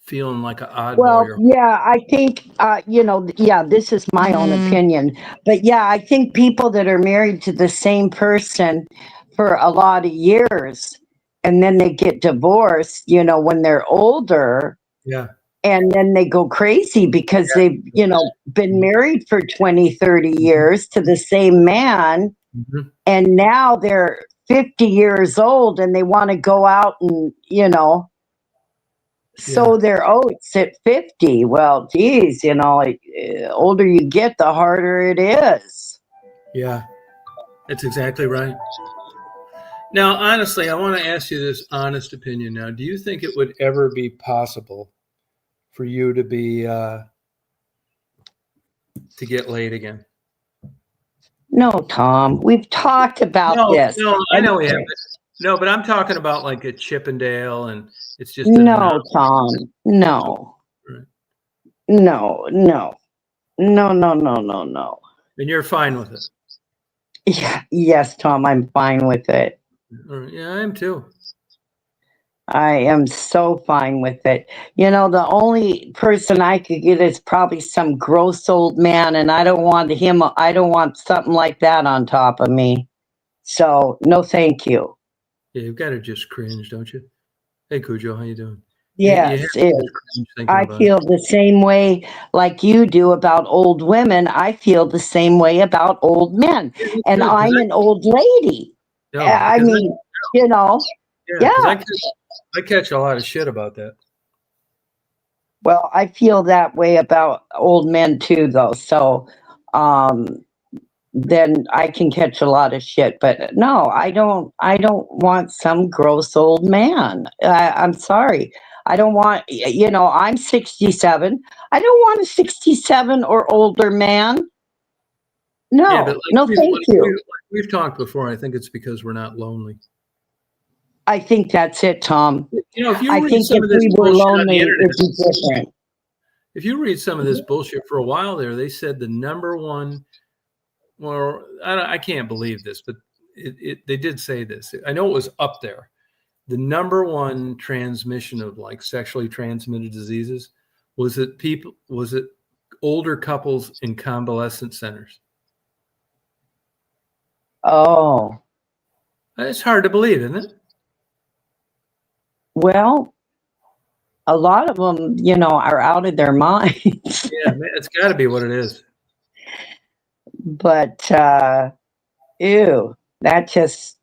feeling like an oddball. Well, yeah, I think, yeah, this is my own opinion. But yeah, I think people that are married to the same person for a lot of years and then they get divorced, when they're older. Yeah. and then they go crazy because they've, been married for 20, 30 years to the same man. Mm-hmm. And now they're 50 years old and they want to go out and, sow their oats at 50. Well, geez, older you get, the harder it is. Yeah, that's exactly right. Now, honestly, I want to ask you this honest opinion now. Do you think it would ever be possible for you to be to get laid again? No, Tom. We've talked about this. No, I know we have. No, but I'm talking about like a Chippendale, and it's just no, Tom. No. Right. No. No. And you're fine with it? Yeah, yes, Tom. I'm fine with it. Yeah, I am too. I am so fine with it. The only person I could get is probably some gross old man, and I don't want something like that on top of me. So, no thank you. Yeah, you've got to just cringe, don't you? Hey, Cujo, how you doing? Yes, I feel the same way like you do about old women. I feel the same way about old men. And I'm an old lady. I mean, Yeah. I catch a lot of shit about that. Well, I feel that way about old men too, though. So, then I can catch a lot of shit. But no, I don't want some gross old man. I'm sorry. I don't want, I'm 67. I don't want a 67 or older man. No, no, thank you. We've talked before. I think it's because we're not lonely. I think that's it, Tom. If you read some of this bullshit on the internet, it'd be different. If you read some of this bullshit for a while there, they said the number one, well, I can't believe this, but they did say this. I know it was up there. The number one transmission of like sexually transmitted diseases was it older couples in convalescent centers. Oh. It's hard to believe, isn't it? Well, a lot of them, are out of their minds. Yeah, man, it's got to be what it is. But, ew, that just.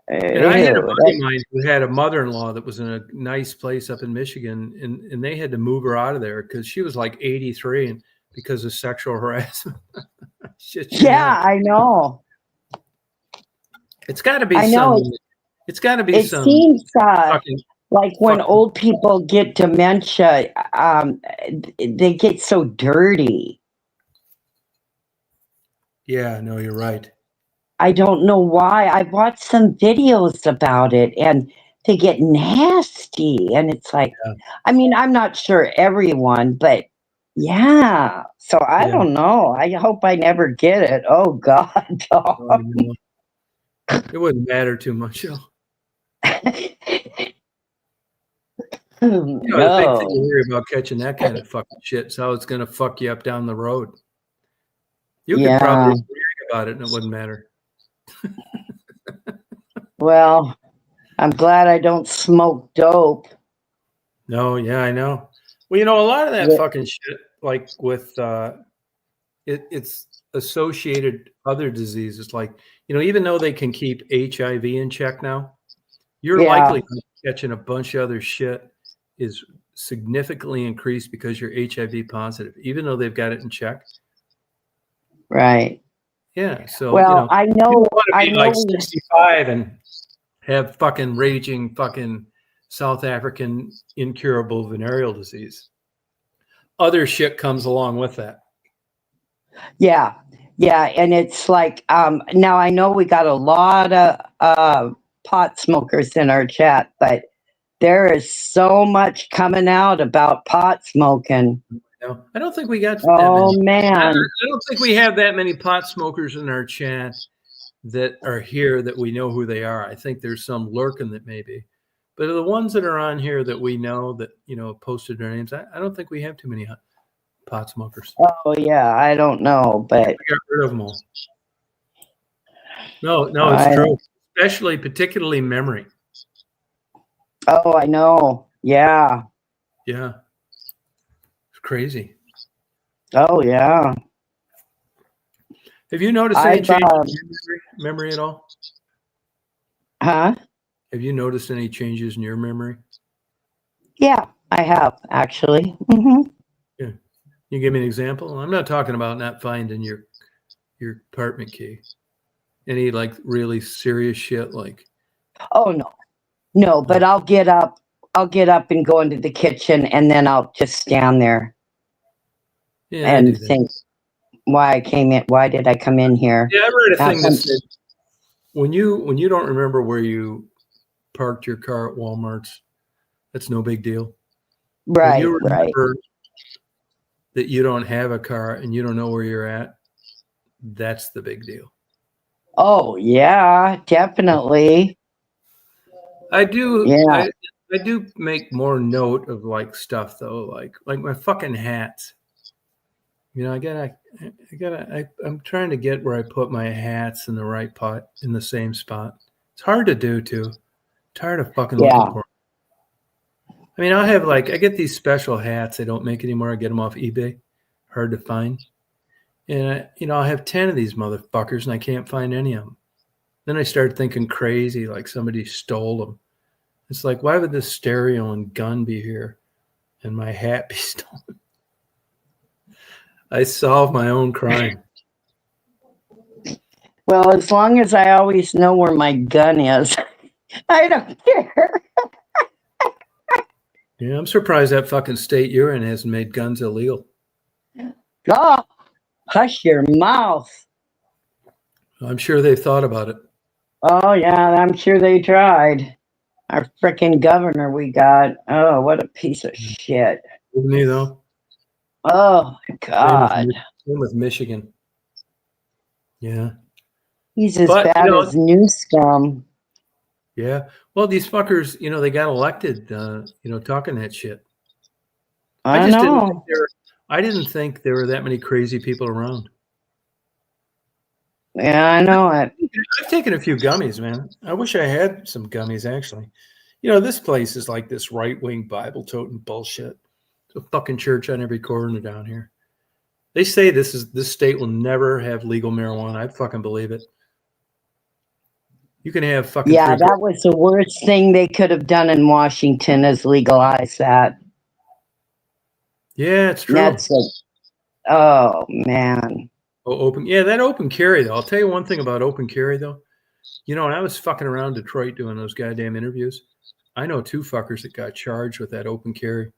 And I had a buddy of mine who had a mother-in-law that was in a nice place up in Michigan, and they had to move her out of there because she was like 83 and because of sexual harassment. I know. It's got to be something. It's got to be some. It seems like when old people get dementia, they get so dirty. Yeah, no, you're right. I don't know why. I watched some videos about it, and they get nasty. And it's like, I mean, I'm not sure everyone, but yeah. So I don't know. I hope I never get it. Oh God. It wouldn't matter too much, though. The big thing you hear about catching that kind of fucking shit is how it's going to fuck you up down the road. You could probably brag about it and it wouldn't matter. Well, I'm glad I don't smoke dope. No, yeah, I know. Well, a lot of that fucking shit, like with it's associated other diseases, like even though they can keep HIV in check now, your likelihood of catching a bunch of other shit is significantly increased because you're HIV positive, even though they've got it in check. Right. Yeah. So I know. You want to be like 65 and have fucking raging fucking South African incurable venereal disease. Other shit comes along with that. Yeah. And it's like, now I know we got a lot of pot smokers in our chat, but there is so much coming out about pot smoking. No, I don't think we got that many. Man. I don't think we have that many pot smokers in our chat that are here that we know who they are. I think there's some lurking that maybe. But the ones that are on here that we know that, posted their names, I don't think we have too many pot smokers. Oh, yeah, I don't know, but. We got rid of them all. No, it's true. Particularly memory. Oh, I know. Yeah. Yeah. It's crazy. Oh yeah. Have you noticed any change in your memory at all? Huh? Have you noticed any changes in your memory? Yeah, I have actually. Hmm. Yeah. You give me an example? I'm not talking about not finding your apartment key. Any like really serious shit like Oh no, no. But I'll get up. I'll get up and go into the kitchen, and then I'll just stand there yeah, I do and that. think, why I came in. Why did I come in here? Yeah, I read a Not thing that some- said when you don't remember where you parked your car at Walmart's, that's no big deal. When right, you right. remember that you don't have a car and you don't know where you're at, that's the big deal. Oh yeah, definitely. I do Yeah. I do make more note of like stuff though, like my fucking hats. You know, I'm trying to get where I put my hats in the right pot in the same spot. It's hard to do too. Tired of fucking looking Yeah. for 'em. I mean, I get these special hats they don't make anymore. I get them off eBay. Hard to find. And I have 10 of these motherfuckers and I can't find any of them. Then I start thinking crazy, like somebody stole them. It's like, why would this stereo and gun be here and my hat be stolen? I solve my own crime. Well, as long as I always know where my gun is, I don't care. Yeah, I'm surprised that fucking state you're in hasn't made guns illegal. Oh, hush your mouth. I'm sure they've thought about it. Oh yeah, I'm sure they tried. Our frickin' governor we got. Oh, what a piece of shit. Wouldn't he though? Oh my Same with, God. same with Michigan. Yeah. He's as But, bad as new scum. yeah. Well, these fuckers, they got elected, talking that shit. I know. I didn't think there were that many crazy people around. Yeah, I know it. I've taken a few gummies, man. I wish I had some gummies, actually. This place is like this right-wing Bible-toting bullshit. There's a fucking church on every corner down here. They say this state will never have legal marijuana. I fucking believe it. You can have fucking Yeah, that was the worst thing they could have done in Washington is legalize that. Yeah, it's true. That's like, oh man. That open carry though. I'll tell you one thing about open carry though. When I was fucking around Detroit doing those goddamn interviews, I know 2 fuckers that got charged with that open carry.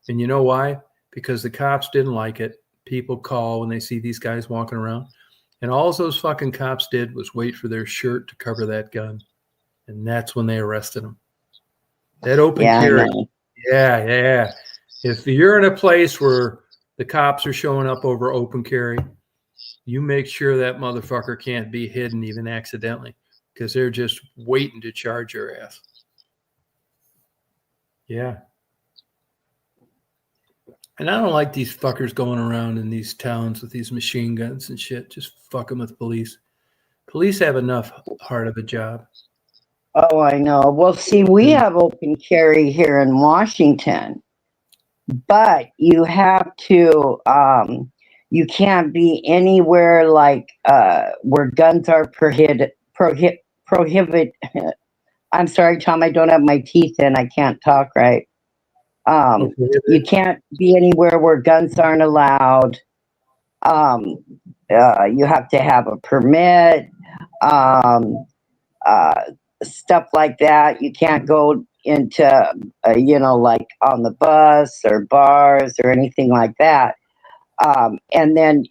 And you know why? Because the cops didn't like it. People call when they see these guys walking around. And all those fucking cops did was wait for their shirt to cover that gun. And that's when they arrested them. That open carry. Yeah. If you're in a place where the cops are showing up over open carry, you make sure that motherfucker can't be hidden even accidentally because they're just waiting to charge your ass. Yeah. And I don't like these fuckers going around in these towns with these machine guns and shit, just fucking with police. Police have enough hard of a job. Oh, I know. Well, see, we have open carry here in Washington, but you have to, you can't be anywhere like where guns are prohibited. I'm sorry, Tom, I don't have my teeth in. I can't talk right. You can't be anywhere where guns aren't allowed. You have to have a permit. Stuff like that. You can't go into, like on the bus or bars or anything like that. And then,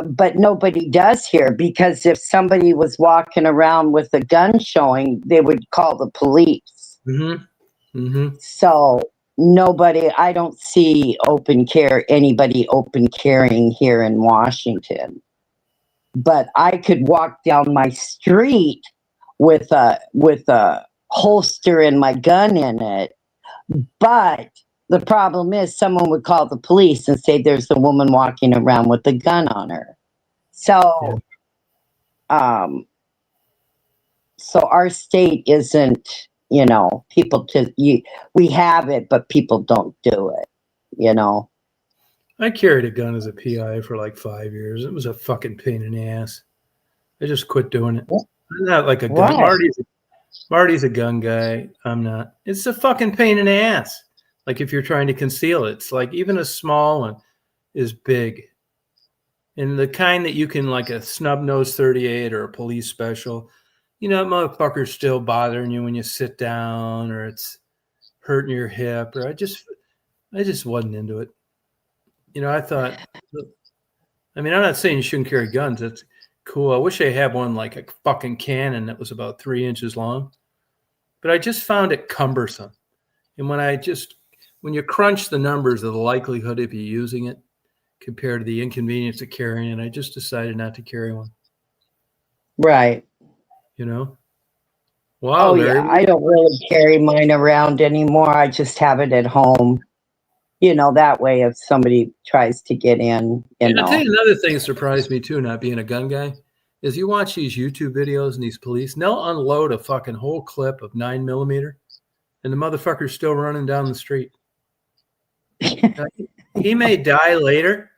but nobody does here because if somebody was walking around with a gun showing, they would call the police. Mm-hmm. Mm-hmm. So I don't see anybody open carrying here in Washington. But I could walk down my street with a holster and my gun in it. But the problem is someone would call the police and say there's a woman walking around with a gun on her. So, so our state isn't people we have it, but people don't do it. I carried a gun as a PI for like 5 years. It was a fucking pain in the ass. I just quit doing it. I'm not like a gun. Why? Marty's a gun guy. I'm not. It's a fucking pain in the ass. Like if you're trying to conceal it, it's like even a small one is big. And the kind that you can, like a snub nose 38 or a police special, motherfucker's still bothering you when you sit down, or it's hurting your hip, or I just wasn't into it. I thought, I'm not saying you shouldn't carry guns. That's cool. I wish I had one like a fucking cannon that was about 3 inches long, but I just found it cumbersome. And when you crunch the numbers of the likelihood of you using it compared to the inconvenience of carrying it, I just decided not to carry one. Right. Wow. Oh, Larry, yeah. I don't really carry mine around anymore. I just have it at home. That way if somebody tries to get in, I'll tell you another thing that surprised me too, not being a gun guy, is you watch these YouTube videos and these police, and they'll unload a fucking whole clip of 9mm, and the motherfucker's still running down the street. He may die later,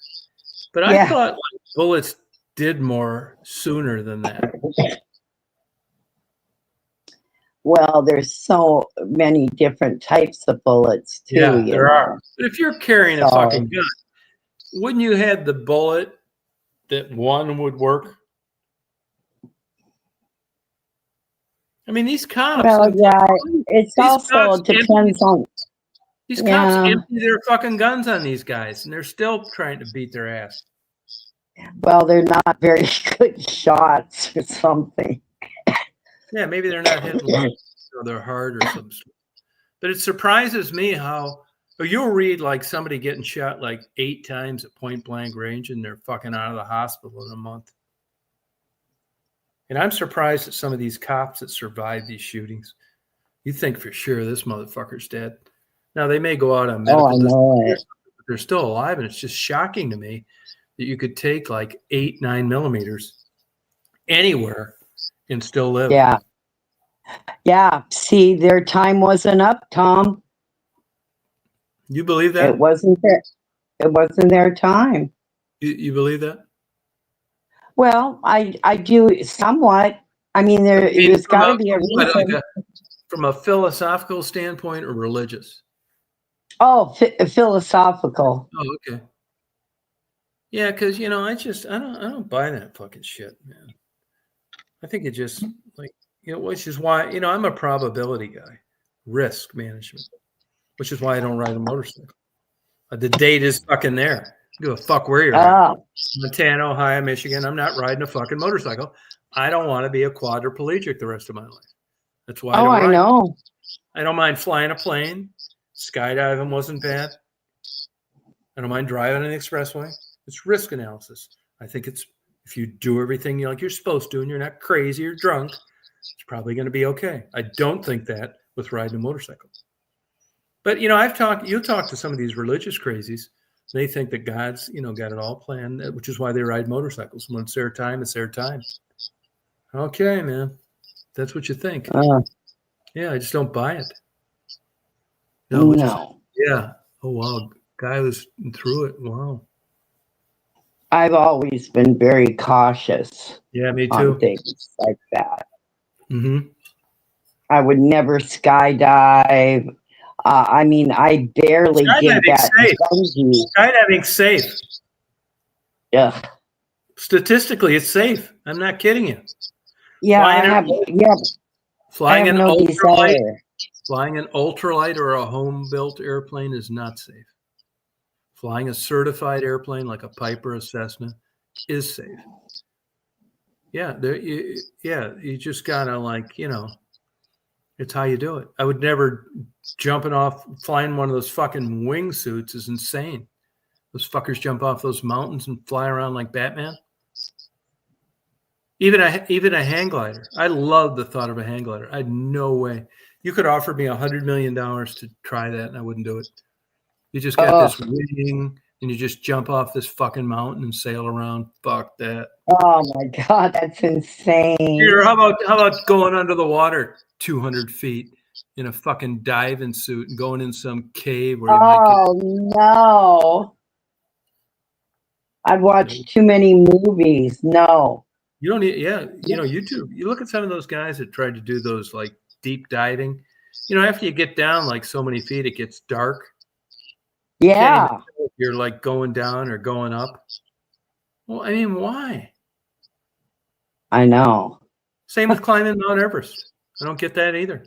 but I thought like, bullets did more sooner than that. Well, there's so many different types of bullets too. Yeah, there are. But if you're carrying a fucking gun, wouldn't you have the bullet that one would work? I mean, these cops. Well, yeah, it's also depends on. These cops empty their fucking guns on these guys, and they're still trying to beat their ass. Well, they're not very good shots or something. Yeah, maybe they're not hitting or they're hard or something. But it surprises me how you'll read like somebody getting shot like 8 times at point blank range and they're fucking out of the hospital in a month. And I'm surprised at some of these cops that survived these shootings. You think for sure this motherfucker's dead. Now they may go out on medical but they're still alive, and it's just shocking to me that you could take like 8, 9mm anywhere and still live. Yeah. Yeah. See, their time wasn't up, Tom. You believe that? It wasn't their time. You believe that? Well, I do somewhat. I mean, there's got to be a reason. From a philosophical standpoint or religious? Oh, philosophical. Oh, okay. Yeah, because I don't buy that fucking shit, man. I think it just like which is why I'm a probability guy, risk management, which is why I don't ride a motorcycle. The date is fucking there. Give a fuck where you're at. Montana, Ohio, Michigan. I'm not riding a fucking motorcycle. I don't want to be a quadriplegic the rest of my life. That's why. I know. I don't mind flying a plane. Skydiving wasn't bad. I don't mind driving an expressway. It's risk analysis. I think it's if you do everything you're supposed to and you're not crazy or drunk, it's probably going to be okay. I don't think that with riding a motorcycle. But you talk to some of these religious crazies. They think that God's got it all planned, which is why they ride motorcycles. When it's their time, it's their time. Okay, man, that's what you think. Yeah, I just don't buy it. No. Yeah. Oh wow, guy was through it. Wow. I've always been very cautious. Yeah, me too. On things like that. Mm-hmm. I would never skydive. I barely did that. Skydiving's safe. Yeah. Statistically, it's safe. I'm not kidding you. Yeah, Flying an ultralight or a home-built airplane is not safe. Flying a certified airplane like a Piper or a Cessna is safe. Yeah, you just gotta it's how you do it. I would never flying one of those fucking wingsuits is insane. Those fuckers jump off those mountains and fly around like Batman. Even a hang glider. I love the thought of a hang glider. I had no way. You could offer me $100 million to try that, and I wouldn't do it. You just got this wing, and you just jump off this fucking mountain and sail around. Fuck that. Oh my God, that's insane. Here, how about going under the water 200 feet in a fucking diving suit and going in some cave where you might get. Oh no! I've watched too many movies. No. You don't need, yeah, YouTube. You look at some of those guys that tried to do those like deep diving. After you get down like so many feet, it gets dark. You can't even Yeah, tell if you're like going down or going up. Well, I mean, why? I know. Same with climbing Mount Everest. I don't get that either.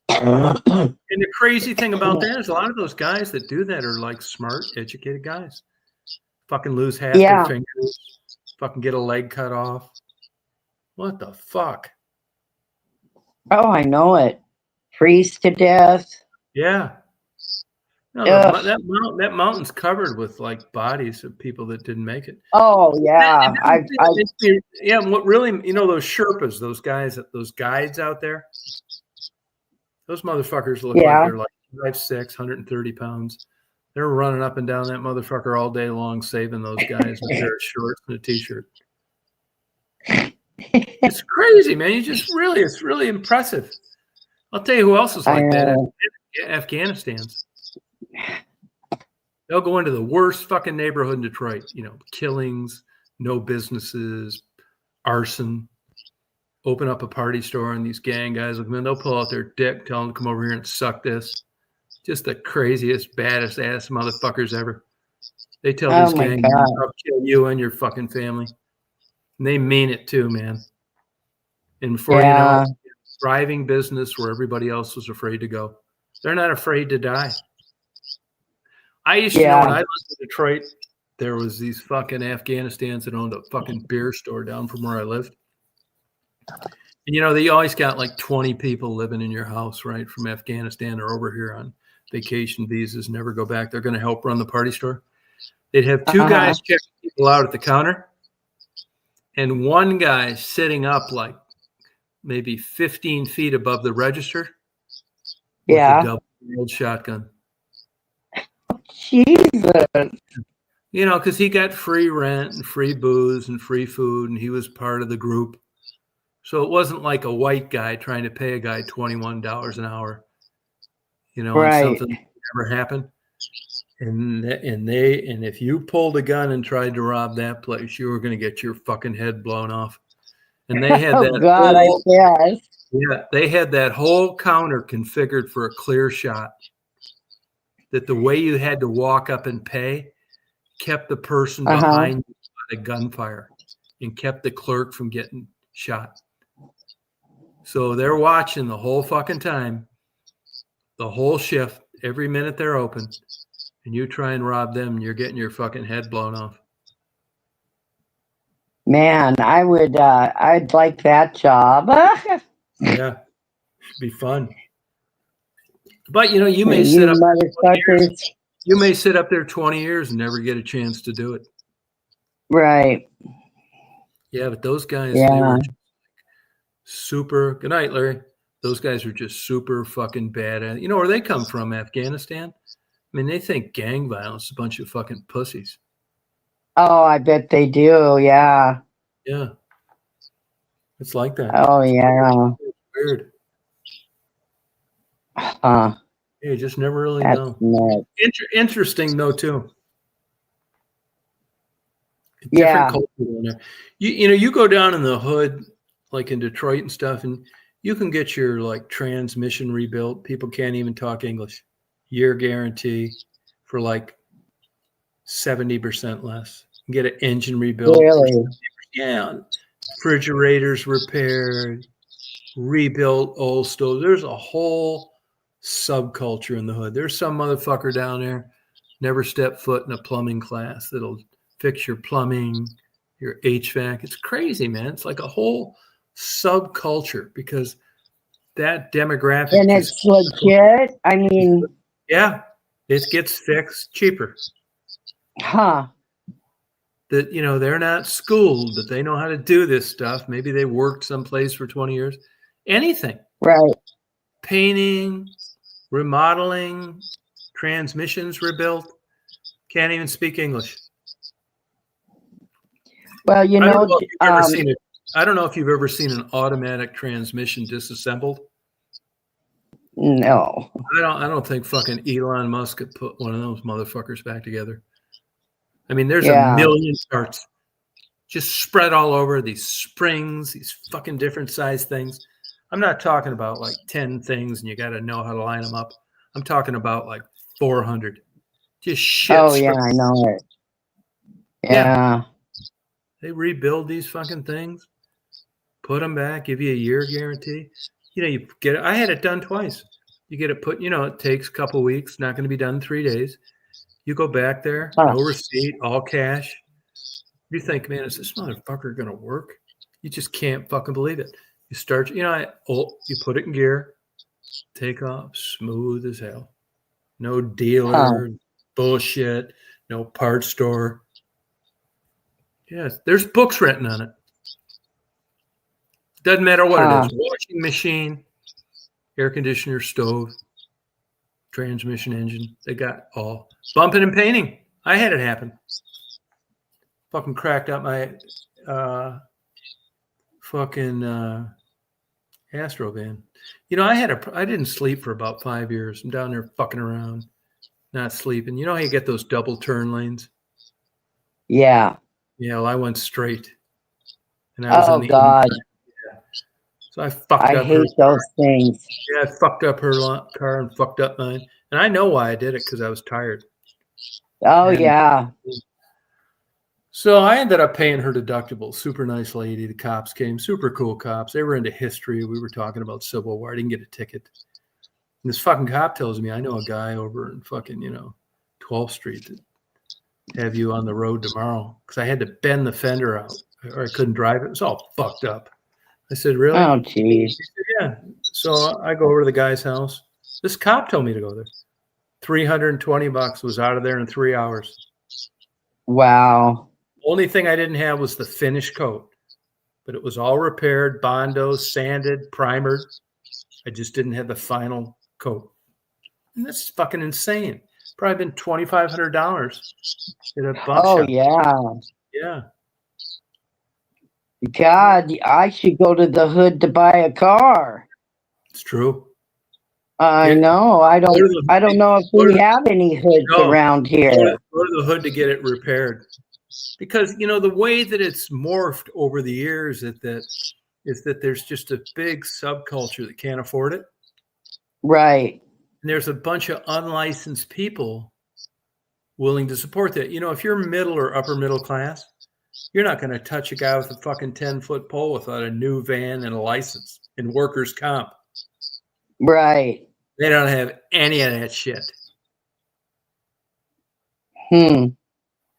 Yeah. And the crazy thing about that is a lot of those guys that do that are like smart, educated guys. Fucking lose half their fingers. Fucking get a leg cut off. What the fuck? Oh, I know it. Freeze to death. Yeah. No, that mountain's covered with like bodies of people that didn't make it. Oh yeah, yeah. What really, those Sherpas, those guides out there, those motherfuckers look like they're like 5'6", 130 pounds. They're running up and down that motherfucker all day long, saving those guys with their shorts and a t-shirt. It's crazy, man. It's really impressive. I'll tell you who else is like that. Afghanistan's. They'll go into the worst fucking neighborhood in Detroit. Killings, no businesses, arson. Open up a party store, and these gang guys look, man, they'll pull out their dick, tell them to come over here and suck this. Just the craziest, baddest ass motherfuckers ever. They tell these gang guys, I'll kill you and your fucking family. And they mean it too, man. And before you know it, thriving business where everybody else was afraid to go. They're not afraid to die. I used to know when I lived in Detroit, there was these fucking Afghanistans that owned a fucking beer store down from where I lived. And they always got like 20 people living in your house, right, from Afghanistan or over here on vacation visas, never go back. They're going to help run the party store. They'd have two guys checking people out at the counter, and one guy sitting up like maybe 15 feet above the register with a double-barreled shotgun. Jesus. Because he got free rent and free booze and free food, and he was part of the group. So it wasn't like a white guy trying to pay a guy $21 an hour, and something that never happened. And if you pulled a gun and tried to rob that place, you were going to get your fucking head blown off. And they had they had that whole counter configured for a clear shot. That the way you had to walk up and pay kept the person behind you at a gunfire and kept the clerk from getting shot. So they're watching the whole fucking time, the whole shift, every minute they're open, and you try and rob them, and you're getting your fucking head blown off. Man, I'd like that job. Yeah, should be fun. But you may sit up there 20 years and never get a chance to do it. Right. Yeah, but those guys, they were super. Good night, Larry. Those guys are just super fucking bad at. Where they come from, Afghanistan? I mean, they think gang violence is a bunch of fucking pussies. Oh, I bet they do. Yeah. Yeah. It's like that. Oh, yeah. It's weird. Huh. You just never really know. Interesting, though, too. Different culture down there. You go down in the hood, like in Detroit and stuff, and you can get your like transmission rebuilt. People can't even talk English. Year guarantee for like 70% less. You can get an engine rebuilt. Really? Yeah. Refrigerators repaired, rebuilt old stoves. There's a whole subculture in the hood. There's some motherfucker down there, never stepped foot in a plumbing class that'll fix your plumbing, your HVAC. It's crazy, man. It's like a whole subculture because that demographic. And it's legit. I mean, yeah, it gets fixed cheaper. Huh. That, they're not schooled, but they know how to do this stuff. Maybe they worked someplace for 20 years. Anything. Right. Painting, remodeling, transmissions rebuilt. Can't even speak English. Well, I don't know if you've ever seen an automatic transmission disassembled. No. I don't think fucking Elon Musk could put one of those motherfuckers back together. I mean, there's a Yeah. million parts just spread all over, these springs, these fucking different size things. I'm not talking about like 10 things and you got to know how to line them up. I'm talking about like 400. Just shit. Oh, yeah, I know it. Yeah. They rebuild these fucking things, put them back, give you a year guarantee. You know, you get it. I had it done twice. You get it put, you know, it takes a couple weeks, not going to be done in 3 days. You go back there, no receipt, all cash. You think, man, is this motherfucker going to work? You just can't fucking believe it. You start, you know, you put it in gear, take off, smooth as hell. No dealer, bullshit, no parts store. Yes, there's books written on it. Doesn't matter what it is. Washing machine, air conditioner, stove, transmission engine. They got all. Bumping and painting. I had it happen. Fucking cracked up my Astro van. You know, I didn't sleep for about 5 years. I'm down there fucking around, not sleeping. You know how you get those double turn lanes? Yeah. Yeah, well, I went straight. And I was on the God. Yeah. So I fucked up. I hate those things. Yeah, I fucked up her car and fucked up mine. And I know why I did it, because I was tired. Oh, yeah. So I ended up paying her deductible. Super nice lady. The cops came. Super cool cops. They were into history. We were talking about Civil War. I didn't get a ticket. And this fucking cop tells me, I know a guy over in fucking, 12th Street that have you on the road tomorrow. Because I had to bend the fender out or I couldn't drive it. It was all fucked up. I said, really? Oh, geez. He said, yeah. So I go over to the guy's house. This cop told me to go there. $320 was out of there in 3 hours. Wow. Only thing I didn't have was the finish coat, but it was all repaired, Bondo, sanded, primered. I just didn't have the final coat. And that's fucking insane. Probably been $2,500 at a bump shop. Yeah. Yeah. God, I should go to the hood to buy a car. It's true. I know. I don't know if we have any hoods around here. Go to the hood to get it repaired. Because, the way that it's morphed over the years is that there's just a big subculture that can't afford it. Right. And there's a bunch of unlicensed people willing to support that. If you're middle or upper middle class, you're not going to touch a guy with a fucking 10-foot pole without a new van and a license and workers' comp. Right. They don't have any of that shit.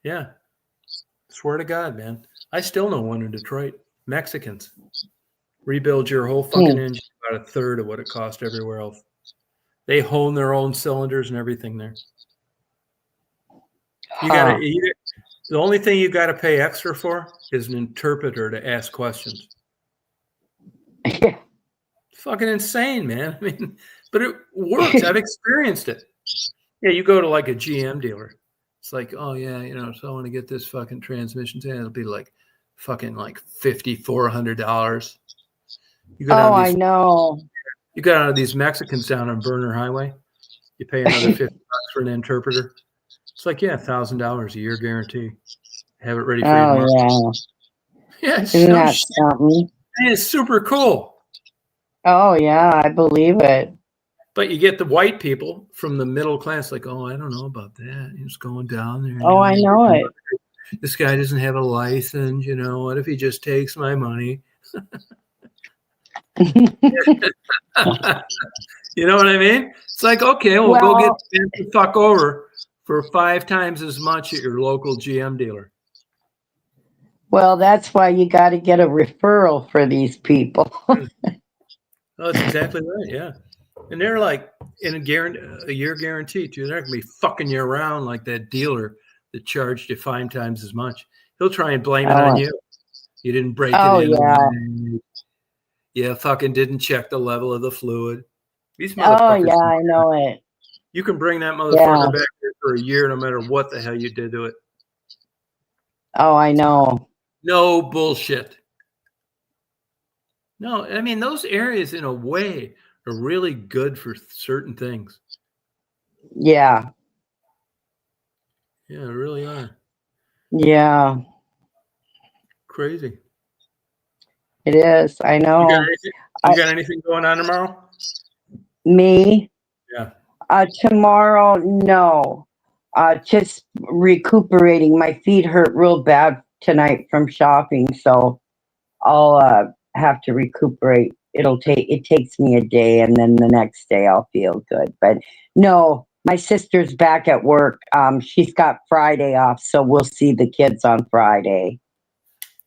Yeah. Swear to God, man. I still know one in Detroit. Mexicans. Rebuild your whole fucking engine about a third of what it cost everywhere else. They hone their own cylinders and everything there. The only thing you got to pay extra for is an interpreter to ask questions. Yeah. It's fucking insane, man. I mean, but it works. I've experienced it. Yeah, you go to like a GM dealer. It's like, oh yeah, so I want to get this fucking transmission. It'll be like fucking like $5,400. I know. You got out of these Mexicans down on Burner Highway. You pay another $50 for an interpreter. It's like, yeah, $1,000 a year guarantee. Have it ready for you tomorrow. Yeah, it's isn't that something? It's super cool. Oh yeah, I believe it. But you get the white people from the middle class, like, oh, I don't know about that. He's going down there. Oh, I know it. This guy doesn't have a license. What if he just takes my money? You know what I mean? It's like, okay, well go get the fuck over for 5 times as much at your local GM dealer. Well, that's why you got to get a referral for these people. Oh, that's exactly right. Yeah. And they're like in a year guarantee too. They're not gonna be fucking you around like that dealer that charged you 5 times as much. He'll try and blame it on you. You didn't break it in. Yeah. Yeah, fucking didn't check the level of the fluid. These Oh motherfuckers. yeah, I know it. You can bring that motherfucker back here for a year, no matter what the hell you did to it. Oh, I know. No bullshit. No, I mean, those areas in a way are really good for certain things. Yeah. Yeah, they really are. Yeah. Crazy. It is. I know. You got anything going on tomorrow? Me? Yeah. Tomorrow, no. Just recuperating. My feet hurt real bad tonight from shopping, so I'll have to recuperate. It takes me a day, and then the next day I'll feel good. But no, my sister's back at work. She's got Friday off, so we'll see the kids on Friday.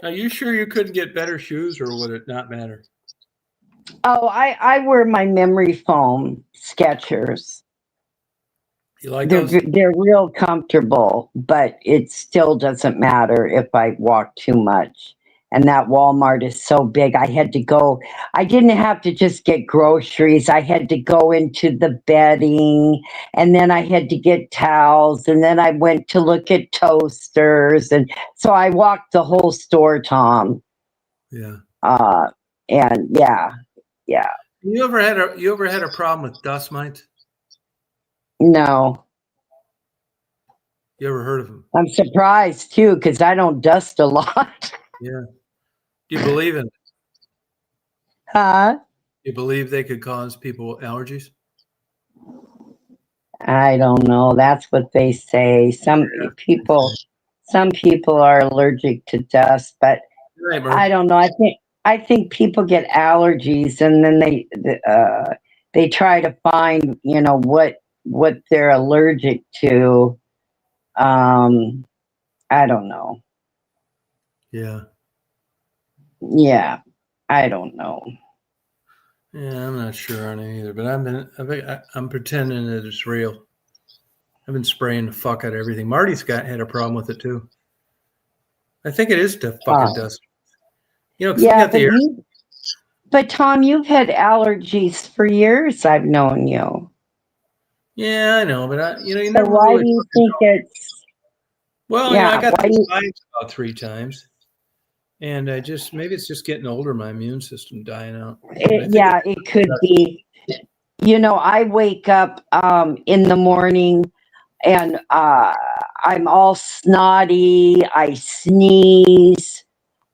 Are you sure you couldn't get better shoes, or would it not matter? Oh, I wear my memory foam Skechers. You like those? They're real comfortable, but it still doesn't matter if I walk too much. And that Walmart is so big. I didn't have to just get groceries. I had to go into the bedding, and then I had to get towels, and then I went to look at toasters. And so I walked the whole store, Tom. Yeah. And yeah. You ever had a problem with dust mites? No. You ever heard of them? I'm surprised too, because I don't dust a lot. Yeah. Do you believe in it? Huh? You believe they could cause people allergies? I don't know. That's what they say. Some people are allergic to dust, but Right, I Murph. don't know. I think people get allergies, and then they try to find what they're allergic to. I don't know. Yeah. Yeah, I don't know. Yeah, I'm not sure on it either, but I'm pretending that it's real. I've been spraying the fuck out of everything. Marty's had a problem with it too. I think it is the fucking dust. You know, 'cause we Yeah, got the air. but Tom, you've had allergies for years. I've known you. Yeah, I know, but you So never why really do you fucking think know. it's Well, I yeah? got Why do the you, spikes about 3 times, and maybe it's just getting older. My immune system dying out, but I think yeah, it could be. I wake up in the morning, and I'm all snotty. I sneeze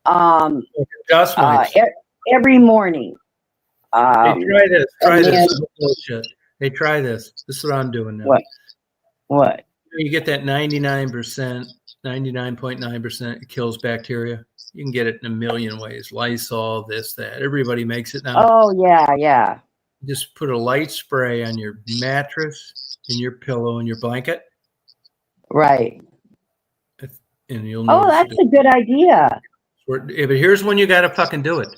it's dust mites. every morning. Hey, try this. Try And this. then This is bullshit. Hey, try this. This is what I'm doing now. what? What? You get that 99%, 99.9% kills bacteria. You can get it in a million ways. Lysol, this, that. Everybody makes it now. Oh yeah. Just put a light spray on your mattress and your pillow and your blanket, Right. and you'll Oh, notice that's it. a good idea. Yeah, but here's when you got to fucking do it.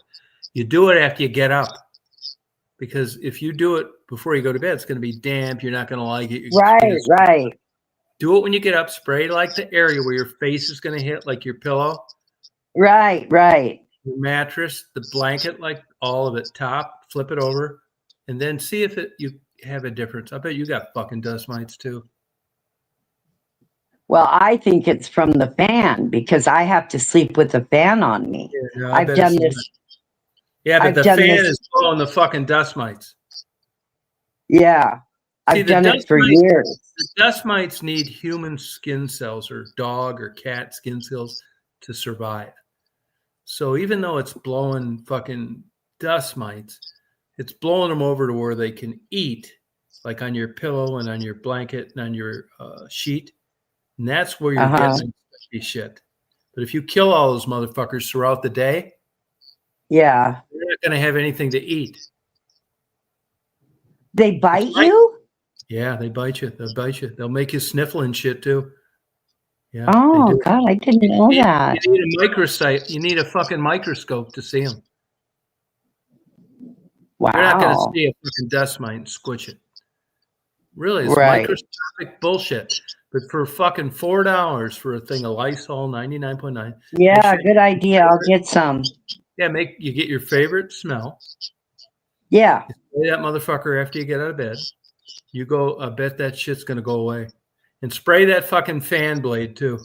You do it after you get up. Because if you do it before you go to bed, it's going to be damp. You're not going to like it. Right. Do it when you get up. Spray like the area where your face is going to hit, like your pillow. Right. Your mattress, the blanket, like all of it, top, flip it over, and then see if you have a difference. I bet you got fucking dust mites too. Well, I think it's from the fan because I have to sleep with the fan on me. Yeah, no, I I've bet done it's this. not. Yeah, but I've the done fan this. is blowing the fucking dust mites. Yeah, See, I've done it for years. The dust mites need human skin cells or dog or cat skin cells to survive. So even though it's blowing fucking dust mites, it's blowing them over to where they can eat, like on your pillow and on your blanket and on your sheet. And that's where you're getting this shit. But if you kill all those motherfuckers throughout the day, yeah, you're not going to have anything to eat. They bite you? Yeah, they bite you. They'll bite you. They'll make you sniffle and shit too. Yeah, Oh, they do. God, I didn't know that. You need a microsite. You need a fucking microscope to see them. Wow. You're not going to see a fucking dust mite and squish it. Really, it's Right. microscopic bullshit. But for fucking $4 for a thing of Lysol 99.9. Yeah, good idea. I'll get some. Yeah, you get your favorite smell. Yeah. You spray that motherfucker after you get out of bed. You go, I bet that shit's going to go away. And spray that fucking fan blade too.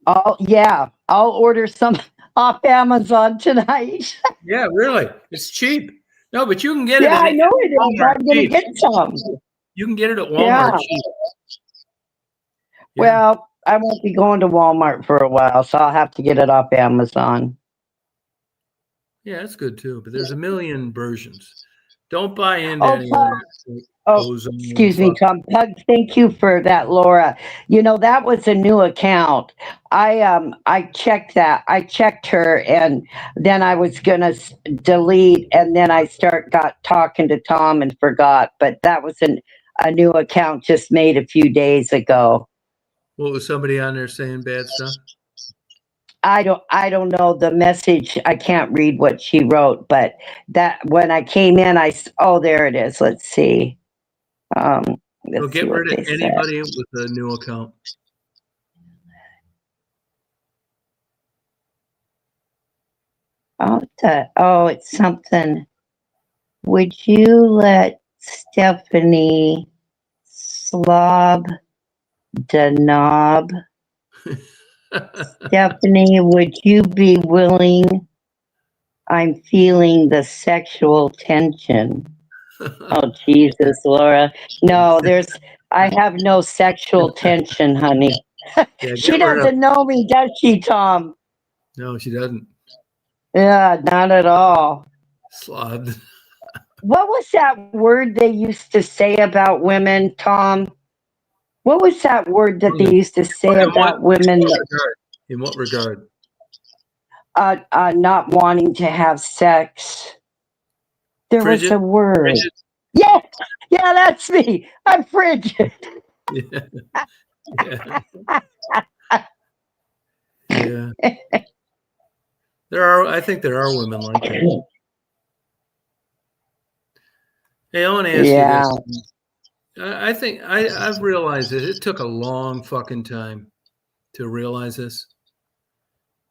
Oh, yeah. I'll order some off Amazon tonight. Yeah, really. It's cheap. No, but you can get it Yeah, at I know it is. Walmart I'm gonna cheap. get some. You can get it at Yeah. Walmart cheap. Yeah. Well, I won't be going to Walmart for a while, so I'll have to get it off Amazon. Yeah, that's good too. But there's a million versions. Don't buy into Oh, any of Pug. that. Like Oh, ozone, excuse me, fuck. Tom. Pug, thank you for that, Laura. You know, that was a new account. I checked that. I checked her, and then I was gonna delete, and then got talking to Tom and forgot. But that was a new account just made a few days ago. What was somebody on there saying bad stuff? I don't know the message. I can't read what she wrote, but that when I came in, oh, there it is. Let's see. Um, So let's see get what rid of they said. anybody with a new account. Oh, it's something. Would you let Stephanie slob the knob? Stephanie, would you be willing? I'm feeling the sexual tension. Oh, Jesus, Laura. No, I have no sexual tension, honey. Yeah, She get rid of. doesn't know me, does she, Tom? No, she doesn't. Yeah, not at all. Slobbed. What was that word they used to say about women, Tom? What was that word that they used to say about women In what regard? not wanting to have sex? There Frigid? was a word. Yeah, yeah, that's me. I'm frigid. Yeah. Yeah. Yeah. I think there are women like that. Hey, I want to ask you Yeah, this. I think I've realized it took a long fucking time to realize this.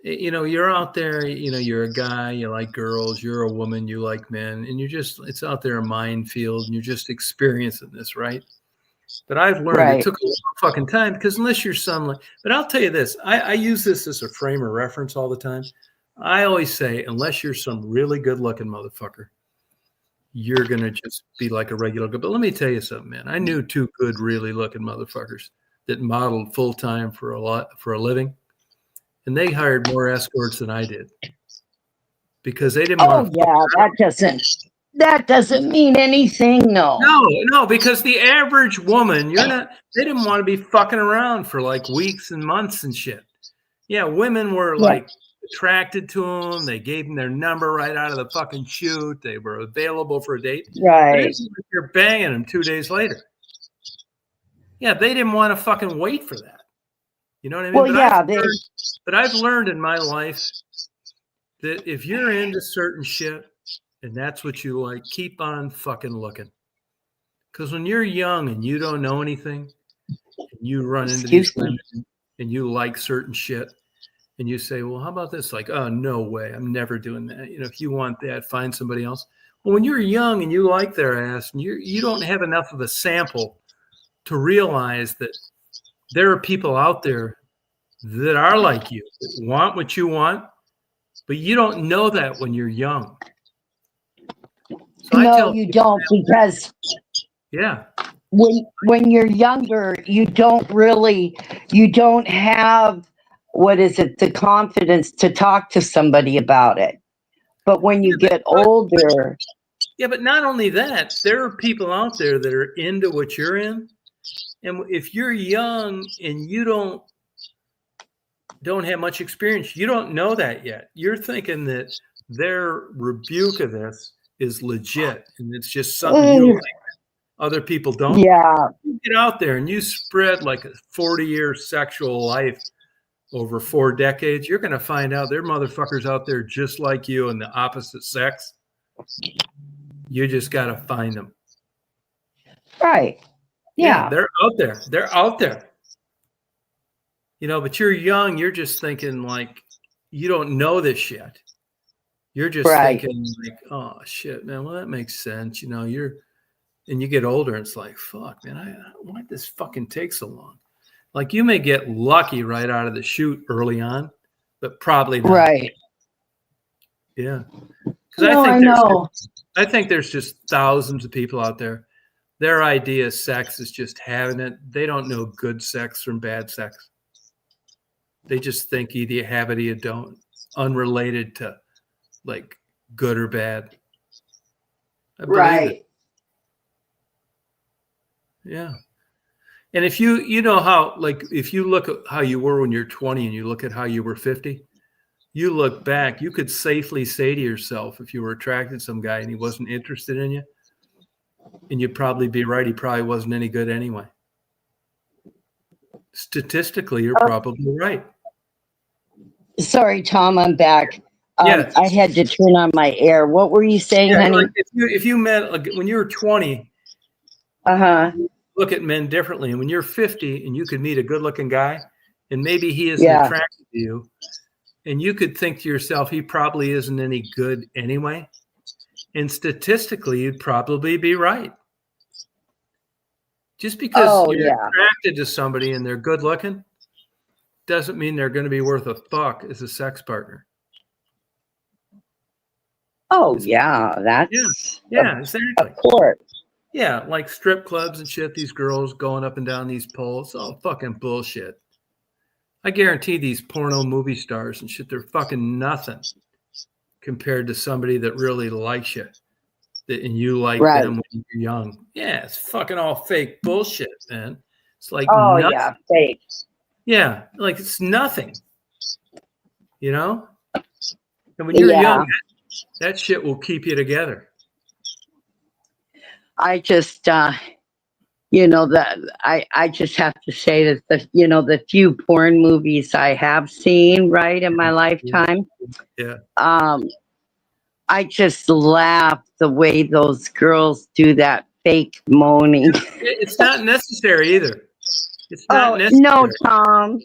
You're out there, you're a guy, you like girls, you're a woman, you like men, and it's out there a minefield, and you're just experiencing this, right? But I've learned it right. took a long fucking time because unless you're but I'll tell you this, I use this as a frame of reference all the time. I always say, unless you're some really good looking motherfucker, you're going to just be like a regular guy. But let me tell you something, man. I knew two good, really looking motherfuckers that modeled full time for a living. And they hired more escorts than I did because they didn't Oh want to. yeah, that doesn't mean anything, no. No, because the average woman, they didn't want to be fucking around for like weeks and months and shit. Yeah, women were Yeah, like attracted to them. They gave them their number right out of the fucking chute. They were available for a date. But right. you're banging them 2 days later. Yeah, they didn't want to fucking wait for that. You know what I mean? Well, yeah, they But I've learned in my life that if you're into certain shit and that's what you like, keep on fucking looking. Because when you're young and you don't know anything, and you run into these excuse me. women and you like certain shit, and you say, well, how about this? Like, oh, no way. I'm never doing that. If you want that, find somebody else. Well, when you're young and you like their ass and you don't have enough of a sample to realize that there are people out there that are like you, that want what you want, but you don't know that when you're young. So I No, tell you people, don't, because yeah, when you're younger, you don't have, what is it, the confidence to talk to somebody about it. But when you get older, but not only that, there are people out there that are into what you're in. And if you're young and you don't have much experience, you don't know that yet. You're thinking that their rebuke of this is legit and it's just something you like. Other people don't. yeah, You get out there and you spread like a 40-year sexual life over 4 decades, you're going to find out there are motherfuckers out there just like you in the opposite sex. You just got to find them. right. Yeah, Yeah, they're out there. They're out there. But you're young. You're just thinking like you don't know this shit. You're just right. thinking like, oh shit, man. Well, that makes sense. And you get older, and it's like, fuck, man. Why'd this fucking take so long? Like you may get lucky right out of the chute early on, but probably not. Right. Yeah, Because No, I know. I think there's just thousands of people out there. Their idea of sex is just having it. They don't know good sex from bad sex. They just think either you have it or you don't, unrelated to like good or bad. I believe it. Yeah. And if you know how, like, if you look at how you were when you're 20 and you look at how you were 50, you look back, you could safely say to yourself, if you were attracted to some guy and he wasn't interested in you, and you'd probably be right, he probably wasn't any good anyway. Statistically, you're probably right. Sorry, Tom, I'm back. Yeah. I had to turn on my air. What were you saying, Yeah, honey? like if you met, like, when you were 20, look at men differently. And when you're 50 and you could meet a good looking guy and maybe he isn't attracted to you, and you could think to yourself, he probably isn't any good anyway. And statistically, you'd probably be right. Just because you're attracted to somebody and they're good looking doesn't mean they're going to be worth a fuck as a sex partner. Oh, that's exactly. Of course. Yeah, like strip clubs and shit, these girls going up and down these poles, all fucking bullshit. I guarantee these porno movie stars and shit, they're fucking nothing compared to somebody that really likes you, and you like them when you're young. Yeah, it's fucking all fake bullshit, man. It's like nothing. Fake. Yeah, like it's nothing. You know? And when you're young, that shit will keep you together. I just I just have to say that the few porn movies I have seen in my lifetime, I just laugh the way those girls do that fake moaning. It's not necessary either. It's not necessary. No, Tom,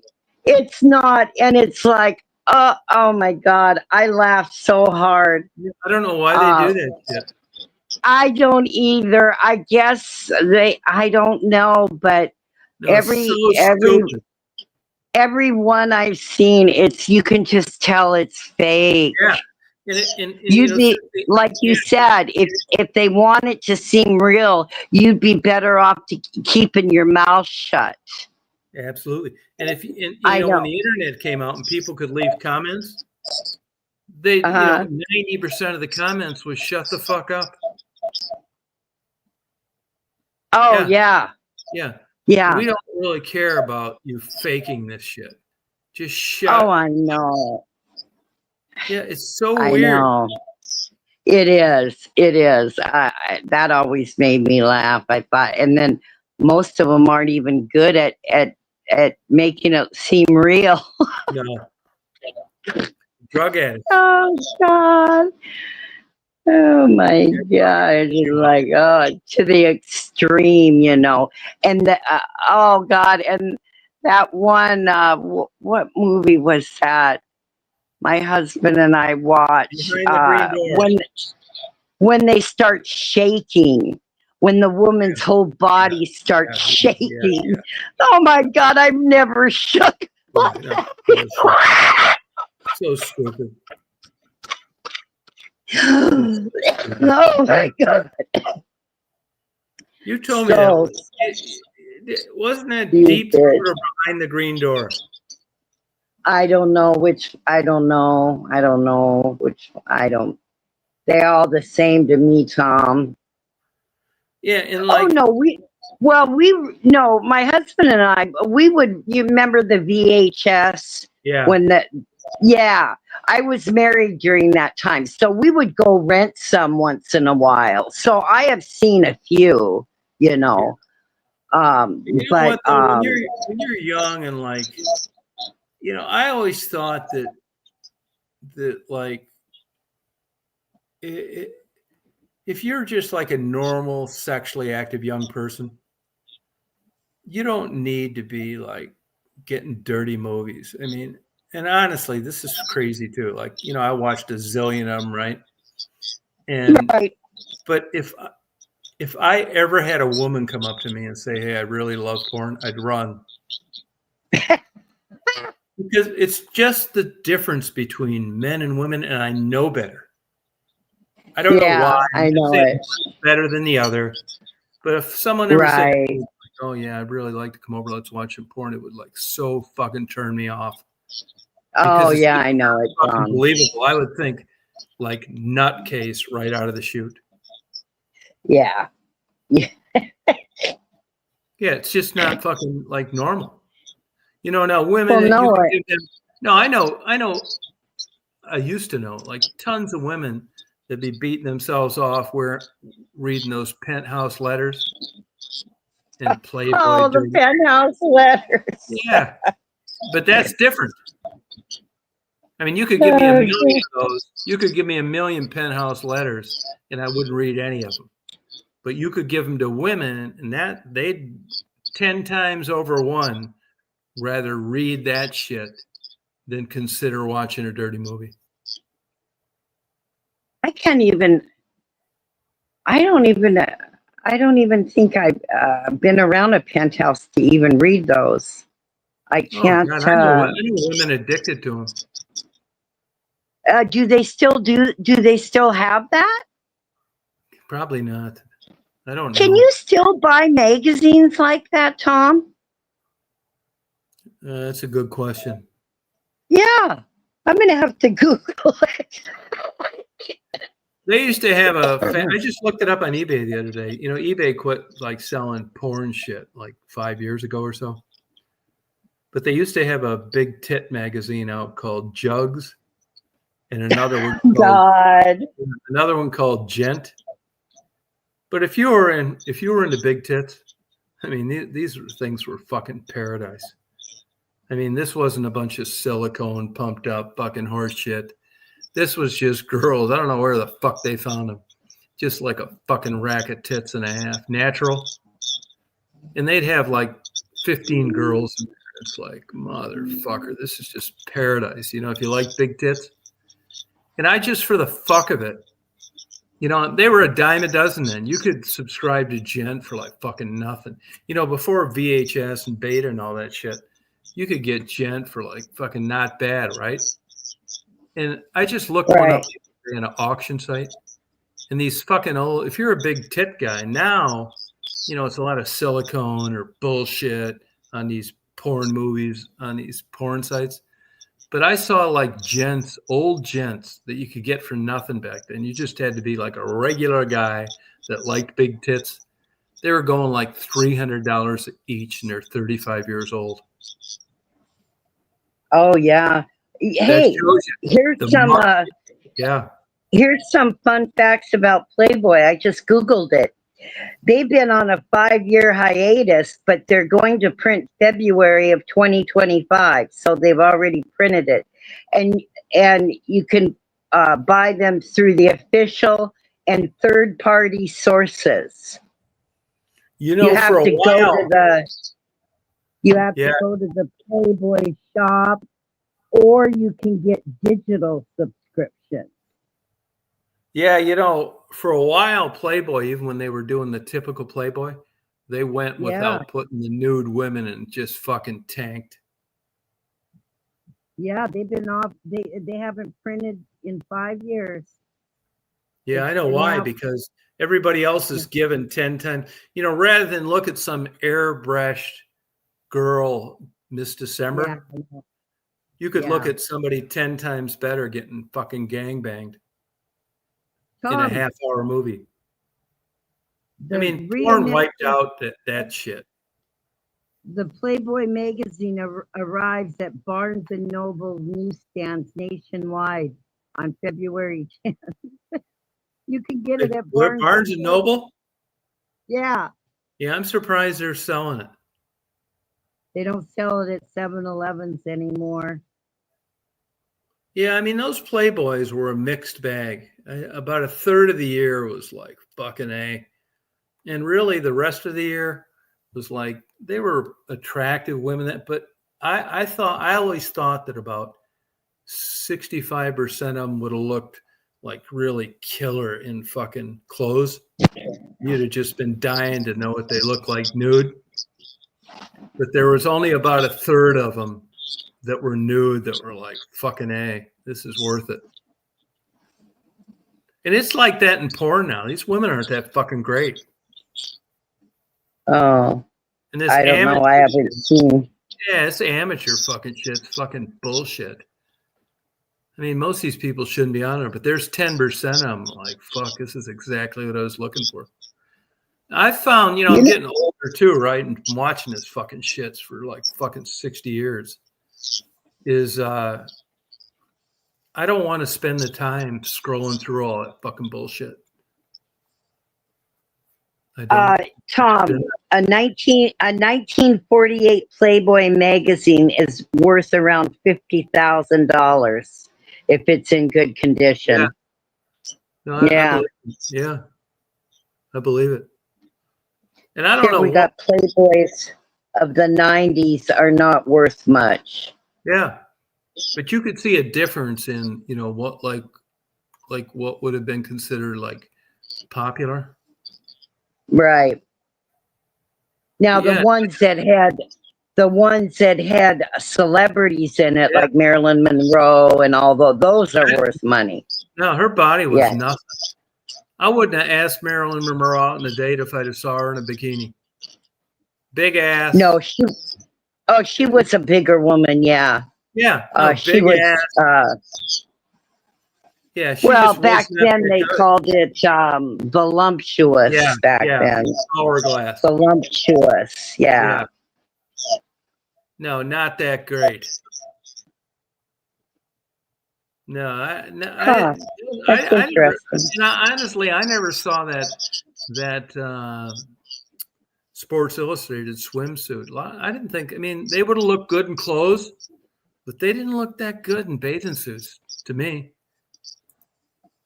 it's not, and it's like, oh my God, I laughed so hard. I don't know why they do that shit. I don't either. I guess I don't know, but every one I've seen, you can just tell it's fake. Yeah. You'd be, like you said, if they want it to seem real, you'd be better off keeping your mouth shut. Absolutely. And when the internet came out and people could leave comments, 90% of the comments was shut the fuck up. Oh, yeah. Yeah. Yeah. We don't really care about you faking this shit. Just shut. Oh, I know. Yeah, it's so weird. I know. It is. It is. That always made me laugh. I thought, and then most of them aren't even good at making it seem real. No. Drug addicts. Oh God. Oh my God. Like, to the extreme, and oh God. And that one, what movie was that? My husband and I watched when they start shaking, when the woman's whole body starts shaking. Yeah. Oh my God, I've never shook. So stupid. Oh my God. You told me that. Wasn't that Deep Throat or Behind the Green Door? I don't know. They're all the same to me, Tom. Yeah, and like. Oh no, my husband and I, you remember the VHS? Yeah. I was married during that time. So we would go rent some once in a while. So I have seen a few, You know what, though, when you're young and like, I always thought that like, if you're just like a normal sexually active young person, you don't need to be like getting dirty movies. I mean, and honestly, this is crazy too. Like, I watched a zillion of them, right? But if I ever had a woman come up to me and say, "Hey, I really love porn," I'd run. Because it's just the difference between men and women, and I know better. I don't know why. I know Say it. one's better than the other. But if someone ever said, Right. "Oh yeah, I'd really like to come over, let's watch some porn," it would like so fucking turn me off Oh because it's yeah, just I know it, fucking Tom. believable. I would think like nutcase right out of the chute. Yeah. Yeah, it's just not fucking like normal. You know, now women Well, that you no, can give them. No, I know. I used to know like tons of women that be beating themselves off where reading those penthouse letters and Playboy oh, the dirty. penthouse letters. Yeah, but that's different. I mean, you could give me a Oh, million of those. You could give me a million penthouse letters, and I wouldn't read any of them. But you could give them to women, and that they'd 10 times over one rather read that shit than consider watching a dirty movie. I can't even. I don't even think I've been around a penthouse to even read those. I Oh can't. God, I know women addicted to them. Do they still do? Do they still have that? Probably not. I don't Can know. you still buy magazines like that, Tom? That's a good question. Yeah, I'm gonna have to Google it. They used to have I just looked it up on eBay the other day. You know, eBay quit like selling porn shit like 5 years ago or so. But they used to have a big tit magazine out called Jugs, and God. another one called Gent. But if you were into big tits, I mean these things were fucking paradise. I mean, this wasn't a bunch of silicone pumped up fucking horse shit. This was just girls. I don't know where the fuck they found them. Just like a fucking rack of tits and a half, natural. And they'd have like 15 girls in there. It's like, motherfucker, this is just paradise. You know, if you like big tits. And I just, for the fuck of it, you know, they were a dime a dozen then. You could subscribe to Gent for like fucking nothing. You know, before VHS and Beta and all that shit, you could get Gent for like fucking not bad, right? And I just looked one Right. up in an auction site. And these fucking old, if you're a big tit guy, now, you know, it's a lot of silicone or bullshit on these porn movies, on these porn sites. But I saw like old gents that you could get for nothing back then. You just had to be like a regular guy that liked big tits. They were going like $300 each, and they're 35 years old. Oh yeah. That Hey, shows you here's the some market. Yeah. here's some fun facts about Playboy. I just Googled it. They've been on a 5-year hiatus, but they're going to print February of 2025. So they've already printed it. And you can buy them through the official and third party sources. You You know, have for a to go while, to the you have yeah, to go to the Playboy shop, or you can get digital subscriptions. yeah, you know, for a while, Playboy, even when they were doing the typical Playboy, they went Yeah, without putting the nude women and just fucking tanked. yeah, they've been off. They haven't printed in 5 years. Yeah, I know And why, now, because everybody else is given 10 times, you know, rather than look at some airbrushed girl, Miss yeah, December, you could look yeah. at somebody 10 times better getting fucking gangbanged in a Tom, half-hour movie. I the mean, porn wiped reimagined out that shit. the Playboy magazine arrives at Barnes and Noble newsstands nationwide on February 10th. You can get it at Where Barnes Barnes and and Noble. Noble? Yeah, Yeah, I'm surprised they're selling it. they don't sell it at 7-Elevens anymore. Yeah, I mean, those Playboys were a mixed bag. About a third of the year was like fucking A. And really the rest of the year was like they were attractive women. But I always thought that about 65% of them would have looked like really killer in fucking clothes. You'd have just been dying to know what they look like nude. But there was only about a third of them that were nude that were like fucking A, this is worth it. And it's like that in porn now. These women aren't that fucking great. Oh, And this I don't know. I haven't seen. Yeah, it's amateur fucking shit. It's fucking bullshit. I mean, most of these people shouldn't be on there, but there's 10% of them like, fuck, this is exactly what I was looking for. I found, I'm getting older too, right? And watching this fucking shits for like fucking 60 years is I don't want to spend the time scrolling through all that fucking bullshit. I don't. Tom, a 1948 Playboy magazine is worth around $50,000 if it's in good condition. Yeah. No, I believe it. And I don't know. We got Playboys of the 90s are not worth much. Yeah, but you could see a difference in what like what would have been considered like popular. Right. Now the ones that had celebrities in it, like Marilyn Monroe and all those are worth money. No, her body was nothing. I wouldn't have asked Marilyn Monroe out on a date if I'd have saw her in a bikini. Big ass. No, she was a bigger woman. Yeah. Yeah. No, she was. Ass. Yeah. Well, back then they called it voluptuous. Yeah, back then. Hourglass. Voluptuous. Yeah. No, not that great. No, honestly, I never saw that Sports Illustrated swimsuit. I didn't think. I mean, they would have looked good in clothes, but they didn't look that good in bathing suits to me.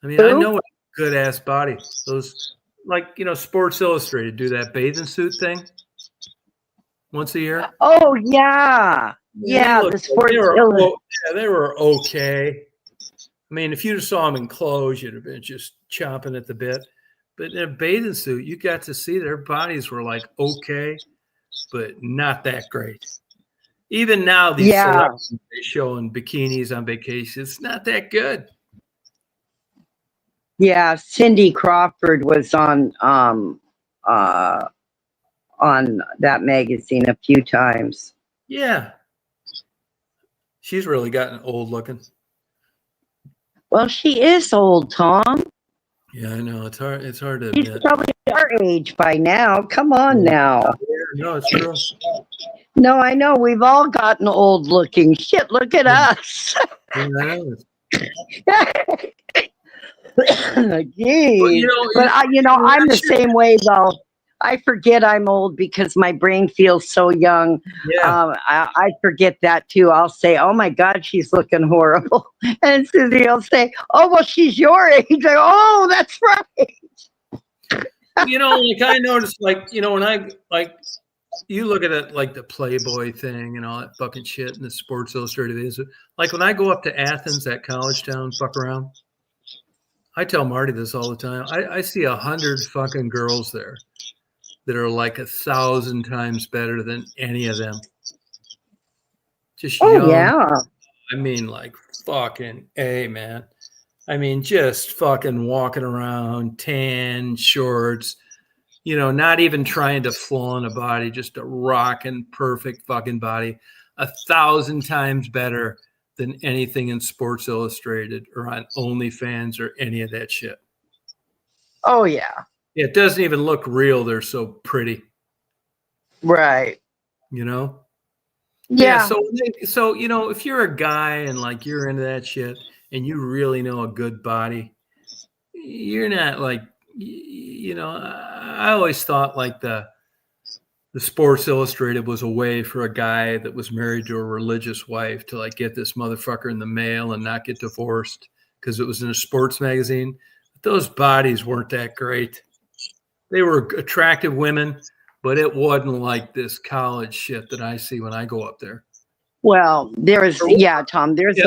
I mean, I know a good ass body. Those, like, Sports Illustrated do that bathing suit thing once a year. Oh yeah, the Sports Illustrated. They were okay. I mean, if you saw them in clothes, you'd have been just chomping at the bit. But in a bathing suit, you got to see their bodies were like okay, but not that great. Even now, these celebrities they show in bikinis on vacation, it's not that good. Yeah, Cindy Crawford was on that magazine a few times. Yeah, she's really gotten old looking. Well, she is old, Tom. Yeah, I know. It's hard to admit. She's probably our age by now. Come on now. Yeah, no, it's true. No, I know. We've all gotten old looking. Shit, look at us. Yeah, I know. Geez. But I'm the same way though. I forget I'm old because my brain feels so young. Yeah. I forget that too. I'll say, "Oh my God, she's looking horrible," and Susie will say, "Oh well, she's your age." I go, "Oh, that's right." Like I noticed, like when I you look at it like the Playboy thing and all that fucking shit and the Sports Illustrated is like when I go up to Athens, that college town, fuck around. I tell Marty this all the time. I see 100 fucking girls there that are like 1,000 times better than any of them. Just young. Yeah. I mean, like fucking A, man. I mean, just fucking walking around, tan shorts, not even trying to flaunt a body, just a rocking perfect fucking body, 1,000 times better than anything in Sports Illustrated or on OnlyFans or any of that shit. Oh yeah. It doesn't even look real. They're so pretty. Right. Yeah. So if you're a guy and like you're into that shit and you really know a good body, you're not like, I always thought like the Sports Illustrated was a way for a guy that was married to a religious wife to like get this motherfucker in the mail and not get divorced because it was in a sports magazine. But those bodies weren't that great. They were attractive women, but it wasn't like this college shit that I see when I go up there. Well, Tom, there's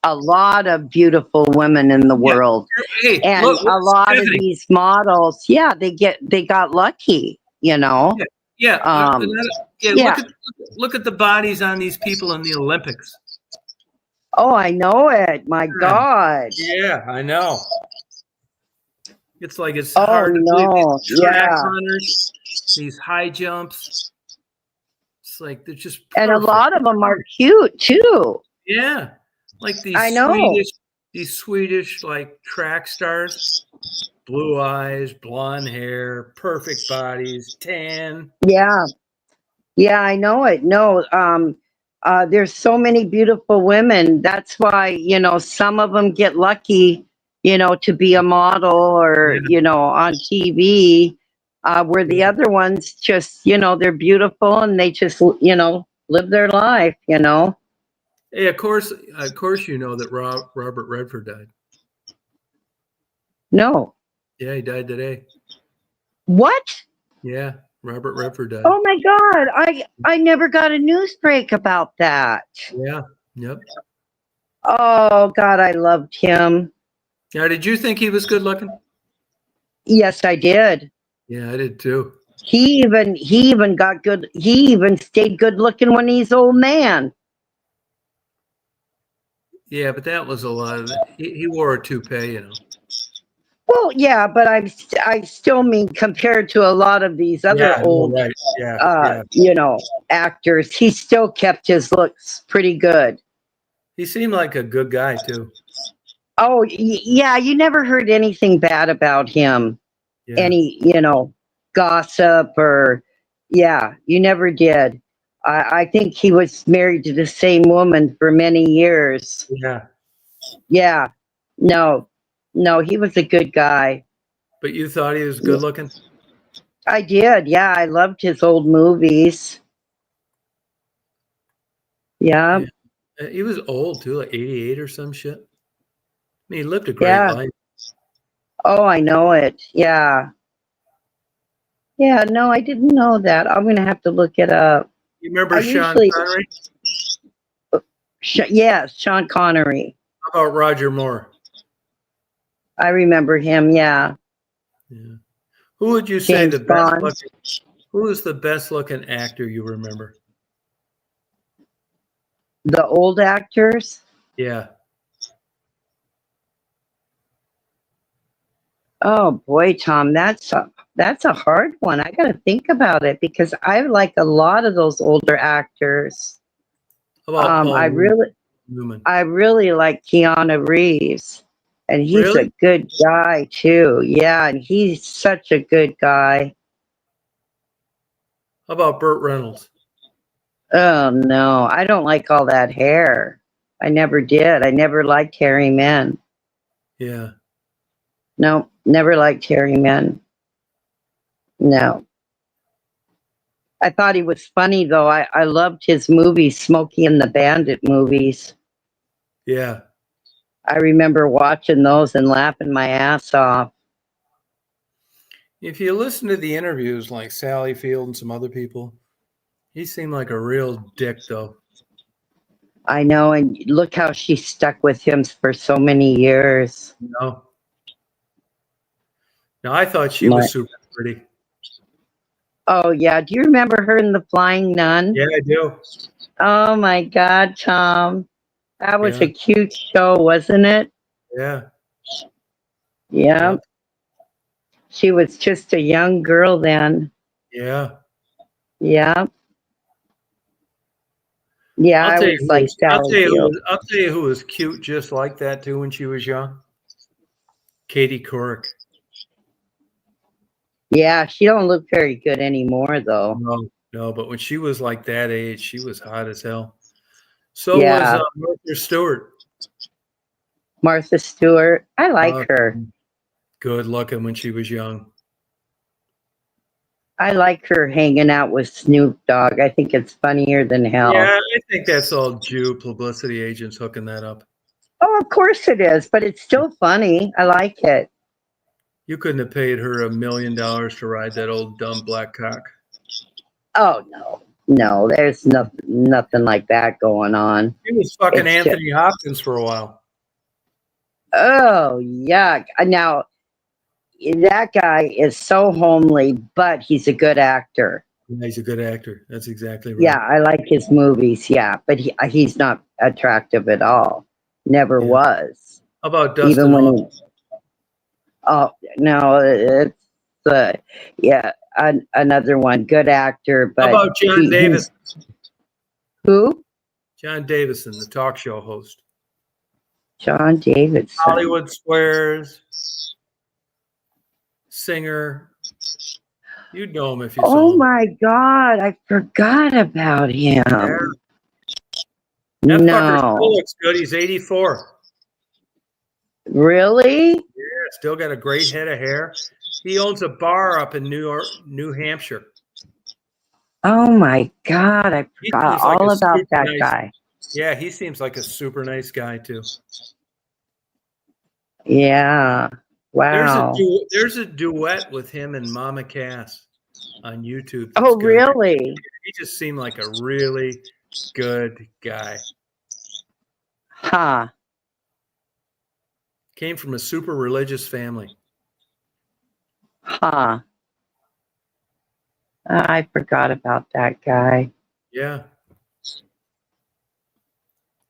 a lot of beautiful women in the world. Hey, and a lot of these models, they got lucky, Yeah. Look at the bodies on these people in the Olympics. Oh, I know it. My God. Yeah, I know. It's like it's Oh hard to believe no, these track yeah. runners, these high jumps. It's like they're just And a perfect. lot of them are cute too. Yeah, like I know. These Swedish like track stars, blue eyes, blonde hair, perfect bodies, tan. Yeah. Yeah, I know it. No, there's so many beautiful women. That's why, some of them get lucky, to be a model or, Yeah. on TV, where the Yeah. other ones just, they're beautiful and they just, live their life. Hey, of course, you know that Robert Redford died. No. Yeah, he died today. What? Yeah, Robert Redford died. Oh my God. I never got a news break about that. Yeah. Yep. Oh God, I loved him. Now, did you think he was good looking? Yes, I did. Yeah, I did too. He even got good. He even stayed good looking when he's old man. Yeah, but that was a lot of it. He wore a toupee, you know. Well, yeah, but I still mean compared to a lot of these other Yeah, no, old, right. Yeah, uh, yeah. you know, actors, he still kept his looks pretty good. He seemed like a good guy too. Oh, yeah, you never heard anything bad about him. Yeah, Any, gossip or, yeah, you never did. I think he was married to the same woman for many years. yeah. Yeah. No, no, he was a good guy. But you thought he was good looking? I did. Yeah, I loved his old movies. Yeah, Yeah. He was old too, like 88 or some shit. I mean, he lived a great yeah. life. Oh, I know it. Yeah. Yeah, no, I didn't know that. I'm going to have to look it up. You I remember Sean usually, Connery? yes, Sean Connery. How about Roger Moore? I remember him. Yeah. Yeah. Who would you say James the best Bond. looking? Who is the best looking actor you remember? The old actors. Yeah. Oh boy, Tom, that's a hard one. I got to think about it because I like a lot of those older actors. How about I Paul really Newman? I really like Keanu Reeves, and he's a Really? good guy too. Yeah, and he's such a good guy. How about Burt Reynolds? Oh no, I don't like all that hair. I never did. I never liked hairy men. Yeah. No, never liked hairy men. No. I thought he was funny though. I loved his movies, Smokey and the Bandit movies. Yeah. I remember watching those and laughing my ass off. If you listen to the interviews like Sally Field and some other people, he seemed like a real dick though. I know, and look how she stuck with him for so many years. No. Now I thought she My, was super pretty. oh yeah, do you remember her in The Flying Nun? Yeah, I do. Oh my God, Tom, that was Yeah. a cute show, wasn't it? Yeah. Yeah, Yep. she was just a young girl then. Yeah. Yeah, yeah, I always liked Sally Field. I'll tell you who was cute just like that too when she was young. Katie Couric. Yeah, she don't look very good anymore though. No, no, but when she was like that age, she was hot as hell. So was Yeah, Martha Stewart. Martha Stewart, I like Uh, her. Good looking when she was young. I like her hanging out with Snoop Dogg. I think it's funnier than Yeah, hell. I think that's all Jew publicity agents hooking that up. Oh, of course it is, but it's still funny. I like it. You couldn't have paid her $1 million to ride that old dumb black cock. Oh no, no, there's nothing like that going on. He was fucking It's just Anthony Hopkins for a while. oh yuck. Now that guy is so homely, but he's a good actor. Yeah, he's a good actor. That's exactly Yeah, right. I like his movies. Yeah, but he's not attractive at all. Never Yeah. was. How about Even Dustin when Hoffman? he Oh no, it's yeah, another one. Good actor, How but about John Davis? who? John Davison, the talk show host. John Davidson. Hollywood Squares, singer. You'd know him if you saw Oh him. my God, I forgot about him. Yeah. That fucker still No, looks good. He's 84. really? Yeah, still got a great head of hair. He owns a bar up in New Hampshire. Oh my God, I He forgot seems like a all about super that nice. guy. Yeah, he seems like a super nice guy too. Yeah. Wow. There's a duet with him and Mama Cass on YouTube. That's Oh, good. really? He just seemed like a really good guy. Huh. Came from a super religious family. Huh. I forgot about that guy. Yeah.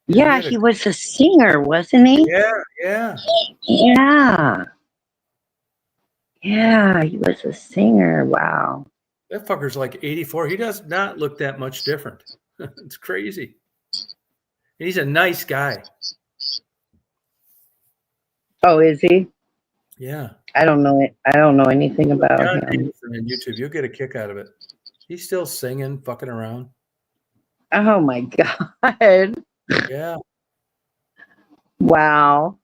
Yeah, he was a singer, wasn't he? Yeah. Yeah. Yeah, he was a singer. Wow. That fucker's like 84. He does not look that much different. It's crazy. He's a nice guy. Oh, is he? Yeah. I don't know it. I don't know anything about John him. Davidson on YouTube. You'll get a kick out of it. He's still singing, fucking around. Oh my God. Yeah, Wow.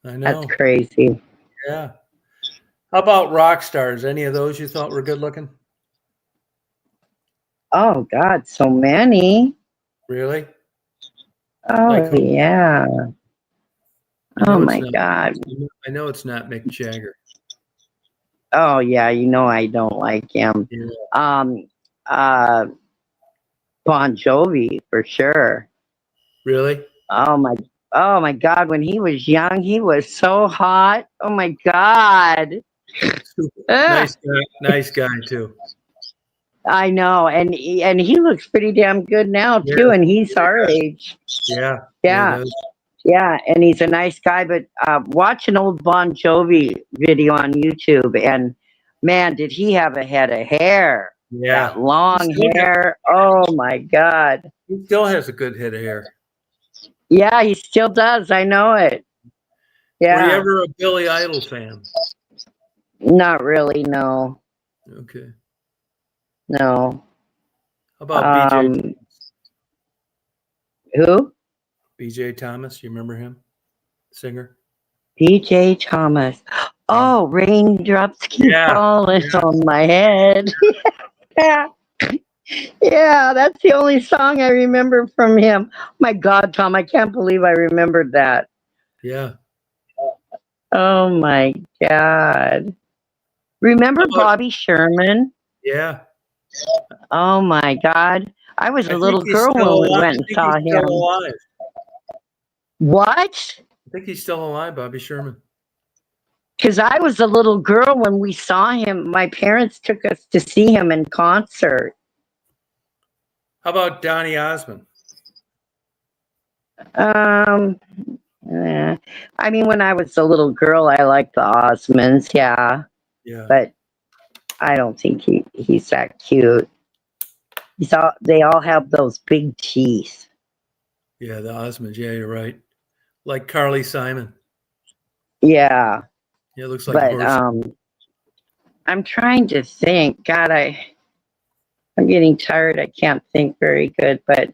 I know. That's crazy. Yeah. How about rock stars? Any of those you thought were good looking? Oh God, so many. Really? Oh Like who? yeah. I Oh know it's my not. God. I know it's not Mick Jagger. Oh yeah, you know I don't like him. Yeah. Um uh Bon Jovi for sure. Really? Oh my God, when he was young, he was so hot. Oh my God. Super. Ugh, Nice guy too. I know. And he looks pretty damn good now Yeah. too, and he's Really our does. age. Yeah. Yeah, he Yeah. does. Yeah, and he's a nice guy, but watch an old Bon Jovi video on YouTube, and man, did he have a head of hair. Yeah. That long hair. Oh my God. He still has a good head of hair. Yeah, he still does. I know it. Were you Yeah. ever a Billy Idol fan? Not really, no. Okay. No. How about BJ? Who? BJ Thomas, you remember him? Singer? DJ Thomas. Oh, raindrops keep Yeah. falling Yeah. on my head. Yeah. Yeah, that's the only song I remember from him. My God, Tom, I can't believe I remembered that. Yeah. Oh my God. Remember How about, Bobby Sherman? yeah. Oh my God. I was I a think little he's girl still when we alive. went I and think saw he's still him. alive. What? I think he's still alive, Bobby Sherman. Because I was a little girl when we saw him. My parents took us to see him in concert. How about Donny Osmond? Um, I mean, when I was a little girl, I liked the Osmonds, yeah, Yeah. but I don't think he's that cute. They all have those big teeth. Yeah, the Osmonds. Yeah, you're right. Like Carly Simon. Yeah, Yeah, it looks like a but horse. I'm trying to think. God, I'm getting tired. I can't think very good. But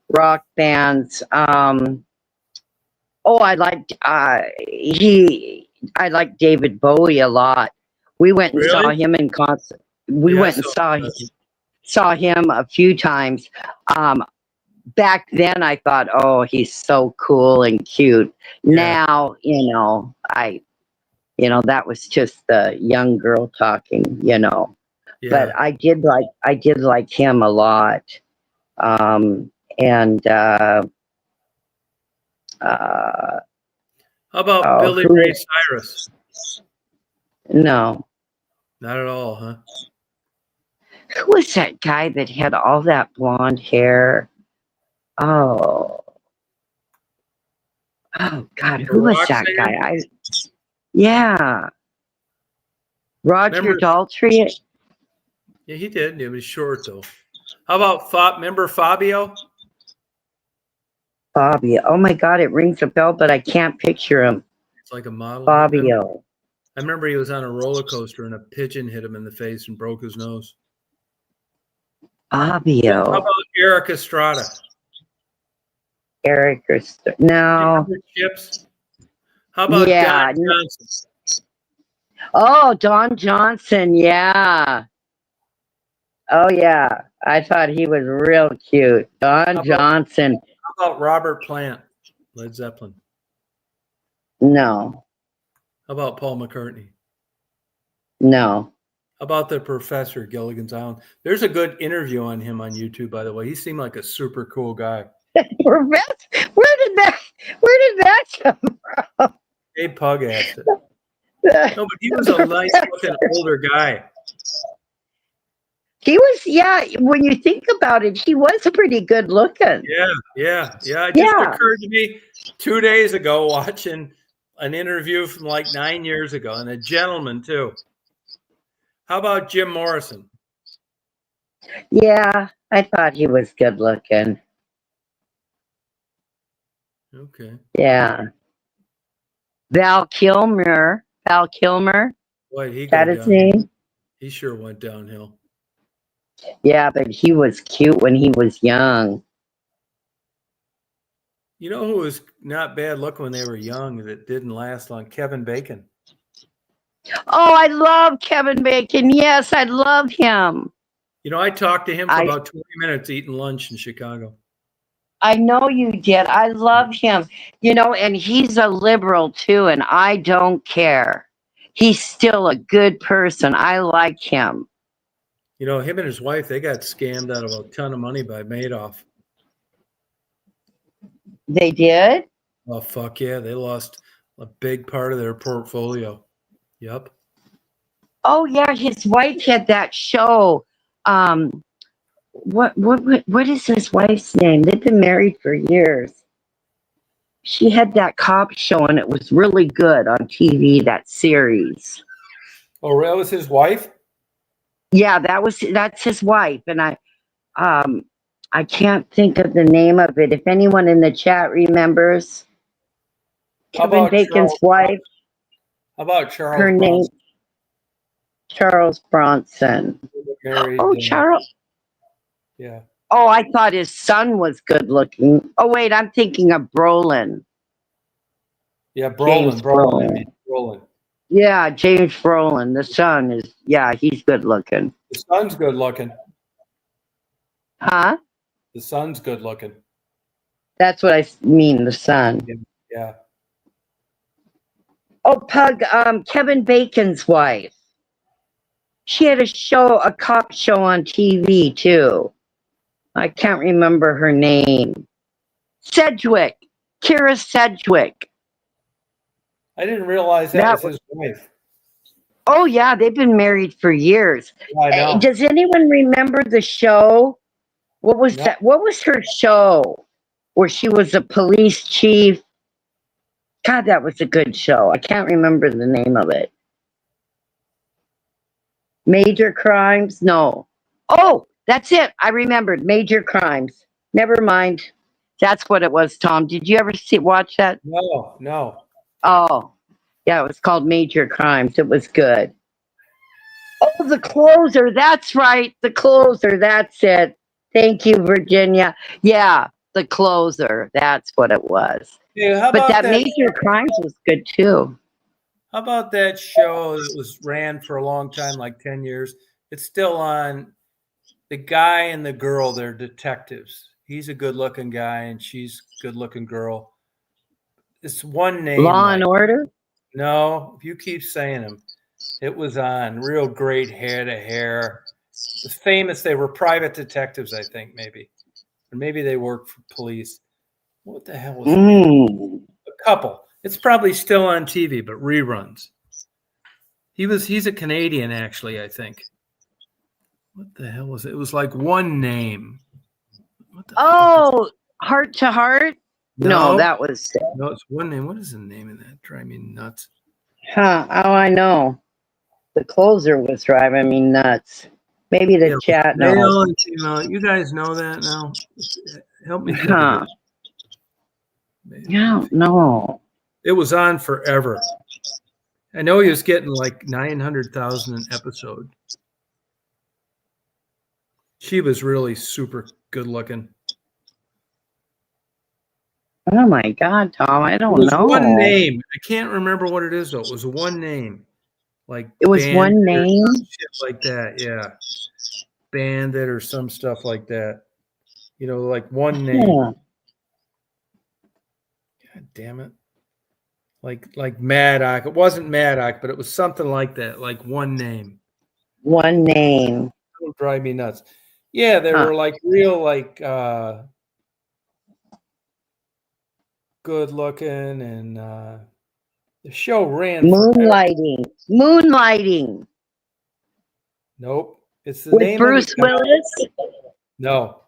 rock bands. Oh, I like David Bowie a lot. We went and saw Really? him in concert. We Yeah, I went and saw him a few times. Back then I thought, oh, he's so cool and cute. Yeah. Now, that was just the young girl talking. But Yeah. I did like him a lot. And How about oh, Billy who Ray is Cyrus? no. Not at all, huh? Who was that guy that had all that blonde hair? Oh, oh God, A who was rock that singer? guy? Yeah. Roger Remember? Daltrey. Yeah, he did. It was short though. How about remember Fabio? Fabio. Oh my God, it rings a bell, but I can't picture him. It's like a model. Fabio. I remember he was on a roller coaster and a pigeon hit him in the face and broke his nose. How Fabio. about Eric Estrada? Eric. Do you No. remember Chips? How about Yeah. Don Johnson? Oh, Don Johnson. Yeah. Oh, yeah. I thought he was real cute. Don Johnson. How about Robert Plant? Led Zeppelin. No. How about Paul McCartney? No. How about the professor, Gilligan's Island? There's a good interview on him on YouTube, by the way. He seemed like a super cool guy. Where did that come from? Dave Pug asked it. No, but he was a nice looking older guy. He was, yeah, when you think about it, he was pretty good looking. Yeah. It just occurred to me 2 days ago watching an interview from like 9 years ago, and a gentleman too. How about Jim Morrison? Yeah, I thought he was good looking. Okay. Yeah. Val Kilmer. Boy, he That his name? He sure went downhill. Yeah, but he was cute when he was young. You know who was not bad looking when they were young that didn't last long? Kevin Bacon. Oh, I love Kevin Bacon. Yes, I love him. You know, I talked to him for about 20 minutes eating lunch in Chicago. I know you did. I love him. You know, and he's a liberal too, and I don't care. He's still a good person. I like him. You know, him and his wife, they got scammed out of a ton of money by Madoff. They did? Oh, fuck yeah. They lost a big part of their portfolio. Yep. Oh, yeah. His wife had that show. What is his wife's name? They've been married for years. She had that cop show, and it was really good on TV, that series. Oh, that was his wife? Yeah, that's his wife. And I can't think of the name of it. If anyone in the chat remembers Kevin Bacon's wife. How about Charles her Bronson? name Charles Bronson. Married, oh, Charles. Yeah. Oh, I thought his son was good looking. Oh, wait, I'm thinking of Brolin. Yeah, Brolin. Yeah, James Brolin. The son is, yeah, he's good looking. The son's good looking. Huh? The son's good looking. That's what I mean, the son. Yeah. Oh, Pug, Kevin Bacon's wife. She had a cop show on TV too. I can't remember her name. Sedgwick. Kira Sedgwick. I didn't realize that was his wife. Oh, yeah, they've been married for years. I know. Does anyone remember the show? What was that? What was her show where she was a police chief? God, that was a good show. I can't remember the name of it. Major Crimes? No. Oh, that's it. I remembered. Major Crimes. Never mind. That's what it was, Tom. Did you ever watch that? No. Oh, yeah, it was called Major Crimes. It was good. Oh, The Closer. That's right. The Closer. That's it. Thank you, Virginia. Yeah, The Closer. That's what it was. Yeah, but that Major Crimes was good too. How about that show that ran for a long time, like 10 years? It's still on. The guy and the girl, they're detectives. He's a good-looking guy, and she's a good-looking girl. It's one name. Law and Order? No, if you keep saying them. It was on. Real great hair to hair. It was famous. They were private detectives, I think, maybe. Or maybe they worked for police. What the hell was it? A couple. It's probably still on TV, but reruns. He's a Canadian, actually, I think. What the hell was it? It was like one name. Heart to Heart? No, that was no, it's one name. What is the name of that? Drive me nuts. Huh. Oh, I know. The closer was driving me nuts. Maybe the Yeah, chat knows. male and female. You guys know that now. Help me think of Huh. it. I don't know. It was on forever. I know he was getting like 900,000 an episode. She was really super good looking. Oh my God, Tom. I It don't was one know. name. I can't remember what it is though. It was one name, like It was Bandit one or name. some shit like that. Yeah, Bandit or some stuff like that. You know, like one name. Huh. God damn it! Like Maddock. It wasn't Maddock, but it was something like that. Like one name. One name. It'll drive me nuts. Yeah, they Huh. were like real, like good looking, and the show ran forever. Moonlighting. Nope, it's the With name of the Bruce guy. Willis. No,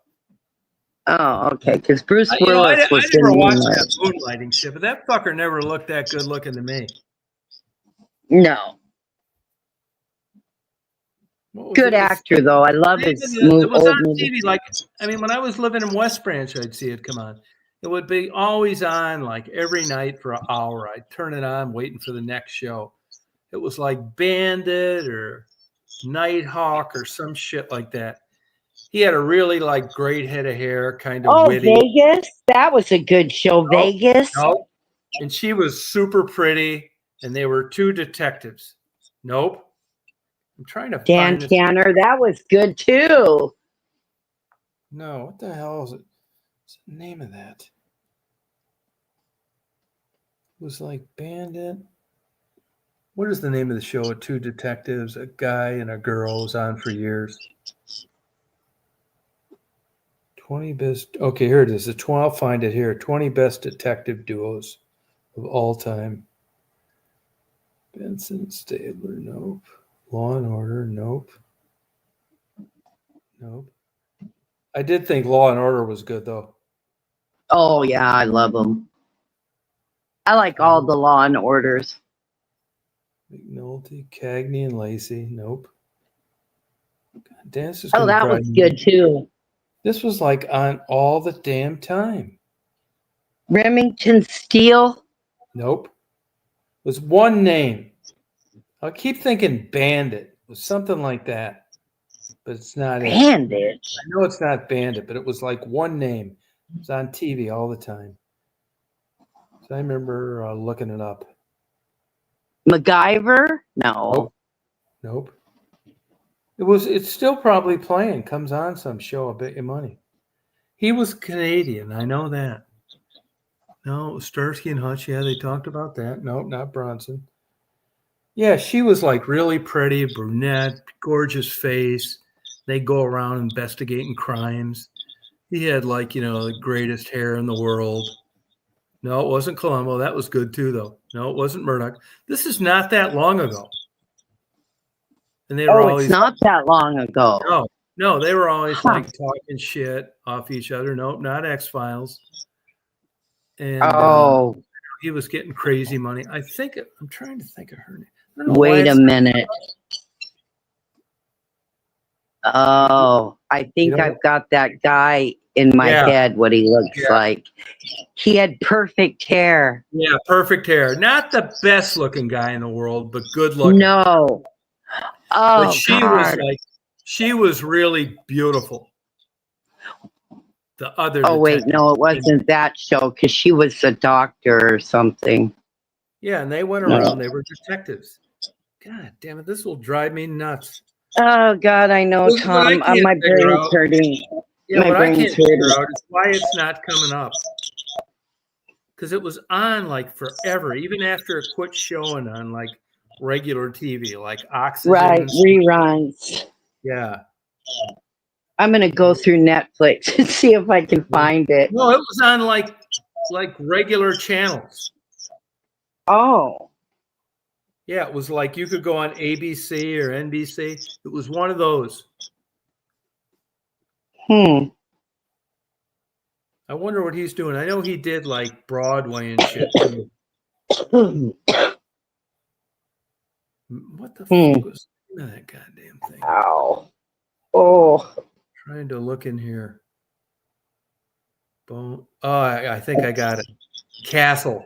Oh, okay. Because Bruce I Willis was in never watched Moonlight. that moonlighting shit, but that fucker never looked that good looking to me. No. What was Good it? actor though. I love his It was old on movie. TV. Like, I mean, when I was living in West Branch, I'd see it come on. It would be always on, like every night for an hour. I'd turn it on, waiting for the next show. It was like Bandit or Nighthawk or some shit like that. He had a really like great head of hair, kind of Oh, witty. Vegas. That was a good show. Nope, Vegas. nope. And she was super pretty, and they were two detectives. Nope. I'm trying to Dan find this. Tanner. That was good too. No, what the hell is it? What's the name of that? It was like Bandit. What is the name of the show with two detectives, a guy and a girl? Was on for years. 20 best. Okay, here it is. I'll find it here. 20 best detective duos of all time. Benson, Stabler, nope. Law and Order, nope. Nope. I did think Law and Order was good though. Oh yeah, I love them. I like all the Law and Orders. McNulty, Cagney, and Lacey, nope. God, this is Oh, gonna that drive was me. good too. This was like on all the damn time. Remington Steele. Nope. It was one name. I keep thinking Bandit. It was something like that, but it's not it. Bandit. I know it's not Bandit, but it was like one name. It was on TV all the time. So I remember looking it up. MacGyver. No. Nope. It's still probably playing. Comes on some show. I bet you money. He was Canadian. I know that. No, Starsky and Hutch. Yeah, they talked about that. Nope, not Bronson. Yeah, she was like really pretty, brunette, gorgeous face. They go around investigating crimes. He had like, the greatest hair in the world. No, it wasn't Columbo. That was good too, though. No, it wasn't Murdoch. This is not that long ago. And they were Oh, it's always not that long ago. no, they were always like talking shit off each other. Nope, not X-Files. And Oh, he was getting crazy money. I'm trying to think of her name. I don't know why wait a it's minute. Oh, I think know- I've got that guy in my Yeah. head, what he looks like. He had perfect hair. Yeah, perfect hair. Not the best looking guy in the world, but good looking. No. But Oh, God. she was really beautiful. The other Oh, wait, detective. no, it wasn't that show because she was a doctor or something. Yeah, and they went around. They were detectives. God damn it, this will drive me nuts. Oh, God, I know, This is what I Tom. can't My figure brain's out. hurting. Yeah, My what I can't brain's figure hurting. out is why it's not coming up. Because it was on like forever, even after it quit showing on like regular TV, like Oxygen. Right, reruns. Yeah. I'm going to go through Netflix and see if I can find it. No, it was on like regular channels. Oh. Yeah, it was like you could go on ABC or NBC. It was one of those. I wonder what he's doing. I know he did like Broadway and shit too. What the fuck was the name of that goddamn thing? Ow. Oh. Trying to look in here. Bone. Oh, I think I got it. Castle.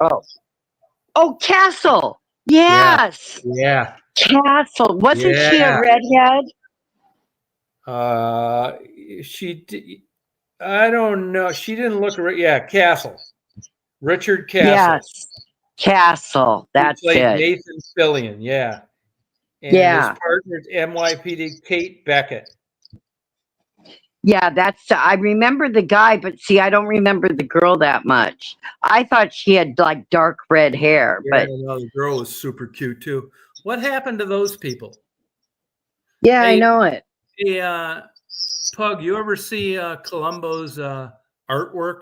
Oh, Castle. Yeah. Yes. Yeah. Castle. Wasn't she a Yeah. redhead? I don't know. She didn't look right. Yeah, Castle. Richard Castle. Yes. Castle. He That's played it. Nathan Fillion. Yeah. And his Yeah. partner is NYPD Kate Beckett. Yeah, I remember the guy, but see, I don't remember the girl that much. I thought she had like dark red hair, Yeah, but no, the girl was super cute too. What happened to those people? yeah, I Hey, know it. hey, Pug, you ever see Columbo's artwork?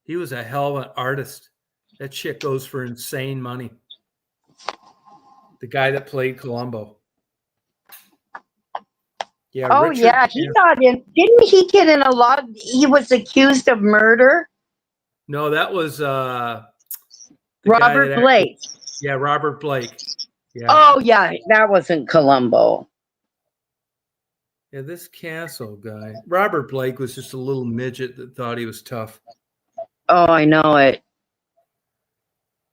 He was a hell of an artist. That shit goes for insane money. The guy that played Columbo. Yeah, Oh Richard. yeah, he got in. Didn't he get in a lot? He was accused of murder. No, that was the guy Robert that actually. Blake. Yeah, Robert Blake. Yeah. Oh yeah, that wasn't Columbo. Yeah, this Castle guy. Robert Blake was just a little midget that thought he was tough. Oh, I know it.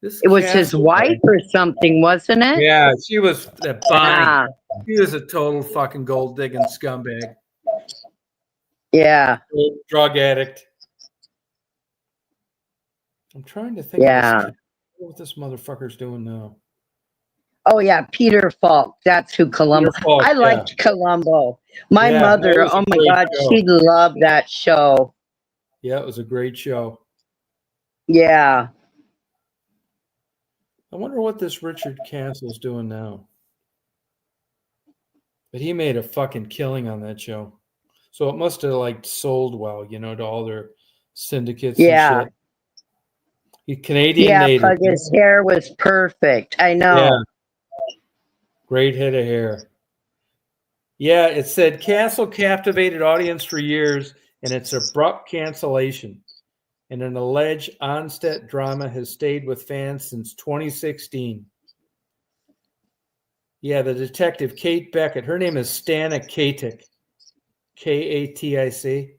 This It was his Castle wife guy. or something, wasn't it? Yeah, she was that Bonnie. Yeah. She was a total fucking gold digging scumbag. Yeah. Drug addict. I'm trying to think Yeah. of what this motherfucker's doing now. Oh yeah, Peter Falk. That's who Columbo. Peter Falk, I liked Columbo. My Yeah, that mother, was a oh my great God, show. she loved that show. Yeah, it was a great show. Yeah. I wonder what this Richard Castle's doing now. But he made a fucking killing on that show. So it must have like sold well, to all their syndicates Yeah. and shit. He Canadian Yeah, native. Pug, his hair was perfect. I know. Yeah. Great head of hair. Yeah, it said Castle captivated audience for years, and its abrupt cancellation and an alleged on-set drama has stayed with fans since 2016. Yeah, the detective Kate Beckett. Her name is Stana Katic. Katic.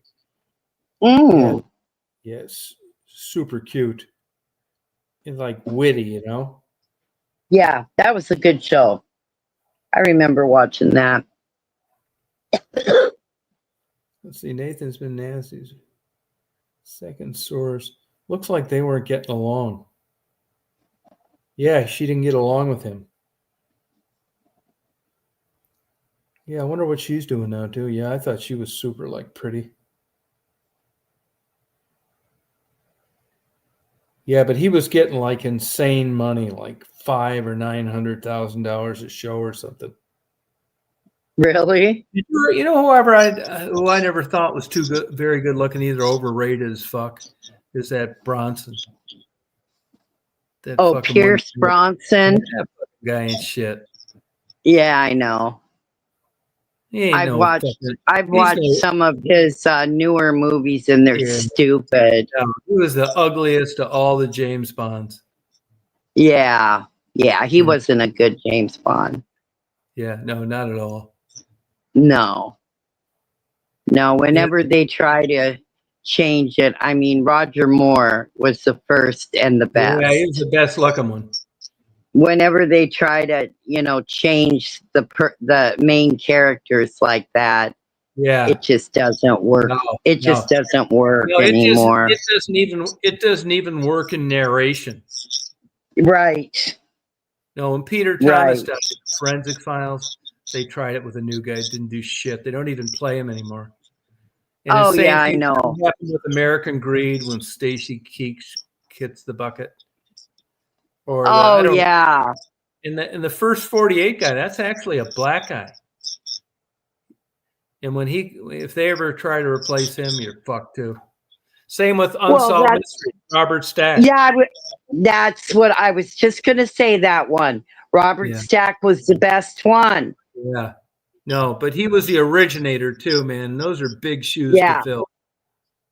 Yeah, yes, super cute. And like witty, Yeah, that was a good show. I remember watching that. Let's see, Nathan's been nasty. Second source. Looks like they weren't getting along. Yeah, she didn't get along with him. Yeah, I wonder what she's doing now, too. Yeah, I thought she was super, pretty. Yeah, but he was getting, insane money, like $500,000 or $900,000 a show or something. Really? Who I never thought was very good looking either, overrated as fuck, is that Bronson. That Pierce Bronson. That guy ain't shit. Yeah, I know. I've watched some of his newer movies, and they're stupid. No, he was the ugliest of all the James Bonds. Yeah, he wasn't a good James Bond. Yeah, no, not at all. No. Whenever they try to change it, I mean, Roger Moore was the first and the best. Yeah, he was the best looking one. Whenever they try to, change the main characters like that, yeah, it just doesn't work. It just doesn't work anymore. It doesn't even work in narration. Right. No, when Peter Thomas did Forensic Files, they tried it with a new guy. Didn't do shit. They don't even play him anymore. And I know. Happened with American Greed when Stacy Keach hits the bucket. Or in the first 48 guy, that's actually a black guy. And if they ever try to replace him, you're fucked too. Same with Unsolved Mystery, Robert Stack. Yeah, that's what I was just going to say. That one, Robert Stack was the best one. Yeah, no, but he was the originator too, man. Those are big shoes to fill.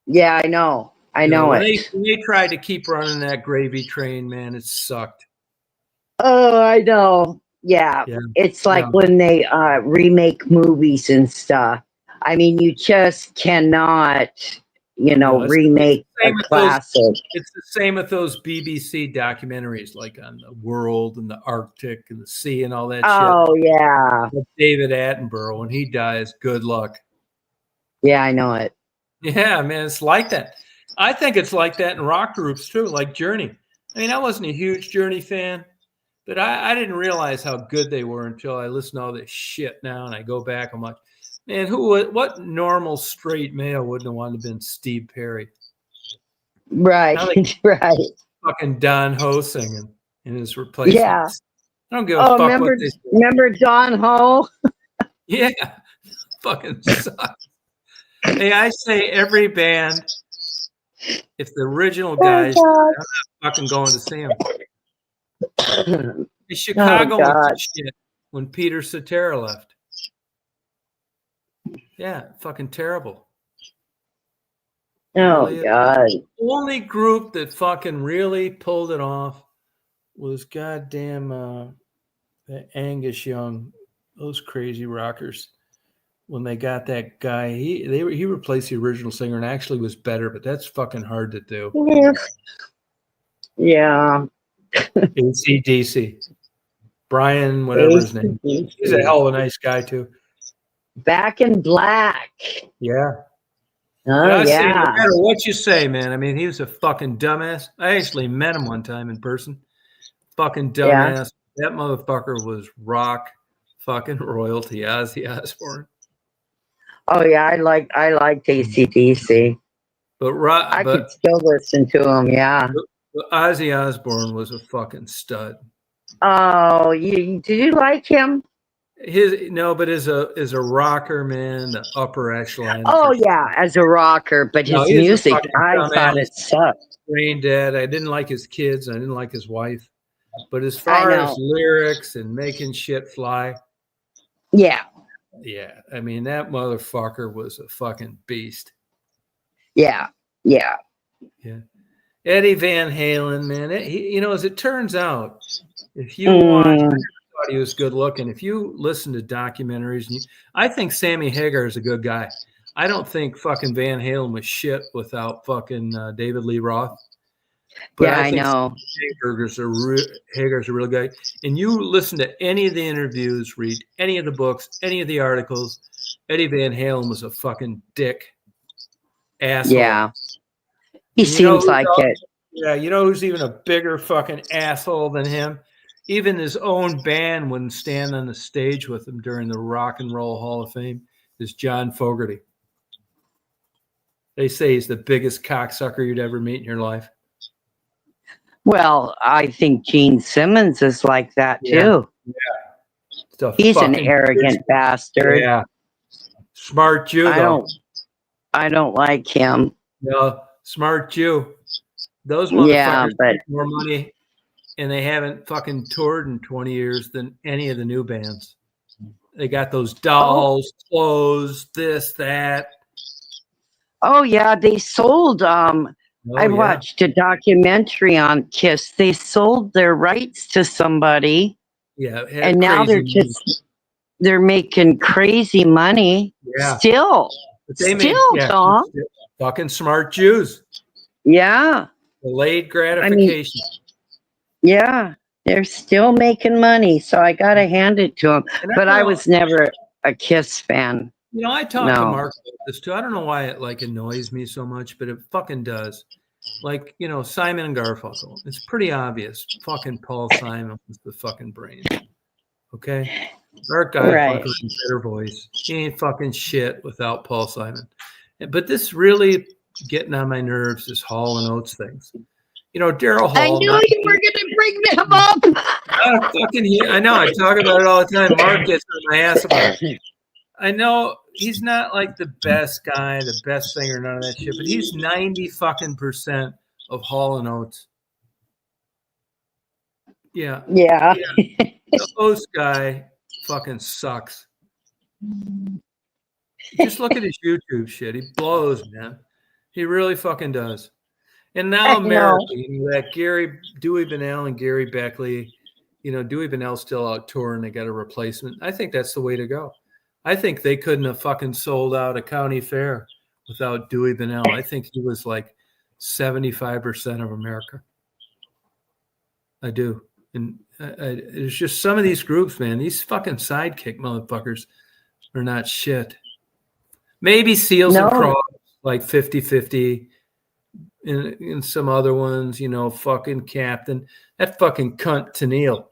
Yeah, I know. I know when it. They tried to keep running that gravy train, man. It sucked. Oh, I know. Yeah, Yeah. it's like No. when they remake movies and stuff. I mean, you just cannot, No, it's the remake a same with those. classic. It's the same with those BBC documentaries, like on the world and the Arctic and the sea and all that shit. Oh yeah, With David Attenborough, when he dies, good luck. yeah, I know it. Yeah, man, it's like that. I think it's like that in rock groups too, like Journey. I mean, I wasn't a huge Journey fan, but I didn't realize how good they were until I listened to all this shit now, and I go back. I'm like, man, what normal straight male wouldn't have wanted to been Steve Perry? Right, Now they right. fucking Don Ho singing in his Yeah. replacements. I don't give a Oh, fuck what they say. remember Don Ho? Yeah, fucking suck. Hey, I say every band, if the original guys, Oh I'm not fucking going to see them. God. Hey, Chicago Oh went God. to shit when Peter Cetera left. Yeah, fucking terrible. Oh Really, God. the only group that fucking really pulled it off was goddamn Angus Young, those crazy rockers. When they got that guy, he replaced the original singer and actually was better, but that's fucking hard to do. Yeah. AC/DC, Brian, whatever his name. He's a AC/DC. hell of a nice guy too. Back in Black. Yeah. But Oh I say, no yeah. matter what you say, man, I mean, he was a fucking dumbass. I actually met him one time in person. Fucking Yeah. dumbass. That motherfucker was rock fucking royalty, Ozzy Osbourne. Oh yeah. I liked AC/DC. I could But still listen to him. Yeah. Ozzy Osbourne was a fucking stud. Oh, did you like him? But as a rocker, man, the upper echelons. Oh yeah, as a rocker, but No, his he was a music, fucking I thought dumbass, it sucked. brain dead. I didn't like his kids. I didn't like his wife. But as I far as know. lyrics and making shit fly, Yeah. yeah, I mean that motherfucker was a fucking beast. Yeah. Yeah. Yeah, Eddie Van Halen, man. As it turns out, if you watch, I never Mm, thought he was good looking. If you listen to documentaries, I think Sammy Hagar is a good guy. I don't think fucking Van Halen was shit without fucking David Lee Roth. But yeah, I I think know. Hagar's a real guy. And you listen to any of the interviews, read any of the books, any of the articles. Eddie Van Halen was a fucking dick asshole. Yeah. He And you know seems like it. yeah, you know who's even a bigger fucking asshole than him? Even his own band wouldn't stand on the stage with him during the Rock and Roll Hall of Fame. Is John Fogerty. They say he's the biggest cocksucker you'd ever meet in your life. Well, I think Gene Simmons is like that too. Yeah. He's an arrogant bastard. Yeah. Smart Jew, though. I don't like him. No, smart Jew. Those Yeah, motherfuckers but make more money and they haven't fucking toured in 20 years than any of the new bands. They got those dolls, clothes, this, that. oh yeah, they sold I Oh, yeah. watched a documentary on Kiss. They sold their rights to somebody. Yeah. And now they're making crazy money. Yeah. Still. But they Tom. fucking smart Jews. Yeah. Delayed gratification. Yeah. They're still making money. So I got to hand it to them. But I was never a Kiss fan. I talked to Mark about this too. I don't know why it annoys me so much, but it fucking does. Simon and Garfunkel. It's pretty obvious. Fucking Paul Simon was the fucking brains. Okay? Art guy, fucking better voice. He ain't fucking shit without Paul Simon. But this really getting on my nerves, this Hall and Oates things. Daryl Hall. I knew you were going to bring them up. I know. I talk about it all the time. Mark gets on my ass about it. I know he's not like the best guy, the best singer, none of that shit, but he's 90% of Hall and Oates. Yeah. Yeah. The Oates guy fucking sucks. Just look at his YouTube shit. He blows, man. He really fucking does. And now America, that Gary Dewey Bunnell and Gary Beckley, Dewey Bunnell's still out touring. They got a replacement. I think that's the way to go. I think they couldn't have fucking sold out a county fair without Dewey Bunnell. I think he was like 75% of America. I do. And it's just some of these groups, man, these fucking sidekick motherfuckers are not shit. Maybe Seals and Crows, like 50-50. In some other ones, fucking Captain. That fucking cunt Tennille.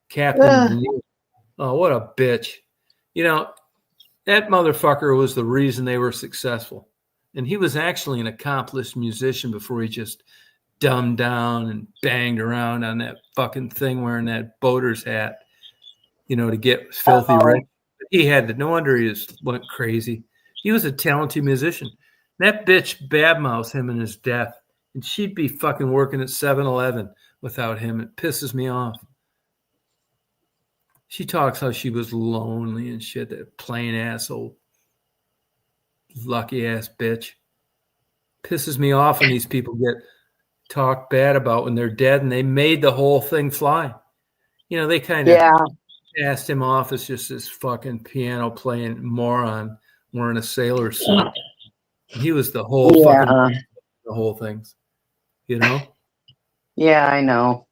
Captain Tennille. Oh, what a bitch. That motherfucker was the reason they were successful. And he was actually an accomplished musician before he just dumbed down and banged around on that fucking thing wearing that boater's hat, to get filthy rich. He had no wonder he just went crazy. He was a talented musician. That bitch badmouths him in his death. And she'd be fucking working at 7-Eleven without him. It pisses me off. She talks how she was lonely and shit. That plain asshole, lucky ass bitch. Pisses me off when these people get talked bad about when they're dead and they made the whole thing fly. They kind of passed him off as just this fucking piano playing moron wearing a sailor suit. He was the whole fucking the whole things. Yeah, I know.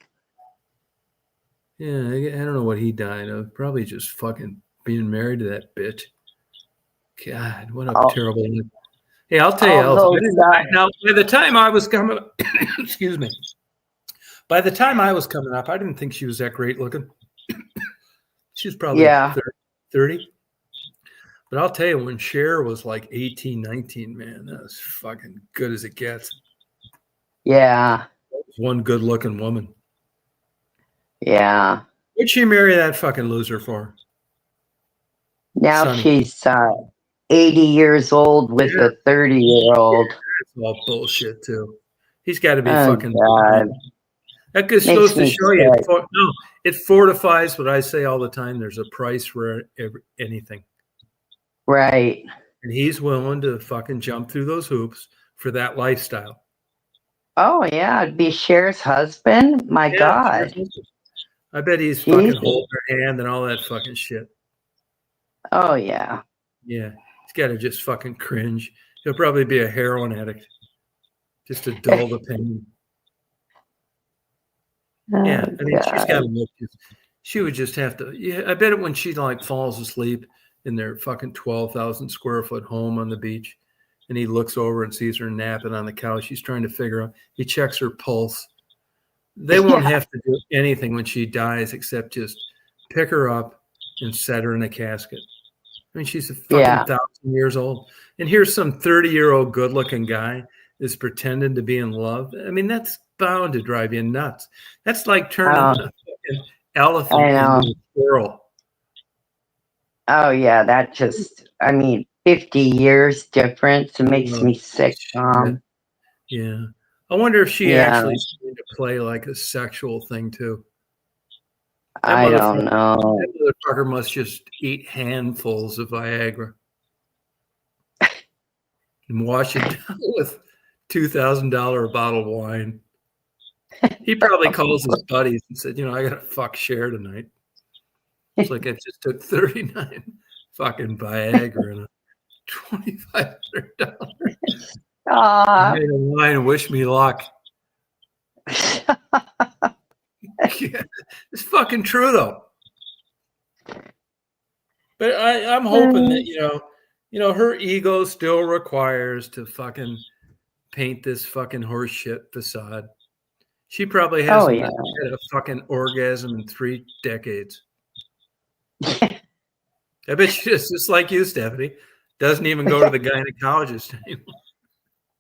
Yeah, I don't know what he died of. Probably just fucking being married to that bitch. God, what a terrible life. Hey, I'll tell you. Now, by the time I was coming up, excuse me. By the time I was coming up, I didn't think she was that great looking. She was probably 30. But I'll tell you, when Cher was like 18, 19, man, that was fucking good as it gets. Yeah. One good-looking woman. Yeah. What'd she marry that fucking loser for? Now she's 80 years old with a 30-year-old. That's all bullshit, too. He's got to be fucking God. That is supposed to show you. It fortifies what I say all the time. There's a price for anything. Right. And he's willing to fucking jump through those hoops for that lifestyle. Oh, yeah. It'd be Cher's husband. My God. I bet he's fucking holding her hand and all that fucking shit. Oh, yeah. Yeah. He's got to just fucking cringe. He'll probably be a heroin addict just to dull the pain. Yeah. I mean, she's got to look. She would just have to. Yeah. I bet when she like falls asleep in their fucking 12,000 square foot home on the beach, and he looks over and sees her napping on the couch, he's trying to figure out. He checks her pulse. They won't have to do anything when she dies except just pick her up and set her in a casket. I mean, she's a fucking 1,000 years old. And here's some 30-year-old good-looking guy is pretending to be in love. I mean, that's bound to drive you nuts. That's like turning a fucking elephant into a squirrel. Oh, yeah. That just, 50 years difference. It makes me sick. Yeah. I wonder if she actually started to play like a sexual thing too. I don't know. That motherfucker must just eat handfuls of Viagra and wash it down with $2,000 a bottle of wine. He probably calls his buddies and said, I got to fuck Cher tonight. It's like I just took 39 fucking Viagra and $2,500. Made a wine and wish me luck. It's fucking true though. But I'm hoping that her ego still requires to fucking paint this fucking horse shit facade. She probably hasn't had a fucking orgasm in 3 decades. I bet she's just like you, Stephanie. Doesn't even go to the gynecologist anymore.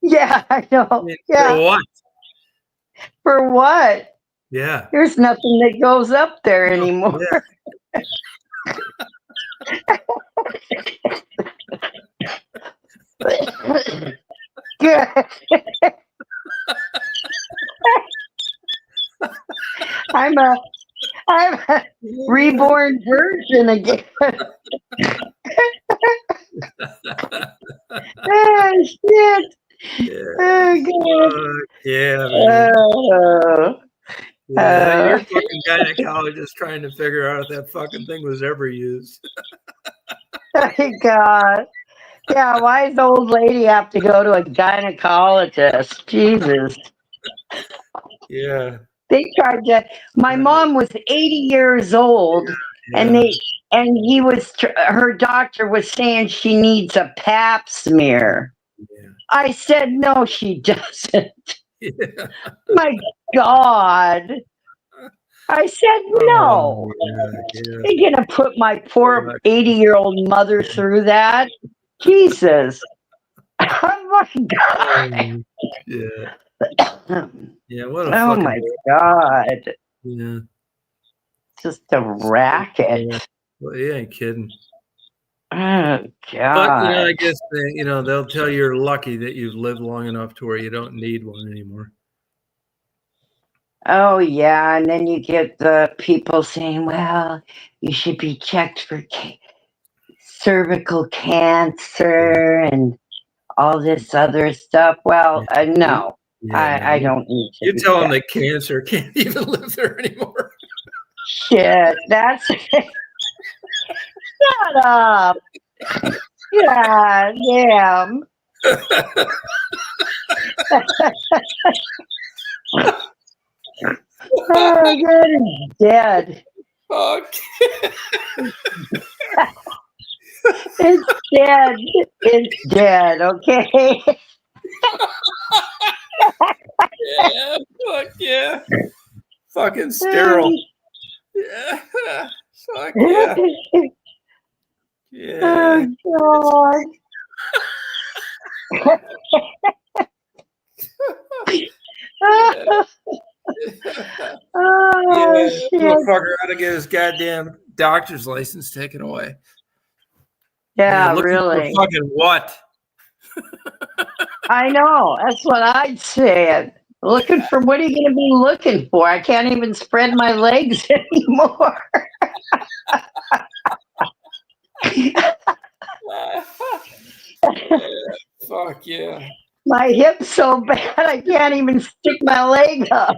Yeah, I know. For what? For what? Yeah. There's nothing that goes up there anymore. Yeah. I'm a reborn virgin again. Oh, shit. Yeah. Oh, God. Yeah, man. Yeah, you're a fucking gynecologist trying to figure out if that fucking thing was ever used. God. Yeah, why does the old lady have to go to a gynecologist? Jesus. Yeah. They tried to. My mom was 80 years old, and Yeah. her doctor was saying she needs a pap smear. Yeah. I said, no, she doesn't. Yeah. My God. I said, no. Yeah. You're going to put my poor 80-year-old mother through that? Jesus. Oh, my God. Yeah. Yeah. What a Oh, fucking. my God. Yeah. Just a racket. Yeah. Well, you ain't kidding. Oh, But God. I guess they'll tell you you're lucky that you've lived long enough to where you don't need one anymore. Oh, yeah. And then you get the people saying, well, you should be checked for cervical cancer and all this other stuff. Well, no, Yeah, no. I don't need to You be tell them checked. that cancer can't even live there anymore. Shit, that's shut up. Yeah, damn. Oh, God, he's dead. Fuck. It's dead. It's dead, okay? Yeah, fuck yeah. Fucking sterile. Yeah. Fuck yeah. Yeah. Oh, God. Oh, Yeah, shit. motherfucker ought to get his goddamn doctor's license taken away. Yeah, Looking for really. fucking what? I know. That's what I'd say. Looking for what are you going to be looking for? I can't even spread my legs anymore. Fuck yeah. My hip's so bad I can't even stick my leg up.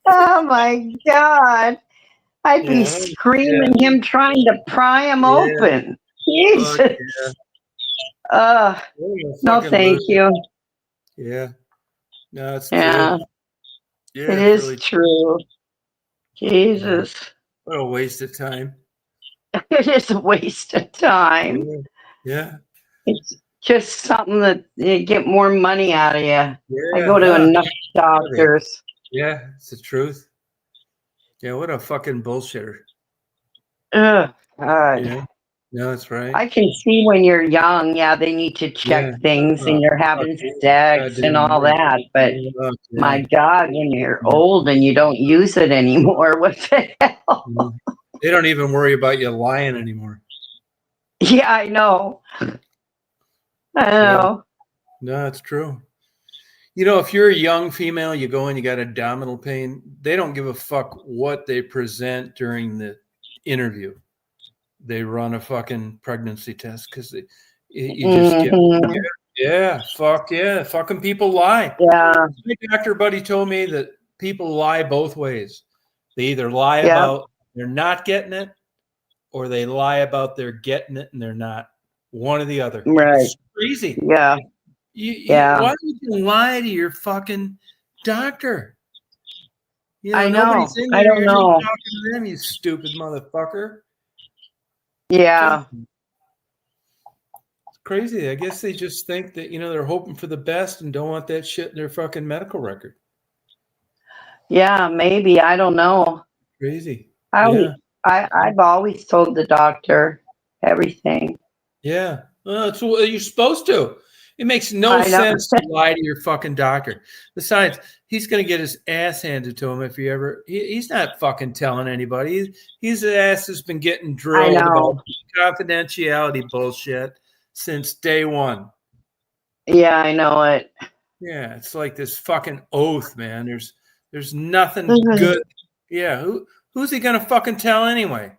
Oh my God. I'd be Yeah. screaming him trying to pry him Yeah. open. Fuck Jesus. yeah. No, thank you. Yeah. No, it's Yeah, true. Yeah, it it's is really true. Jesus. what a waste of time. It is a waste of time. Yeah. It's just something that you get more money out of you. I Yeah. go to No, enough doctors. yeah, it's the truth. Yeah, what a fucking bullshitter. Ugh, God. Yeah. No, that's right. I can see when you're young, yeah, they need to check Yeah. things and you're having Fuck you. sex and Goddamn all right. that. But Fuck my yeah. God, when you're old and you don't use it anymore, what the hell? They don't even worry about you lying anymore. Yeah, I know. I know. No, it's true. If you're a young female, you go in, you got abdominal pain, they don't give a fuck what they present during the interview. They run a fucking pregnancy test because you just get, fuck yeah, fucking people lie. Yeah. My doctor buddy told me that people lie both ways. They either lie about they're not getting it, or they lie about they're getting it and they're not. One or the other. Right. It's crazy. Yeah. Why would you lie to your fucking doctor? I know. Nobody's in there. I don't You're know. talking to them, you stupid motherfucker. Yeah. It's crazy. I guess they just think that, they're hoping for the best and don't want that shit in their fucking medical record. Yeah, maybe. I don't know. Crazy. I've always told the doctor everything. Yeah. Well, that's what you're supposed to. It makes no sense to lie to your fucking doctor. Besides, he's going to get his ass handed to him if you ever. He's not fucking telling anybody. His ass has been getting drilled about confidentiality bullshit since day one. Yeah, I know it. Yeah, it's like this fucking oath, man. There's nothing good. Yeah, who's he going to fucking tell anyway?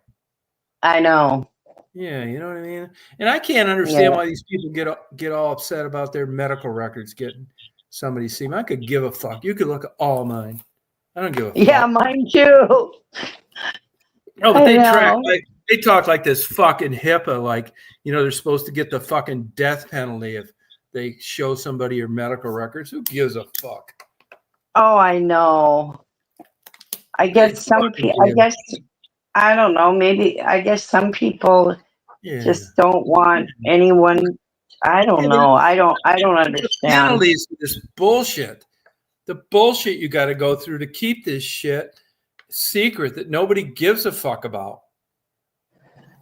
I know. Yeah, you know what I mean? And I can't Yeah. understand why these people get all upset about their medical records getting somebody see them. I could give a fuck. You could look at all mine. I don't give a Yeah, fuck. mine too. No, but I know. they talk like this fucking HIPAA, like, they're supposed to get the fucking death penalty if they show somebody your medical records. Who gives a fuck? Oh, I know. I They guess fucking I do. guess, I don't know, maybe, I guess some people Yeah. just don't want anyone, I Yeah, don't but know. I don't the understand. penalties for this bullshit. The bullshit you got to go through to keep this shit secret that nobody gives a fuck about.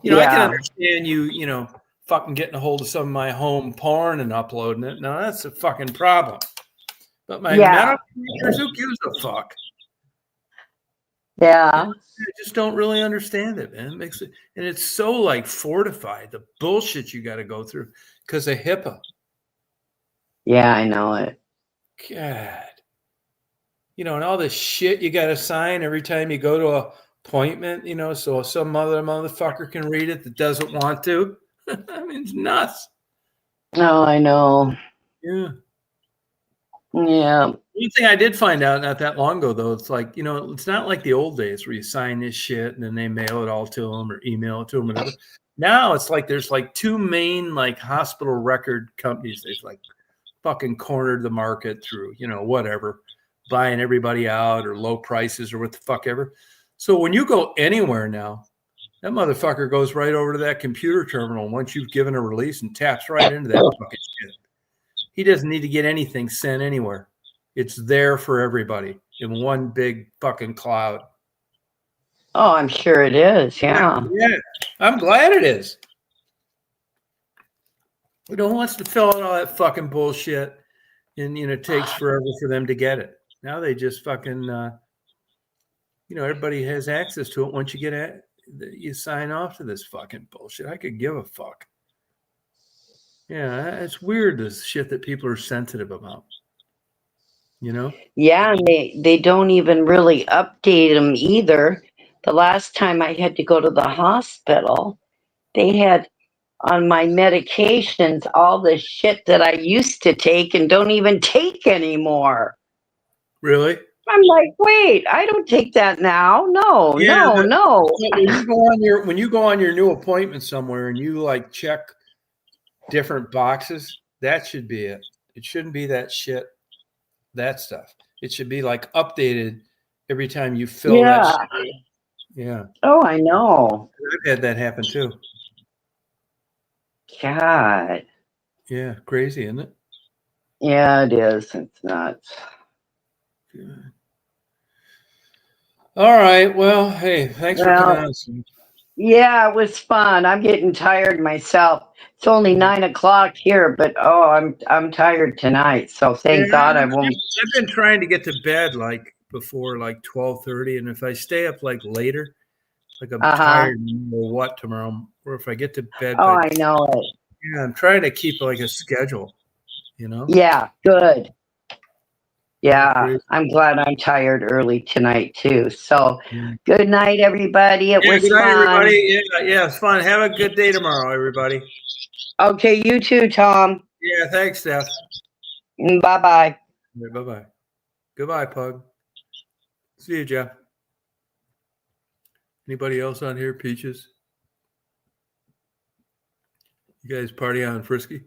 I can Yeah. understand fucking getting a hold of some of my home porn and uploading it. Now that's a fucking problem. But my Yeah. medical records, who gives a fuck? Yeah. I just don't really understand it, man. It makes it, and it's so like fortified, the bullshit you got to go through because of HIPAA. Yeah, I know it. God. And all this shit you got to sign every time you go to an appointment, so some other motherfucker can read it that doesn't want to. I mean, it's nuts. Oh, I know. Yeah. Yeah. One thing I did find out not that long ago, though, it's like, it's not like the old days where you sign this shit and then they mail it all to them or email it to them, whatever. Now it's like there's like two main like hospital record companies. They've like fucking cornered the market through, whatever, buying everybody out or low prices or what the fuck ever. So when you go anywhere now, that motherfucker goes right over to that computer terminal once you've given a release and taps right into that fucking shit. He doesn't need to get anything sent anywhere. It's there for everybody in one big fucking cloud. Oh, I'm sure it is. Yeah. Yeah. I'm glad it is. Who wants to fill out all that fucking bullshit and it takes forever for them to get it. Now they just fucking everybody has access to it once you you sign off to this fucking bullshit. I could give a fuck. Yeah, it's weird, this shit that people are sensitive about. Yeah, and they don't even really update them either. The last time I had to go to the hospital, they had on my medications all the shit that I used to take and don't even take anymore. Really? I'm like, wait, I don't take that now. No, Yeah, no, no. when you go on your new appointment somewhere and you like check different boxes, that should be it. It shouldn't be that shit, that stuff. It should be like updated every time you fill that Yeah. shit. Yeah. Oh, I know. I've had that happen too. God. Yeah, crazy, isn't it? Yeah, it is. It's nuts. Good. All right. Well, hey, thanks for coming Well, on. yeah, it was fun. I'm getting tired myself. It's only Yeah, 9 o'clock here, but oh, I'm tired tonight. So thank God I won't. I've been trying to get to bed like before like 12:30, and if I stay up like later, like I'm Uh-huh. tired or what tomorrow, or if I get to bed Oh, by I know it. yeah, I'm trying to keep like a schedule. Yeah, good. Yeah, Yeah, crazy. I'm glad I'm tired early tonight too. So Yeah. good night, everybody. It Yeah, was good night, fun. everybody. Yeah, it's fun. Have a good day tomorrow, everybody. Okay, you too, Tom. Yeah, thanks, Steph. Bye bye. Yeah, bye-bye. Goodbye, Pug. See you, Jeff. Anybody else on here, Peaches? You guys party on Frisky?